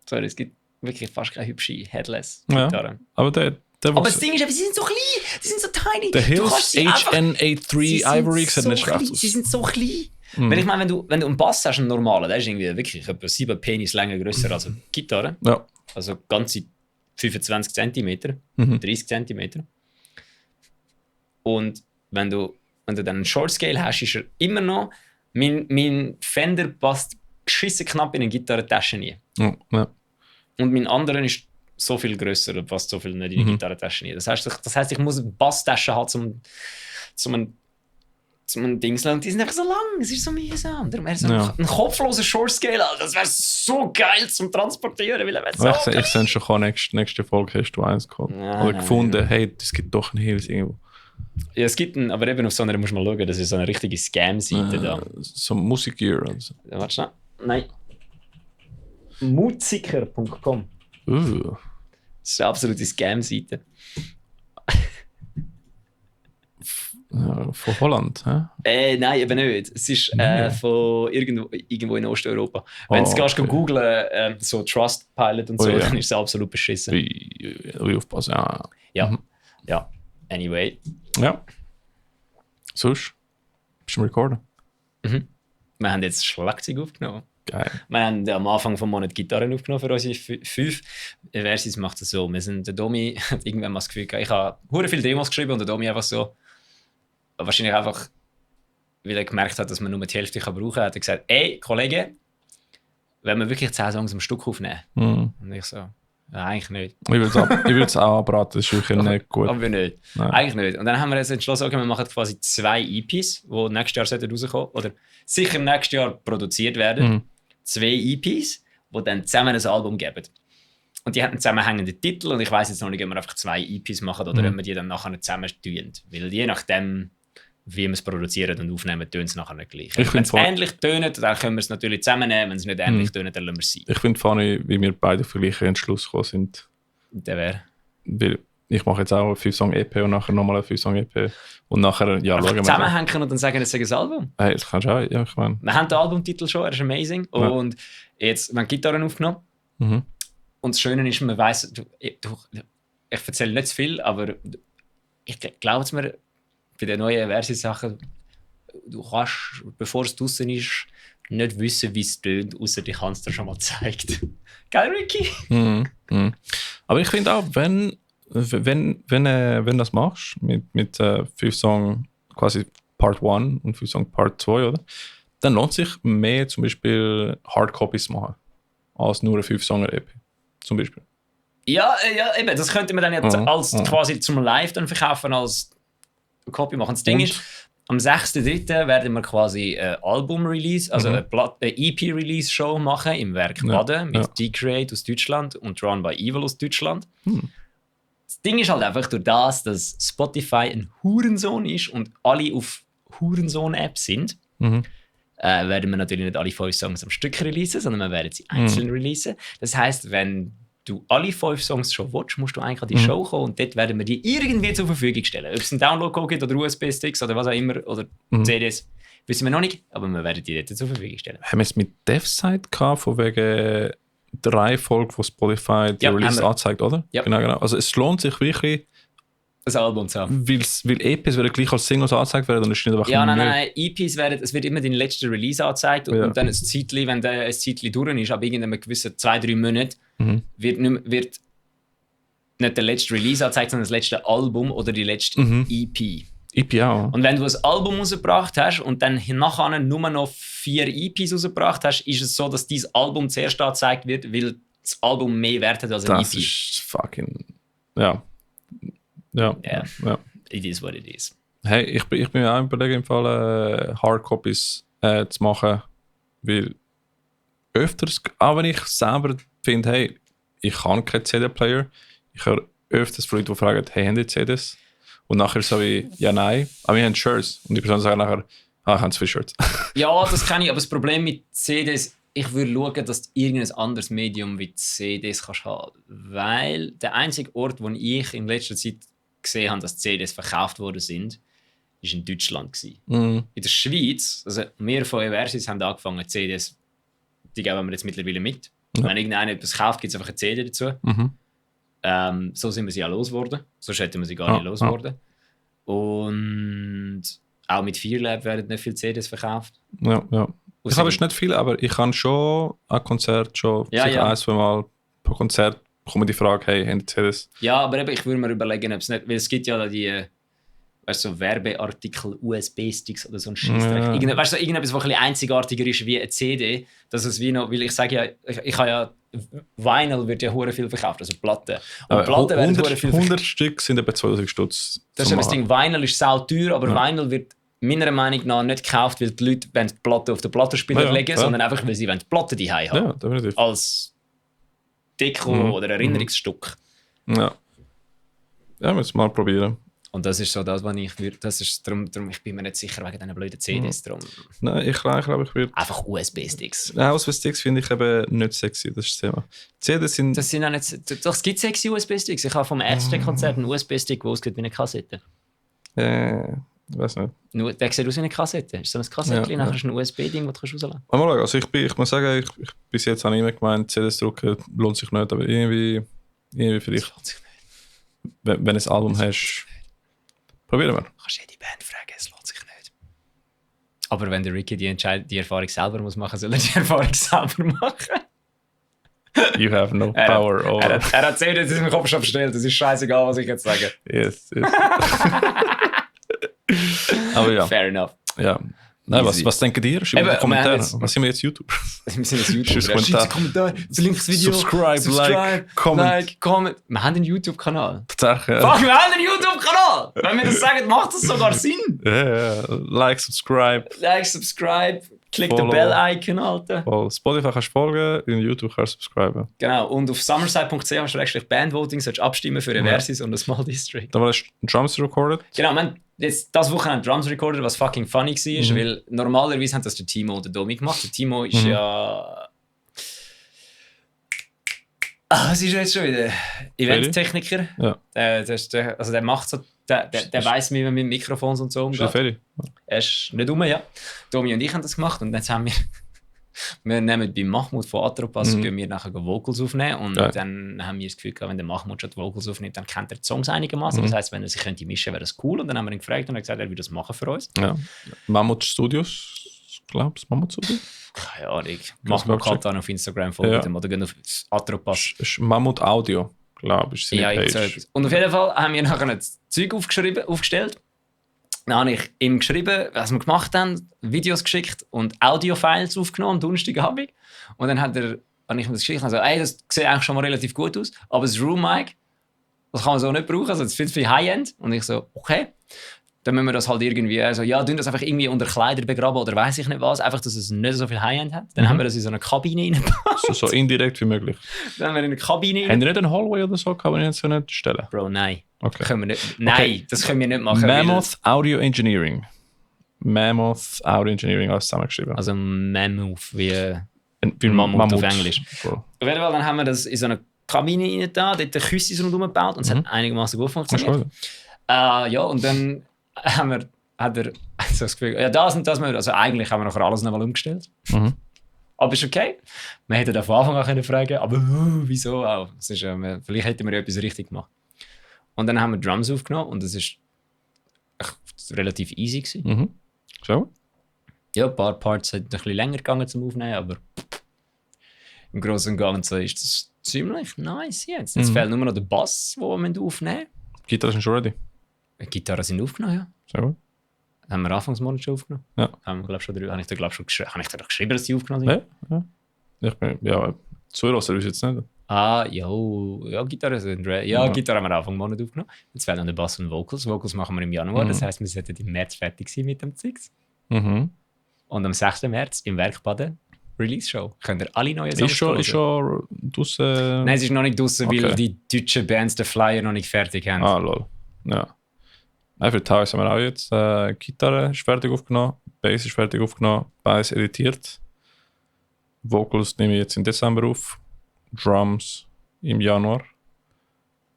Sorry, es gibt wirklich fast keine hübsche Headless-Gitarre. Aber der Aber das Ding ist, sie sind so klein, sie sind so tiny. der Du kannst Hills sie einfach- HN83 sie sind Ivory sieht so nicht schlecht klein, aus. Sie sind so klein. Weil ich meine, wenn du einen Bass hast, einen normalen, der ist irgendwie wirklich etwa 7 Penis länger grösser als eine Gitarre. Ja. Also ganze 25 cm, Mhm. 30 cm. Und wenn du dann einen Short Scale hast, ist er immer noch. Mein Fender passt geschissen knapp in eine Gitarrentasche nie. Ja. Und mein anderen ist so viel grösser und passt so viel nicht in die Gitarrentasche nie. Das heisst, ich muss eine Basstasche haben, zum ein Dings. Und die sind einfach so lang, es ist so mühsam. Darum wäre so ein kopfloser Short Scale, Alter, das wäre so geil zum Transportieren, weil er wäre so Ich sehe schon, nächste Folge hast du eins gehabt. Oder gefunden, hey, es gibt doch einen Hills irgendwo. Ja, es gibt einen, aber eben auf so einer musst du mal schauen, das ist so eine richtige Scam-Seite da. So Musikgear. Also. Warte schnell. Nein. Musiker.com. Das ist eine absolute Scam-Seite. Ja, von Holland, hä? Nein, eben nicht. Es ist von irgendwo in Osteuropa. Wenn du es googlen, so Trustpilot und so, ja. dann ist es absolut beschissen. Wie aufpassen, ja. Ja. Anyway. Ja. Sonst? Bist du am Recorden? Wir haben jetzt Schlagzeug aufgenommen. Geil. Wir haben am Anfang des Monats Gitarren aufgenommen für unsere 5. Versus macht es so. Der Domi hat irgendwann mal das Gefühl gehabt, ich habe hure viele Demos geschrieben und der Domi einfach so, wahrscheinlich einfach, weil er gemerkt hat, dass man nur die Hälfte brauchen kann, hat er gesagt, ey, Kollege, wenn wir wirklich 10 Songs am Stück aufnehmen? Und ich so, ja, eigentlich nicht. Ich würde es auch abraten, das ist wirklich nicht gut. Aber nicht. Nein. Eigentlich nicht. Und dann haben wir jetzt entschlossen, okay, wir machen quasi 2 EPs, die nächstes Jahr rauskommen sollten, oder sicher nächstes Jahr produziert werden. 2 EPs, die dann zusammen ein Album geben. Und die haben einen zusammenhängenden Titel und ich weiss jetzt noch nicht, ob wir einfach 2 EPs machen oder ob wir die dann nachher zusammen tun. Weil je nachdem, wie wir es produzieren und aufnehmen, tönt es nachher nicht gleich. Wenn es ähnlich tönt, dann können wir es natürlich zusammennehmen. Wenn es nicht ähnlich tönt, dann lassen wir es sein. Ich finde funny, wie wir beide für gleichen Entschluss gekommen sind. Der wäre. Weil ich mache jetzt auch eine 5-Song-EP und nachher nochmal eine 5-Song-EP. Und nachher, ja, schauen wir mal. Zusammenhängen und dann sagen, es sei ein Album. Hey, das kannst du auch, ja, ich meine. Wir haben den Albumtitel schon, er ist amazing. Ja. Und jetzt, wir haben Gitarren aufgenommen. Und das Schöne ist, man weiss, ich erzähle nicht zu viel, aber ich glaube es mir, bei den neuen Versi-Sachen, du kannst, bevor es draußen ist, nicht wissen, wie es tönt, außer die kannst dir schon mal gezeigt. Geil, Ricky? Aber ich finde auch, wenn du das machst, mit 5 Song quasi Part 1 und 5 Song Part 2, oder? Dann lohnt sich mehr zum Beispiel Hardcopies machen, als nur eine 5-Song-EP. Zum Beispiel. Ja, eben, das könnte man dann jetzt als quasi zum Live dann verkaufen, als Copy machen. Das Ding ist, am 6.3. werden wir quasi ein Album-Release, also eine EP-Release-Show machen im Werk Baden mit D-Create aus Deutschland und Drawn by Evil aus Deutschland. Das Ding ist halt einfach durch das, dass Spotify ein Hurensohn ist und alle auf Hurensohn-Apps sind, werden wir natürlich nicht alle 5 Songs am Stück releasen, sondern wir werden sie einzeln releasen. Das heisst, wenn du alle 5 Songs schon willst, musst du eigentlich an die Show kommen und dort werden wir die irgendwie zur Verfügung stellen. Ob es einen Download-Code gibt oder USB-Sticks oder was auch immer oder CDs, wissen wir noch nicht, aber wir werden die dort zur Verfügung stellen. Haben wir es mit DevSide gehabt, von wegen 3 Folgen, wo Spotify die Release anzeigt, oder? Ja. Genau. Also es lohnt sich wirklich, ein Album zu haben. weil EPs werden gleich als Singles angezeigt werden und es ist nicht einfach Nein, EPs es wird immer dein letzter Release angezeigt und dann ein Zeitchen, wenn der ein Zeitchen durch ist, ab irgendeinem gewissen 2-3 Monaten, wird nicht den letzten Release angezeigt, sondern das letzte Album oder die letzte EP. EP auch. Und wenn du ein Album rausgebracht hast und dann nachher nur noch 4 EPs rausgebracht hast, ist es so, dass dieses Album zuerst angezeigt wird, weil das Album mehr wert hat als ein Das EP. ist fucking... Ja. Ja. Ja. Ja. It is what it is. Hey, ich bin mir auch überlegen, im Fall Hardcopies zu machen, weil öfters, auch wenn ich selber finde, hey, ich kann keinen CD-Player, ich höre öfters von Leuten, die fragen, hey, haben die CDs? Und nachher so wie, ja, nein, aber wir haben Shirts. Und die Person sagt nachher, ich habe zu viele Shirts. Ja, das kann ich, aber das Problem mit CDs, ich würde schauen, dass du irgendein anderes Medium wie CDs kannst haben. Weil der einzige Ort, wo ich in letzter Zeit gesehen habe, dass CDs verkauft worden sind, war in Deutschland gewesen. In der Schweiz, also wir von Eversis haben angefangen, CDs, die geben wir jetzt mittlerweile mit. Ja. Wenn irgendeiner etwas kauft, gibt es einfach eine CD dazu. So sind wir sie auch losgeworden. Sonst hätten wir sie gar nicht losgeworden. Und auch mit Fearlab werden nicht viele CDs verkauft. Ja, ja. Ich habe nicht viel, aber ich kann schon ein Konzert sicher 1-2 Mal pro Konzert bekomme die Frage, hey, haben die CDs? Ja, aber eben, ich würde mir überlegen, ob es nicht, weil es gibt ja die so Werbeartikel, USB-Sticks oder so ein Scheissdreck. Ja. Weißt du, irgendetwas, was ein bisschen einzigartiger ist wie eine CD, dass es wie noch, weil ich sage ja, ich habe ja, Vinyl wird ja hure viel verkauft, also Platten. Und Platten werden hure viel 100 Stück sind etwa 2000 Stutz. Das ist ja das Ding, Vinyl ist sau teuer, aber Vinyl wird meiner Meinung nach nicht gekauft, weil die Leute die Platte auf den Plattenspieler legen, sondern einfach, weil sie die Platte die haben. Ja, definitiv. Als Deko oder Erinnerungsstück. Ja. Ja, müssen wir mal probieren. Und das ist so das, was ich würde. Das ist darum, ich bin mir nicht sicher wegen diesen blöden CDs. Darum. Nein, ich glaube, ich würde... Einfach USB-Sticks. Nein, USB-Sticks finde ich eben nicht sexy, das ist das Thema. CDs sind... Das sind auch nicht... Doch, es gibt sexy USB-Sticks. Ich habe vom Ärztekonzert einen USB-Stick, der aussieht wie eine Kassette. Ich weiß nicht. Nur, der sieht aus wie eine Kassette. Ist so ein Kassettchen, nachher ist ein USB-Ding, das du rauslassen kannst. Mal schauen, also ich muss sagen, ich bis jetzt habe ich immer gemeint, CDs drucken lohnt sich nicht, aber irgendwie vielleicht... Das lohnt sich nicht. Wenn du ein Album hast... Probieren wir. Du kannst jede Band fragen, es lohnt sich nicht. Aber wenn der Ricky die Erfahrung selber muss machen, soll er die Erfahrung selber machen. You have no power over... Er hat CDs in seinem Kopf schon bestellt, das ist scheißegal, was ich jetzt sage. Yes. Aber ja. Fair enough. Ja. Nein, was denken ihr? Schreibt in die Kommentare. Was sind wir jetzt YouTube? Wir sind jetzt YouTube. Schreibt Schreibt Kommentar, verlinkt das Video. Subscribe, comment. Wir haben einen YouTube-Kanal. Tatsächlich. Fuck, wir haben einen YouTube-Kanal! Wenn wir das sagen, macht das sogar Sinn. Ja. Like, subscribe. Like, subscribe, klick den Follow. Bell-Icon, Alter. Auf Spotify kannst du folgen, in YouTube kannst du subscriben. Genau, und auf summerside.ch/bandvoting sollst du abstimmen für Eversis und ein Small District. Da war Drums recorded. Genau, wir haben jetzt das Wochenende Drums recorded, was fucking funny war, weil normalerweise haben das der Timo und der Domi gemacht. Der Timo ist ja... was ist er jetzt schon wieder? Eventtechniker. Ja. Der macht so... Der weiss, wie man mit Mikrofons und so Ist der umgeht. fertig? Er ist nicht rum, ja. Domi und ich haben das gemacht und jetzt haben wir... Wir nehmen bei Mahmoud von Atropas, gehen wir nachher Vocals aufnehmen und dann haben wir das Gefühl gehabt, wenn der Mahmoud schon die Vocals aufnimmt, dann kennt er die Songs einigermaßen. Das heisst, wenn er sich könnte mischen, wäre das cool. Und dann haben wir ihn gefragt und er hat gesagt, er würde das machen für uns. Ja. Mammut Studios. Glaubst du, Mammut Studios? Keine Ahnung. Mahmoud kann dann auf Instagram folgen oder gehen auf Atropas. Ist Mammut Audio, glaube ich. Ja, so etwas. Und auf jeden Fall haben wir nachher ein Zeug aufgestellt. Dann habe ich ihm geschrieben, was wir gemacht haben, Videos geschickt und Audio-Files aufgenommen am Donnerstagabend. Und dann habe ich ihm das geschickt und gesagt, ey, das sieht eigentlich schon mal relativ gut aus, aber das Room-Mic, das kann man so nicht brauchen, also das ist viel zu viel High-End. Und ich so, okay, dann müssen wir das halt irgendwie, also ja, tun das einfach irgendwie unter Kleider begraben oder weiß ich nicht was, einfach, dass es nicht so viel High-End hat. Dann haben wir das in so eine Kabine reingebaut. So indirekt wie möglich. Dann haben wir in eine Kabine Haben die nicht einen Hallway oder so? Kann man jetzt so nicht stellen? Bro, nein. Okay. Können wir nicht, nein, das können wir nicht machen. Mammoth Audio Engineering. Mammoth Audio Engineering, alles zusammengeschrieben. Also Mammoth, wie Mammut auf Englisch. Bro. Auf jeden Fall dann haben wir das in so eine Kabine rein da, dort Küsse rundherum gebaut und es hat einigermaßen gut funktioniert. Ja, und dann hat er so das Gefühl, ja, das und das, also eigentlich haben wir nachher alles nochmal umgestellt. Aber ist okay. Wir hätten von Anfang an können fragen, aber wieso auch? Das ist, vielleicht hätten wir ja etwas richtig gemacht. Und dann haben wir Drums aufgenommen und das ist relativ easy gewesen. So? Ja, ein paar Parts sind ein bisschen länger gegangen zum Aufnehmen, aber im Großen und Ganzen ist das ziemlich nice jetzt. Jetzt fehlt nur noch der Bass, den wir aufnehmen müssen. Gitarre sind schon ready. Die Gitarren sind aufgenommen, ja. Sehr gut. Haben wir Anfangsmonat schon aufgenommen? Ja. Haben wir, glaube schon drüber. Habe ich dir, schon geschrieben, dass die aufgenommen sind? Ja. Zuhören uns jetzt nicht. Ah, ja, Gitarre sind ready. Ja, Gitarre haben wir Anfang Monat aufgenommen. Jetzt fehlen der Bass und Vocals. Vocals machen wir im Januar. Das heisst, wir sollten im März fertig sein mit dem Zeugs. Mhm. Und am 6. März im Werkbaden Release-Show. Könnt ihr alle neue Songs Ist schon draussen? Nein, es ist noch nicht draussen, weil Okay. die deutschen Bands den Flyer noch nicht fertig haben. Ah, lol. Ja. Nein, für Taus haben wir auch jetzt Gitarre ist fertig aufgenommen, Bass ist fertig aufgenommen, beides editiert. Vocals nehme ich jetzt im Dezember auf, Drums im Januar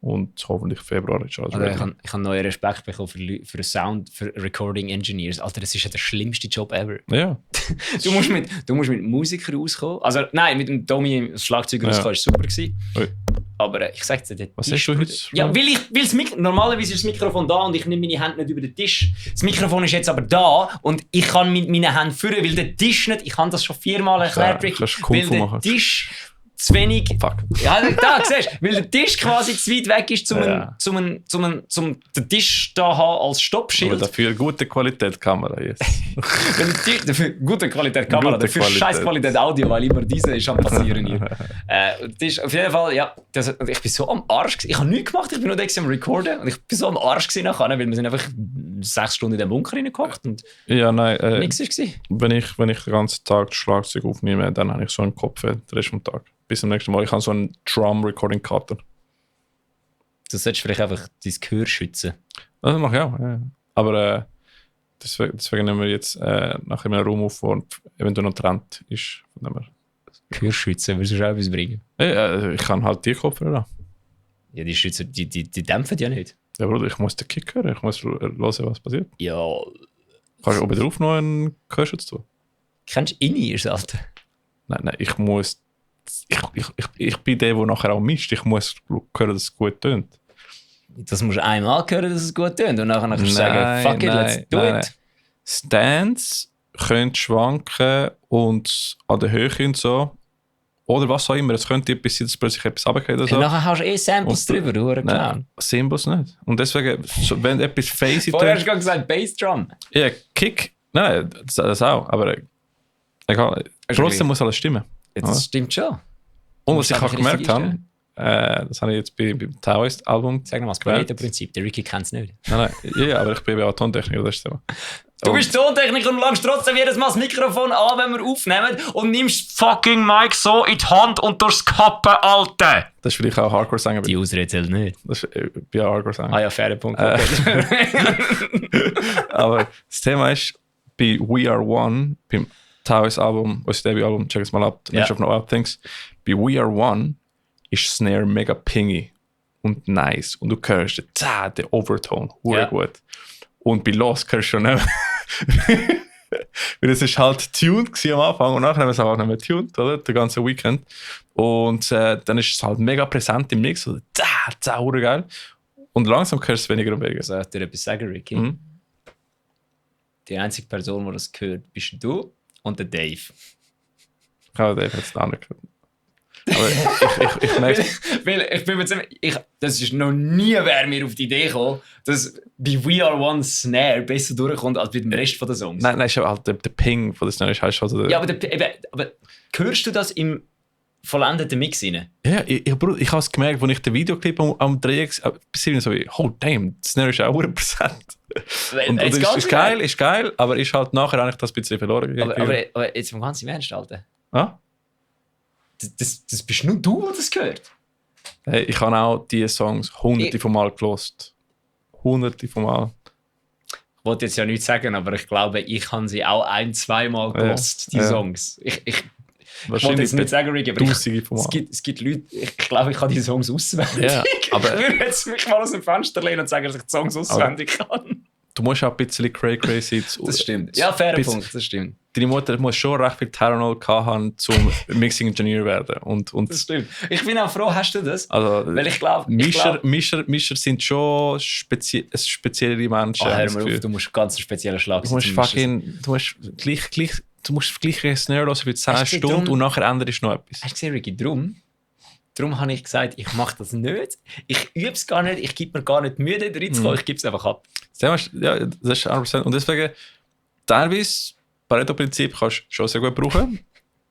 und hoffentlich Februar ist alles Also ready. ich habe neuen Respekt bekommen für Sound, für Recording Engineers. Alter, das ist ja der schlimmste Job ever. Ja. Du musst mit Musikern rauskommen. Also nein, mit dem Tommy, das Schlagzeuger, rauskommen, war super gewesen. Ui. Aber ich sag dir, Was hast du heute? Ja, normalerweise ist das Mikrofon da und ich nehme meine Hände nicht über den Tisch. Das Mikrofon ist jetzt aber da und ich kann mit meinen Händen führen, weil der Tisch nicht, ich habe das schon 4-mal erklärt, Ricky, kannst Kung weil Fu der machen. Tisch zu wenig... Fuck. Ja, da, siehst du, weil der Tisch quasi zu weit weg ist, Ja. zum den Tisch da haben als Aber Stoppschild. dafür gute Qualität Kamera jetzt. Wenn der Tisch, dafür gute Qualität Kamera, Gute dafür Qualität. scheiß Qualität Audio, weil immer diese ist am passieren hier. Das ist auf jeden Fall, ja, ich bin so am Arsch gewesen. Ich habe nichts gemacht, ich bin nur da am Recorden und ich bin so am Arsch gewesen nachher, weil wir sind einfach 6 Stunden in den Bunker reingehockt und Ja, nein. nichts war gewesen. Wenn ich den ganzen Tag das Schlagzeug aufnehme, dann habe ich so einen Kopf den Rest vom Tag. Bis zum nächsten Mal. Ich habe so einen Drum-Recording-Cutter. Du solltest vielleicht einfach dein Gehör schützen. Das mache ich auch. Ja. Aber deswegen nehmen wir jetzt nachher einen Raum auf, wo eventuell noch Trend ist. Von dem her. Gehör schützen, willst du schon etwas bringen? Ich kann halt die Kopfhörer haben. Ja, die schützen, die dämpfen ja nicht. Ja, Bruder, ich muss den Kick hören. Ich muss hören, was passiert. Ja, Kannst du oben drauf noch einen Gehörschutz tun? kennst du In-Ears, Alter? Nein, ich muss. Ich bin der nachher auch mischt. Ich muss hören, dass es gut tönt. Das musst du einmal hören, dass es gut tönt und nachher kannst du sagen, fuck it, let's do it. Stands können schwanken und an der Höhe und so. Oder was auch immer. Es könnte etwas sein, dass plötzlich etwas runtergeht oder so. Und nachher hast du Samples Und- drüber, du Clown. Nein, Symbols nicht. Und deswegen, wenn etwas Facey Vorher hast du tönt. gerade gesagt, Bassdrum. Ja, Kick. Nein, das auch. Aber egal. Trotzdem muss alles stimmen. Ja, das stimmt schon. Und was ich musst auch einfach gemerkt richtig habe, das habe ich jetzt beim Taoist-Album. Sag nochmal das gemerkt. Pareto-Prinzip. Der Ricky kennt es nicht. Nein, ja, aber ich bin ja auch Tontechniker, das ist das Thema. Du bist Tontechniker und langst trotzdem jedes Mal das Mikrofon an, wenn wir aufnehmen und nimmst das fucking Mic so in die Hand und durchs Kappen, Alter! Das ist vielleicht auch Hardcore-Sänger. Die Ausrede zählt nicht. Das ist, ich bin ja Hardcore-Sänger. Ah ja, fairer Punkt. Aber das Thema ist, bei We Are One, beim Taoist-Album, unser Debüt-Album, check es mal ab, Ja. Nation of No Out Things, bei We Are One ist Snare mega pingy und nice. Und du hörst den Overtone, Ja. gut. Und bei Lost hörst du schon nicht mehr. Weil es ist halt tuned gewesen am Anfang und nachher haben wir es auch nicht mehr tuned, oder? Der ganze Weekend. Und dann ist es halt mega präsent im Mix. So, geil. Und langsam hörst du es weniger und weniger. Soll ich dir etwas sagen, Ricky? Mhm. Die einzige Person, die das gehört, bist du und der Dave. Ich habe den jetzt auch nicht gehört. Aber ich merke, Weil ich bin mir ziemlich... Das ist noch nie wer mir auf die Idee gekommen, dass bei We Are One Snare besser durchkommt als bei dem Rest der Songs. nein, ist ja halt der Ping von der Snare ist halt schon so. Ja, aber hörst du das im vollendeten Mix rein? Ja, ich habe es gemerkt, als ich den Videoclip am Drehen war, so wie, oh damn, die Snare ist auch 100%. Und Jetzt das geht's ist geil, aber ist halt nachher eigentlich das ein bisschen verloren gegangen. aber jetzt mal ganz im Ernst, Alter. Ah? Das bist nur du, der das gehört. Hey, ich habe auch diese Songs hunderte von Mal gelost. Hunderte von Mal. Ich wollte jetzt ja nichts sagen, aber ich glaube, ich habe sie auch 1-2 Mal gelost, die ja. Songs. Ich wollte Wahrscheinlich jetzt nicht sagen, Ricky, aber Tausende von Mal. es gibt Leute, ich glaube, ich kann die Songs auswendig. Ja, aber- ich würde jetzt mich mal aus dem Fenster lehnen und sagen, dass ich die Songs auswendig kann. Du musst auch ein bisschen cray sein. Das stimmt. Ja, fairer Bis- Punkt, das stimmt. Deine Mutter muss schon recht viel Tylenol gehabt haben, zum Mixing Engineer werden. Und Das stimmt. Ich bin auch froh, hast du das? also, Weil ich glaube... Mischer sind schon spezielle Menschen. Oh, habe hör ich das mal auf, Gefühl. du musst ganz einen speziellen Schlag Du musst gleich eine Snare hören für 10 Hast du Stunden drum- und nachher ändert ist noch etwas. Hast du gesehen, Ricky, drum Darum habe ich gesagt, ich mache das nicht. Ich übe es gar nicht, ich gebe mir gar nicht Mühe, da reinzukommen, ich gebe es einfach ab. Ja, das ist 100%. Und deswegen, teilweise, Pareto-Prinzip kannst du schon sehr gut brauchen,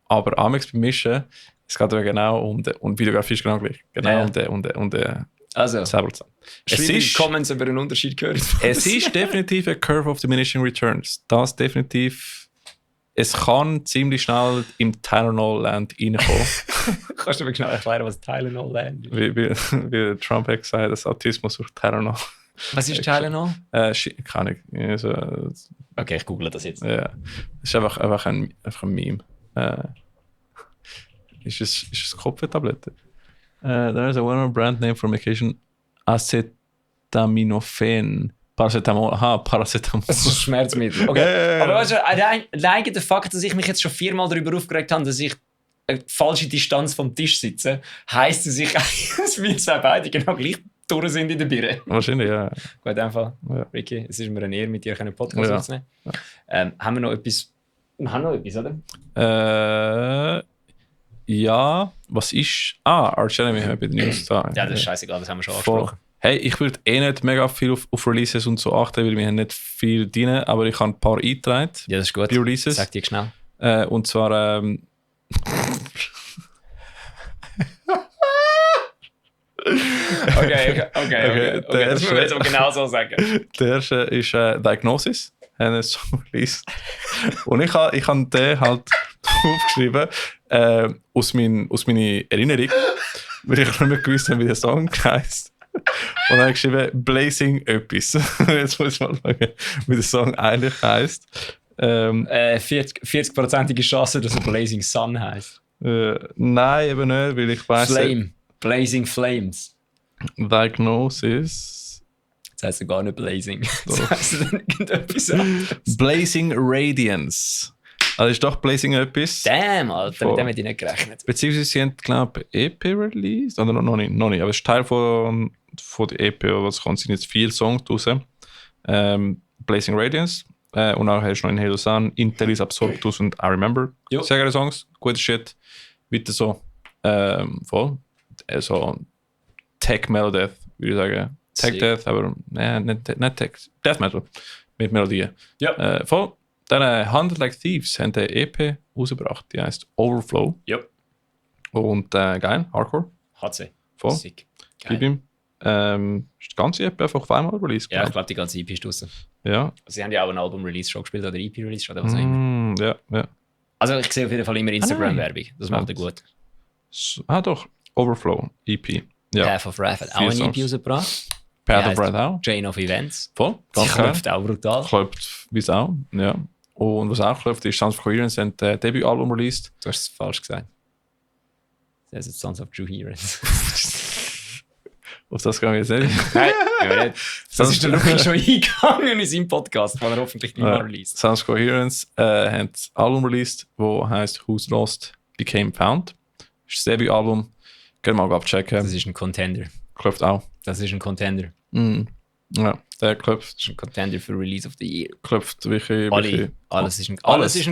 aber Amex beim Mischen, es geht ja genau und Videografie ist genau gleich. Genau Ja. um den Also, 10%. schreibe in die Comments, ob ihr einen Unterschied gehört. Es ist definitiv eine Curve of Diminishing Returns. Das definitiv. Es kann ziemlich schnell im Tylenol-Land reinkommen. Kannst du mir schnell erklären, was Tylenol ist? wie Trump hat gesagt, dass Autismus durch Tylenol. Was ist Tylenol? Keine Ahnung. Also, Okay, ich google das jetzt. ja. Es ist einfach ein Meme. Ist es Kopftablette? There is a well-known brand name for medication Acetaminophen. Paracetamol. Aha, Paracetamol. Das ist ein Schmerzmittel. Okay. Ja. Aber weißt du, allein der Fakt, dass ich mich jetzt schon 4-mal darüber aufgeregt habe, dass ich eine falsche Distanz vom Tisch sitze, heisst, dass dass wir zwei beide genau gleich durch sind in der Birne. Wahrscheinlich, ja. Gut, einfach, Ja. Ricky, es ist mir eine Ehre, mit dir einen Podcast Ja. aufzunehmen. Haben wir noch etwas? Wir haben noch etwas, oder? Ja, was ist... R. Jeremy hat bei den News da. Ja, das ist scheißegal, das haben wir schon Voll. angesprochen. Hey, ich würde nicht mega viel auf Releases und so achten, weil wir haben nicht viel drin, aber ich habe ein paar eingetragen Ja, das ist gut. bei Releases. Sag dir schnell. Und zwar... Okay. der Das müssen wir jetzt erste- aber genau so sagen. Der erste ist Diagnosis. Haben es so released. Und ich habe den halt aufgeschrieben aus meiner Erinnerung, weil ich nicht mehr gewusst habe, wie der Song heisst. Und dann habe ich geschrieben Blazing etwas. Jetzt muss ich mal schauen, wie der Song eigentlich heisst. 40%ige Chance, dass er Blazing Sun heisst. Nein, eben nicht, weil ich weiss... Flame. Blazing Flames. Diagnosis... Das heisst ja gar nicht Blazing. Doch. Das heisst dann irgendetwas anderes. Blazing Radiance. Also ist doch Blazing etwas. Damn, Alter, Voll. mit dem hätte ich nicht gerechnet. Beziehungsweise sie haben, glaube ich, EP released. Oder noch nicht. Aber es ist Teil von der EP, oder was kommt, sind jetzt 4 Songs raus. Blazing Radiance. Und auch hast du noch in Halo Sun, Intelis Absorptus und I Remember. Jo. Sehr geile Songs, guter Shit. Weiter so. Voll. So Tech Metal-Death, würde ich sagen. Sick. Tech-Death, aber nicht Tech. Death Metal. Mit Melodien. Ja. Voll. Dann Hunted Like Thieves haben eine EP rausgebracht, die heißt Overflow. Ja. Und geil, Hardcore. HC. Voll. Sick. Gib Geil. ihm. Ist die ganze EP einfach auf einmal released. Ja, ich glaube, die ganze EP ist draussen. Ja. Sie haben ja auch ein Album-Release schon gespielt oder EP-Release schon, oder was auch immer. Ja. Also ich sehe auf jeden Fall immer Instagram-Werbung. Das macht er gut. Doch. Overflow EP. Ja. Path of Wrath hat auch 4 eine EP Songs. rausgebracht. Path of heisst Wrath auch. Chain of Events. Voll. Die Ganz geil. läuft auch brutal. Klopft wie Sau. Ja. Und was auch läuft, ist Sons of Coherence, haben ein Debütalbum released. Du hast es falsch gesagt. Das ist Sons of Coherence. Auf das gehen wir jetzt nicht. Nein, nicht. Das ist der Luki schon eingegangen in seinem Podcast, den er hoffentlich nicht mehr released. Sons of Coherence haben ein Album released, das heisst Who's Lost Became Found. Das ist ein Debütalbum. Können wir mal abchecken. Das ist ein Contender. Klopft auch. Das ist ein Contender. Ja, der klopft. Das ist ein Contender für Release of the Year. Klopft wirklich. Alles ist ein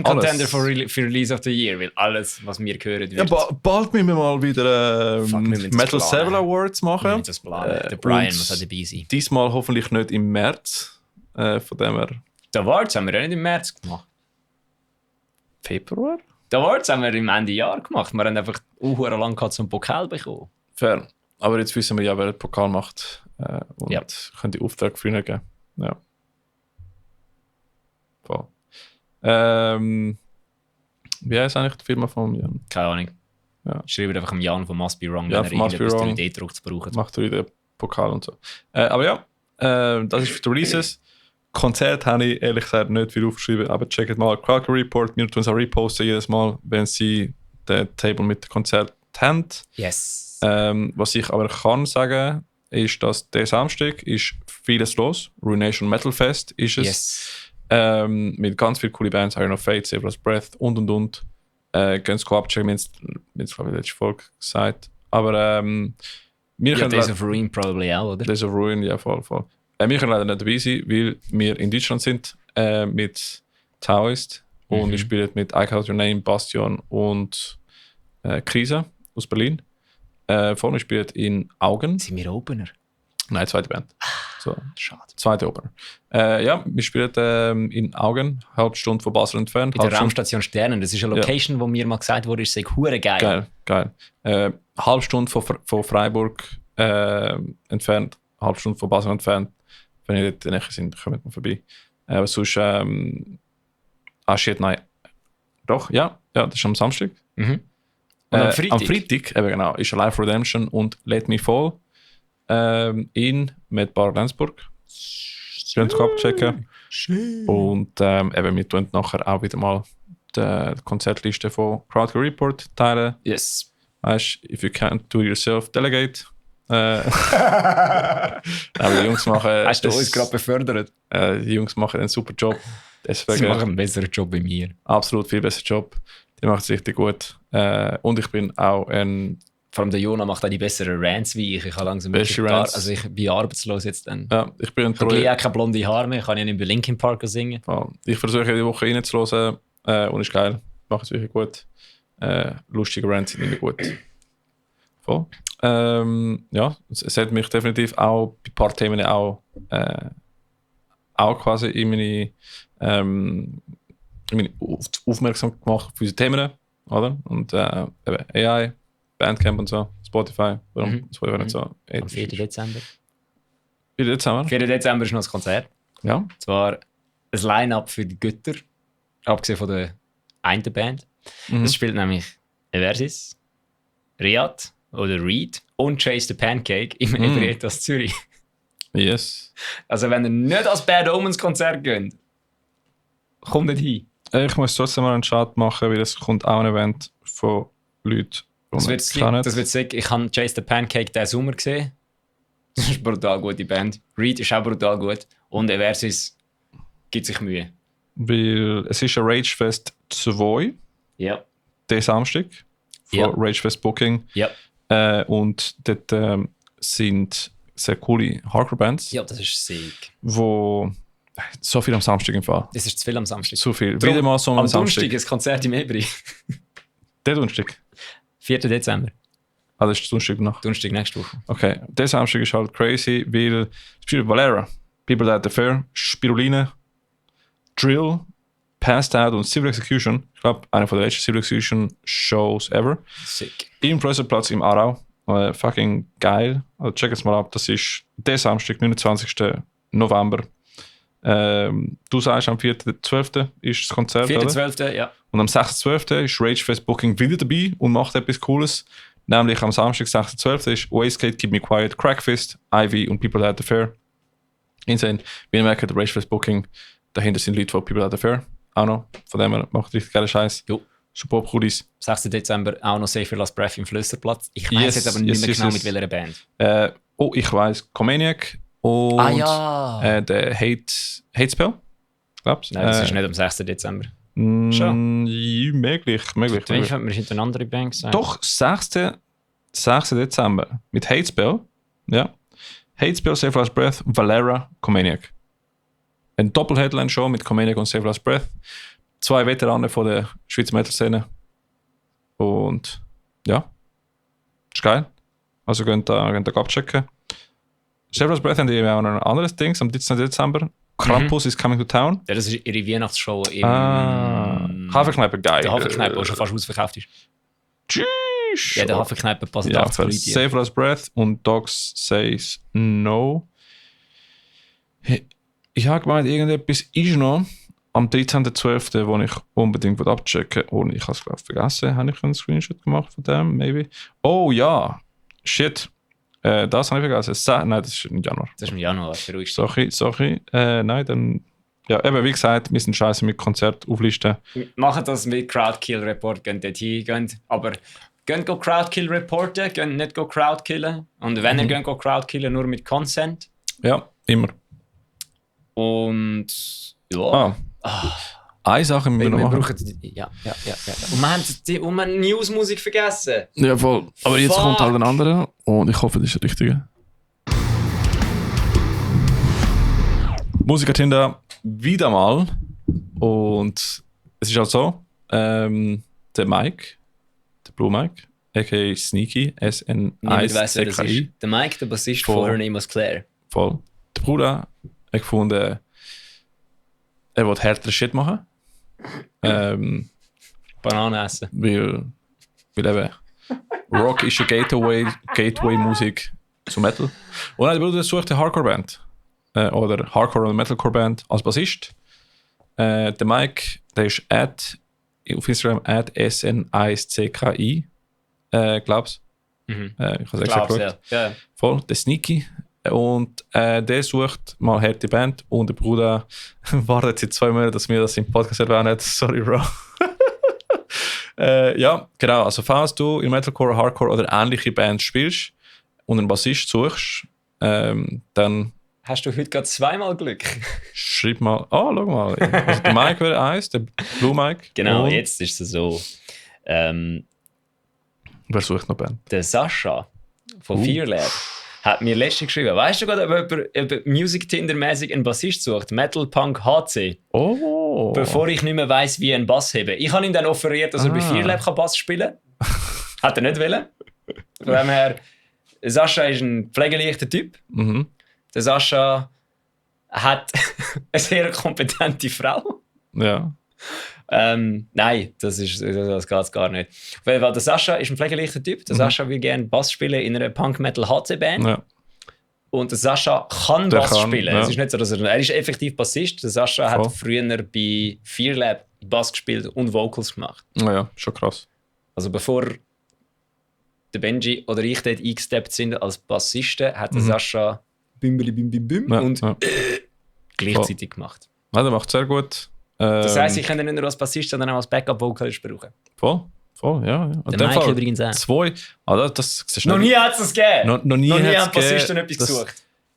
Contender für Release of the Year, weil alles, was wir hören, Ja, wird. bald müssen wir mal wieder Fuck, wir müssen das Metal planen. Several Awards Wir machen. müssen das planen. Der Brian und muss auch dabei sein. Diesmal hoffentlich nicht im März. Von dem her Die Awards haben wir ja nicht im März gemacht. Februar? Die Awards haben wir im Ende Jahr gemacht. Wir haben einfach lang gehabt, zum Pokal bekommen. Fair. Aber jetzt wissen wir ja, wer den Pokal macht. Und Ja. können die Aufträge für ihn geben. Ja. Voll. Wie heißt eigentlich die Firma von Jan? Keine Ahnung. Ja. Schreibt einfach am Jan von Must Be Wrong, Ja, wenn er von Must Be irgendetwas Wrong. 3D-Druck zu brauchen. Macht er wieder Pokal und so. Aber ja, das ist für die Releases. Konzert habe ich ehrlich gesagt nicht viel aufgeschrieben, aber checkt mal Crowdcore Report. Wir tun es auch reposten jedes Mal, wenn sie den Table mit dem Konzert haben. Yes. Was ich aber kann sagen, ist, dass der Samstag ist vieles los. Ruination Metal Fest ist es. Yes. Mit ganz vielen coolen Bands, Iron of Fate, Severus Breath und. Gehen es abchecken, wir haben es glaube ich letzte Folge gesagt. Aber wir Ja, können Days of Ruin probably auch, oder? Days of Ruin, ja voll. Wir können leider nicht dabei sein, weil wir in Deutschland sind mit Taoist und wir spielen mit I Call Your Name, Bastion und Krise aus Berlin. Vor mir spielt in Augen. Sind wir Opener? Nein, zweite Band. So, Schade. zweite Opener. Ja, wir spielen in Augen, halbe Stunde von Basel entfernt. Bei der Raumstation Sternen. Das ist eine Location, wo mir mal gesagt wurde, ist hure geil. Geil. Halbe Stunde von Freiburg entfernt, halbe Stunde von Basel entfernt. Wenn ihr dort näher sind, kommt mal vorbei. Aber sonst, shit, nein. Doch, ja, das ist am Samstag. Mhm. Und am Freitag? Am Freitag, eben genau, ist Live Redemption und Let Me Fall in mit Bar Lenzburg. Könnt ihr abchecken. Und eben, wir tun nachher auch wieder mal die Konzertliste von Crowdcare Report teilen. Yes. Weißt, if you can't do it yourself, delegate. Aber die Jungs machen. Hast du uns gerade befördert? Die Jungs machen einen super Job. Deswegen Sie machen einen besseren Job bei mir. absolut viel besseren Job. Die machen es richtig gut. Und ich bin auch ein. Vor allem der Jona macht auch die besseren Rants wie ich. Ich habe langsam Beste wirklich Rants. also ich bin arbeitslos jetzt dann. Ja, ich bin ein Ich habe ja keine blonde Haare mehr. Ich kann ja nicht bei Linkin Park singen. Ich versuche jede Woche reinzuhören und ist geil. Macht es wirklich gut. Lustige Rants sind immer gut. Voll. Ja, es hat mich definitiv auch bei ein paar Themen auch quasi in meine aufmerksam gemacht für diese Themen, oder? Und eben AI, Bandcamp und so, Spotify, warum Spotify nicht so? Am 4. Dezember. 4. Dezember? 4. Dezember ist noch ein Konzert. Ja. Und zwar ein Line-Up für die Götter. Abgesehen von der einen Band. Es spielt nämlich Eversis, Riyad oder Reed und Chase the Pancake im Ebrietas Zürich. Yes. Also wenn ihr nicht als Bad Omens Konzert geht, kommt nicht hin. Ich muss trotzdem mal einen Chat machen, weil es kommt auch ein Event von Leuten, Das wird sick. Ich habe Chase the Pancake diesen Sommer gesehen. Das ist eine brutal gute Band. Reed ist auch brutal gut. Und Eversis gibt sich Mühe. Weil es ist ein Ragefest 2, Ja. der Samstag, von Ja. Ragefest Booking. Ja. Und dort sind sehr coole Hardcore-Bands, Ja, das ist sick. wo so viel am Samstag im Fall. Das ist zu viel am Samstag. Zu viel. Drum, Wieder mal so am am Samstag. Donnerstag ein Konzert im Ebri. Der Donnerstag. 4. Dezember. Ah, das ist der Donnerstag nach. Donnerstag nächste Woche. Okay. Der Samstag ist halt crazy, weil es spielt Valera, People That Affair, Spiruline, Drill, Passed Out und Civil Execution. Ich glaube, einer von der letzten Civil Execution Shows ever. Sick. Im Presserplatz im Aarau. Fucking geil. Also check es mal ab. Das ist der Samstag, 29. November. Du sagst, am 4.12. ist das Konzert, oder? 4.12. ja. Und am 6.12. ist Ragefest Booking wieder dabei und macht etwas Cooles. Nämlich am Samstag, 6.12. ist Wastegate, Keep Me Quiet, Crackfist, Ivy und People At The Fair. Insane. Wie ihr merkt, der Ragefest Booking, dahinter sind Leute von People At The Fair. Auch noch. Von dem her macht richtig geilen Scheiß. Jo. Super coolies. 6. Dezember auch noch Safe Your Last Breath im Flösserplatz. Ich weiß jetzt aber nicht mehr genau mit welcher Band. Ich weiss, Comaniac und der Hatespell. Glaubst du? Nein, das ist nicht am 6. Dezember. Schon? Möglich. Wir sind eine andere Band gesagt. Doch, 6. Dezember mit Hatespell. Ja. Hatespell, Save Last Breath, Valera, Comaniac. Ein Doppel-Headline-Show mit Comaniac und Save Last Breath. 2 Veteranen von der Schweizer Metal-Szene. Und ja, ist geil. Also könnt ihr abchecken. Save Last Breath haben die auch noch ein anderes Ding am 13. Dezember. Krampus is Coming to Town. Ja, das ist ihre Weihnachtsshow im Hafenkneipe, geil. Der Hafenkneipe, der schon fast ausverkauft ist. Tschüss. Ja, der Hafenkneipe passt Ja, 80 Leute. Save Last Breath und Dogs Says No. Ich habe gemeint, irgendetwas ist noch am 13.12., wo ich unbedingt abchecken will. Und ich habe es, glaube ich, vergessen. Habe ich einen Screenshot gemacht von dem? Maybe. Oh ja. Shit. Das habe ich vergessen. Nein, das ist im Januar. Das ist im Januar, beruhigst. Sorry. Nein, dann... Ja, eben, wie gesagt, wir sind scheiße mit Konzert auflisten. Machen das mit Crowdkill Report, gehen dort hin, aber gehen go Crowdkill reporten, gehen nicht go Crowdkillen. Und wenn ihr gehen go Crowdkillen, nur mit Consent. Ja, immer. Und ja. Eine Sache müssen wir noch machen. Brauchen ja. Und wir haben News-Musik vergessen. Ja, voll. Aber jetzt kommt halt ein anderer und ich hoffe, das ist der richtige. Musikertinder wieder mal. Und es ist halt so, der Mike, der Blue Mike, a.k.a. Sneaky, Niemand weiss, wer das ist. S-N-I-C-K-I. Der Mike, der Bassist Voll. von Her Name Was Claire. Voll. Der Bruder hat gefunden, er will härtere Shit machen. Bananen essen. Weil eben Rock ist eine Gateway-Musik zu Metal. Und der Bruder sucht eine Hardcore-Band. Oder Hardcore- oder Metalcore-Band als Bassist. Der Mike, der ist auf Instagram @SNICKI, glaub's. Mhm. Ich habe es extra Glaub's, geschaut. ja. Voll, der Sneaky. Und der sucht mal harte Band und der Bruder wartet seit 2 Monaten, dass wir das im Podcast erwähnen. Sorry, Bro. Ja, genau. Also falls du in Metalcore, Hardcore oder ähnliche Bands spielst und einen Bassist suchst, dann Hast du heute gerade zweimal Glück? schreib mal. Schau mal. Also der Mike wäre eins, der Blue Mike. Genau, Und jetzt ist es so. wer sucht noch Band? Der Sascha von Fearlab hat mir letztens geschrieben, weißt du gerade, ob Music Tinder-mäßig einen Bassist sucht? Metal Punk HC. Oh! Bevor ich nicht mehr weiss, wie ein Bass heben. Ich habe ihm dann offeriert, dass er bei Fearlab Bass spielen kann. Hat er nicht wollen. Von dem her, Sascha ist ein pflegeleichter Typ. Mhm. Der Sascha hat eine sehr kompetente Frau. Ja. Nein, das geht gar nicht. Weil der Sascha ist ein pflegeleichter Typ. Der Sascha will gerne Bass spielen in einer Punk-Metal-HC-Band. Ja. Und der Sascha kann Der Bass kann, spielen. ja. Es ist nicht so, dass er ist effektiv Bassist. Der Sascha Voll. hat früher bei Fearlab Bass gespielt und Vocals gemacht. Ja, schon krass. Also bevor der Benji oder ich dort eingesteppt sind als Bassisten, hat der Sascha Bimbeli Bim Bim Bim Ja, und ja. gleichzeitig gemacht. Ja, der macht sehr gut. Das heisst, ich kann ihn nicht nur als Bassist, sondern auch als Backup-Vocalist brauchen. Voll, ja. In Der dem Mike Fall übrigens auch. 2. Das siehst du Noch nicht. nie hat es das gegeben. Noch nie haben hat's Bassisten gegeben. etwas gesucht.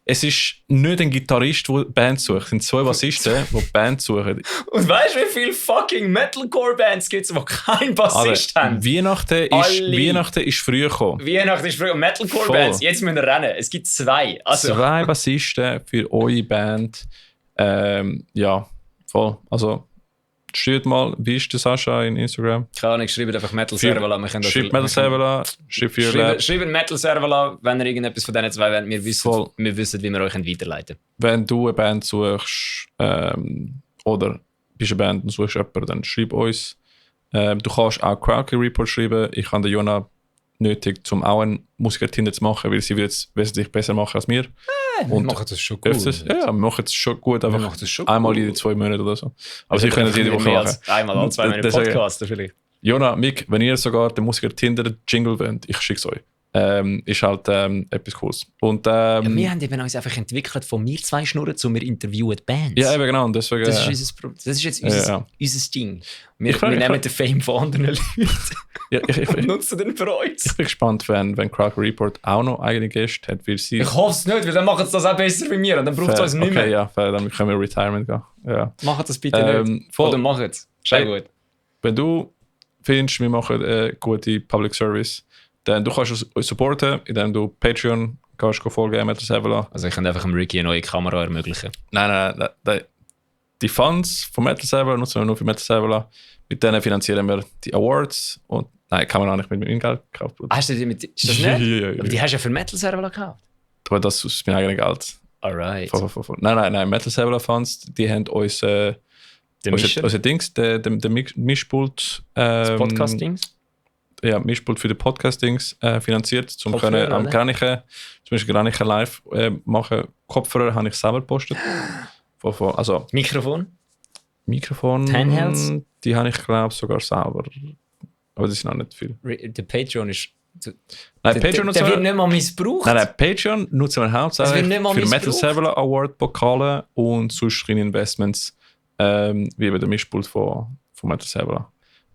Es ist nicht ein Gitarrist, der Band sucht. Es sind 2 Bassisten, die Band suchen. Und weißt du, wie viele fucking Metalcore-Bands gibt es, die keinen Bassist haben? Weihnachten ist früher gekommen. Weihnachten ist früher Metalcore-Bands. Voll. Jetzt müssen wir rennen. Es gibt 2. Also, 2 Bassisten für eure Band. Ja, voll. Also, schreibt mal, wie ist der Sascha in Instagram? keine Ahnung, schreibt einfach Metal Servala. Wir können das- Schreibt Metal Servala, schreibt Fearlab. Schreibt Metal Servala, wenn ihr irgendetwas von diesen 2 wollt. Voll. Wir wissen, wie wir euch weiterleiten Wenn du eine Band suchst oder bist eine Band und suchst jemanden, dann schreib uns. Du kannst auch Crowdkey Report schreiben. Ich habe den Jona nötig, um auch einen Musiker-Tinder zu machen, weil sie wird es wesentlich besser machen als wir. Und machen das schon öfters, ja, wir machen es schon gut, einfach machen das schon einmal gut. in 2 Monaten oder so. Aber sie können es jede Woche mehr machen. als einmal alle 2 Monate Deswegen- Podcasten vielleicht. Jona, Mick, wenn ihr sogar den Musiker-Tinder-Jingle wollt, ich schicke es euch. Ist halt etwas Cooles. Und, Ja, wir haben eben uns einfach entwickelt, von mir 2 Schnurren zu wir interviewen Bands. ja, eben genau. Und deswegen, Das ist, das ist jetzt unser Ding. Wir Ich frage- nehmen den Fame von anderen Leuten ja, ich und nutzen den für uns. bin gespannt, wenn Crowdkey Report auch noch eigene Gäste hat, weil sie... Ich hoffe es nicht, weil dann machen sie das auch besser wie mir und dann braucht es uns nicht mehr. Okay, ja, fair, dann können wir Retirement gehen. Ja. Macht das bitte nicht. Voll. Oder macht es. Schau Hey. gut. Wenn du findest, wir machen gute Public Service, dann du kannst uns supporten, indem du Patreon kannst folgen, Metal Servala. Also ich kann einfach dem Ricky eine neue Kamera ermöglichen. Nein. Die Funds von Metal Servala nutzen wir nur für Metal Servala. Mit denen finanzieren wir die Awards. Und nein, kann man auch nicht mit meinem Geld kaufen. Hast du die mit... Ist das nicht? Ja. Aber die hast du ja für Metal Server gekauft. Aber das ist mein eigenes Geld. Alright. Voll. Nein, Metal Servala Funds, die haben uns... Der Mischer, unser Dings, der Mischpult... das Podcast-Dings. Ja, Mischpult für die Podcastings finanziert, um Kopfhörer, können am oder? Granichen, zum Beispiel Granichen live machen. Kopfhörer habe ich selber gepostet. Also Mikrofon. Mikrofon, Handhelds? die habe ich glaube sogar selber. Aber das ist noch nicht viel. Der Patreon ist... Nein, Patreon der nutzen wird wir, nicht mal missbraucht. nein, Patreon nutzen wir Das wird hauptsächlich nicht mal für Metal missbraucht. Servala Award Pokale und sonst kleine Investments, wie eben der Mischpult von Metal Servala.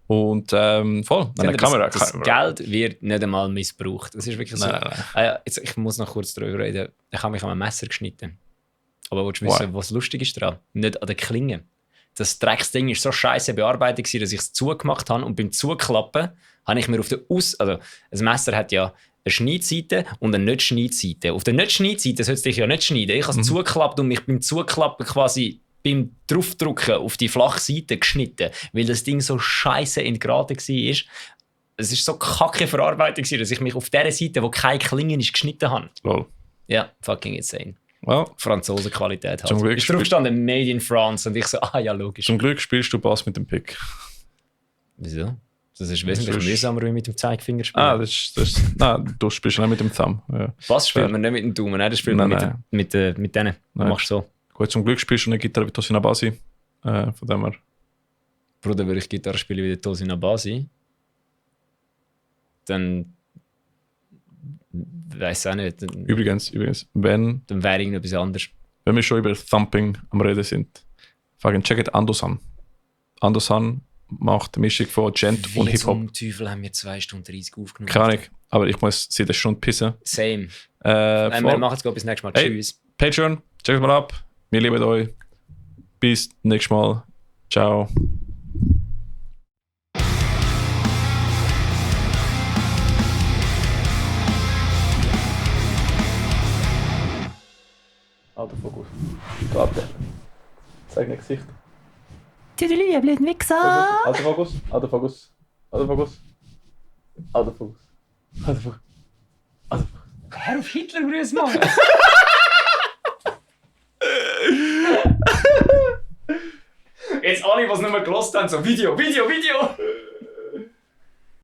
Und voll, Seht ihr, Kamera. das Geld wird nicht einmal missbraucht. Das ist wirklich so. Nein. Ah ja, jetzt, ich muss noch kurz darüber reden. Ich habe mich an einem Messer geschnitten. Aber willst du wissen, was lustig ist daran? Nicht an der Klinge. Das Drecksding war so scheiße bearbeitet, dass ich es zugemacht habe. Und beim Zuklappen habe ich mir auf der also ein Messer hat ja eine Schneidseite und eine Nicht-Schneidseite. Auf der Nicht-Schneidseite sollte dich ja nicht schneiden. Ich habe es zugeklappt und mich beim Zuklappen quasi beim Draufdrücken auf die flache Seite geschnitten, weil das Ding so scheiße entgraten war. Es ist so kacke Verarbeitung, dass ich mich auf der Seite, wo keine Klingen ist, geschnitten habe. Lol. Ja, fucking insane. Well, Franzosenqualität Zum halt. Glück Ist drauf gestanden, Made in France. Und ich so, ja, logisch. zum Glück spielst du Bass mit dem Pick. Wieso? Das ist wesentlich Das ist- mühsamer wie mit dem Zeigefinger spielen. Nein, du spielst nicht mit dem Thumb. Ja. Bass spielt man nicht mit dem Daumen, nein, das spielt man Nein, mit denen. Du Nein. machst so. Gut, zum Glück spielst du eine Gitarre wie Tosina Basi. Von dem her. Bruder, würde ich Gitarre spielen wie der Tosina Basi, dann weiß auch nicht, dann Übrigens, wenn wäre irgendetwas anderes. wir schon über Thumping am Reden sind, checket Andosan. Andosan macht eine Mischung von Gent und Wie Hip-Hop. zum Teufel haben wir 2 Stunden 30 aufgenommen. Keine Ahnung, aber ich muss seit einer Stunde pissen. Same. Voll. Wir machen es bis nächstes Mal. Hey. Tschüss. Patreon, checkt mal ab. Wir lieben euch. Bis nächstes Mal. Ciao. Autofokus. Warte. Zeig ein Gesicht. Tüdelü, ihr blöden Wichser! Autofokus. Autofokus. Autofokus. Autofokus. Autofokus. Herr auf Hitler grüß machen. Jetzt alle, die es nicht mehr gelost haben, so Video.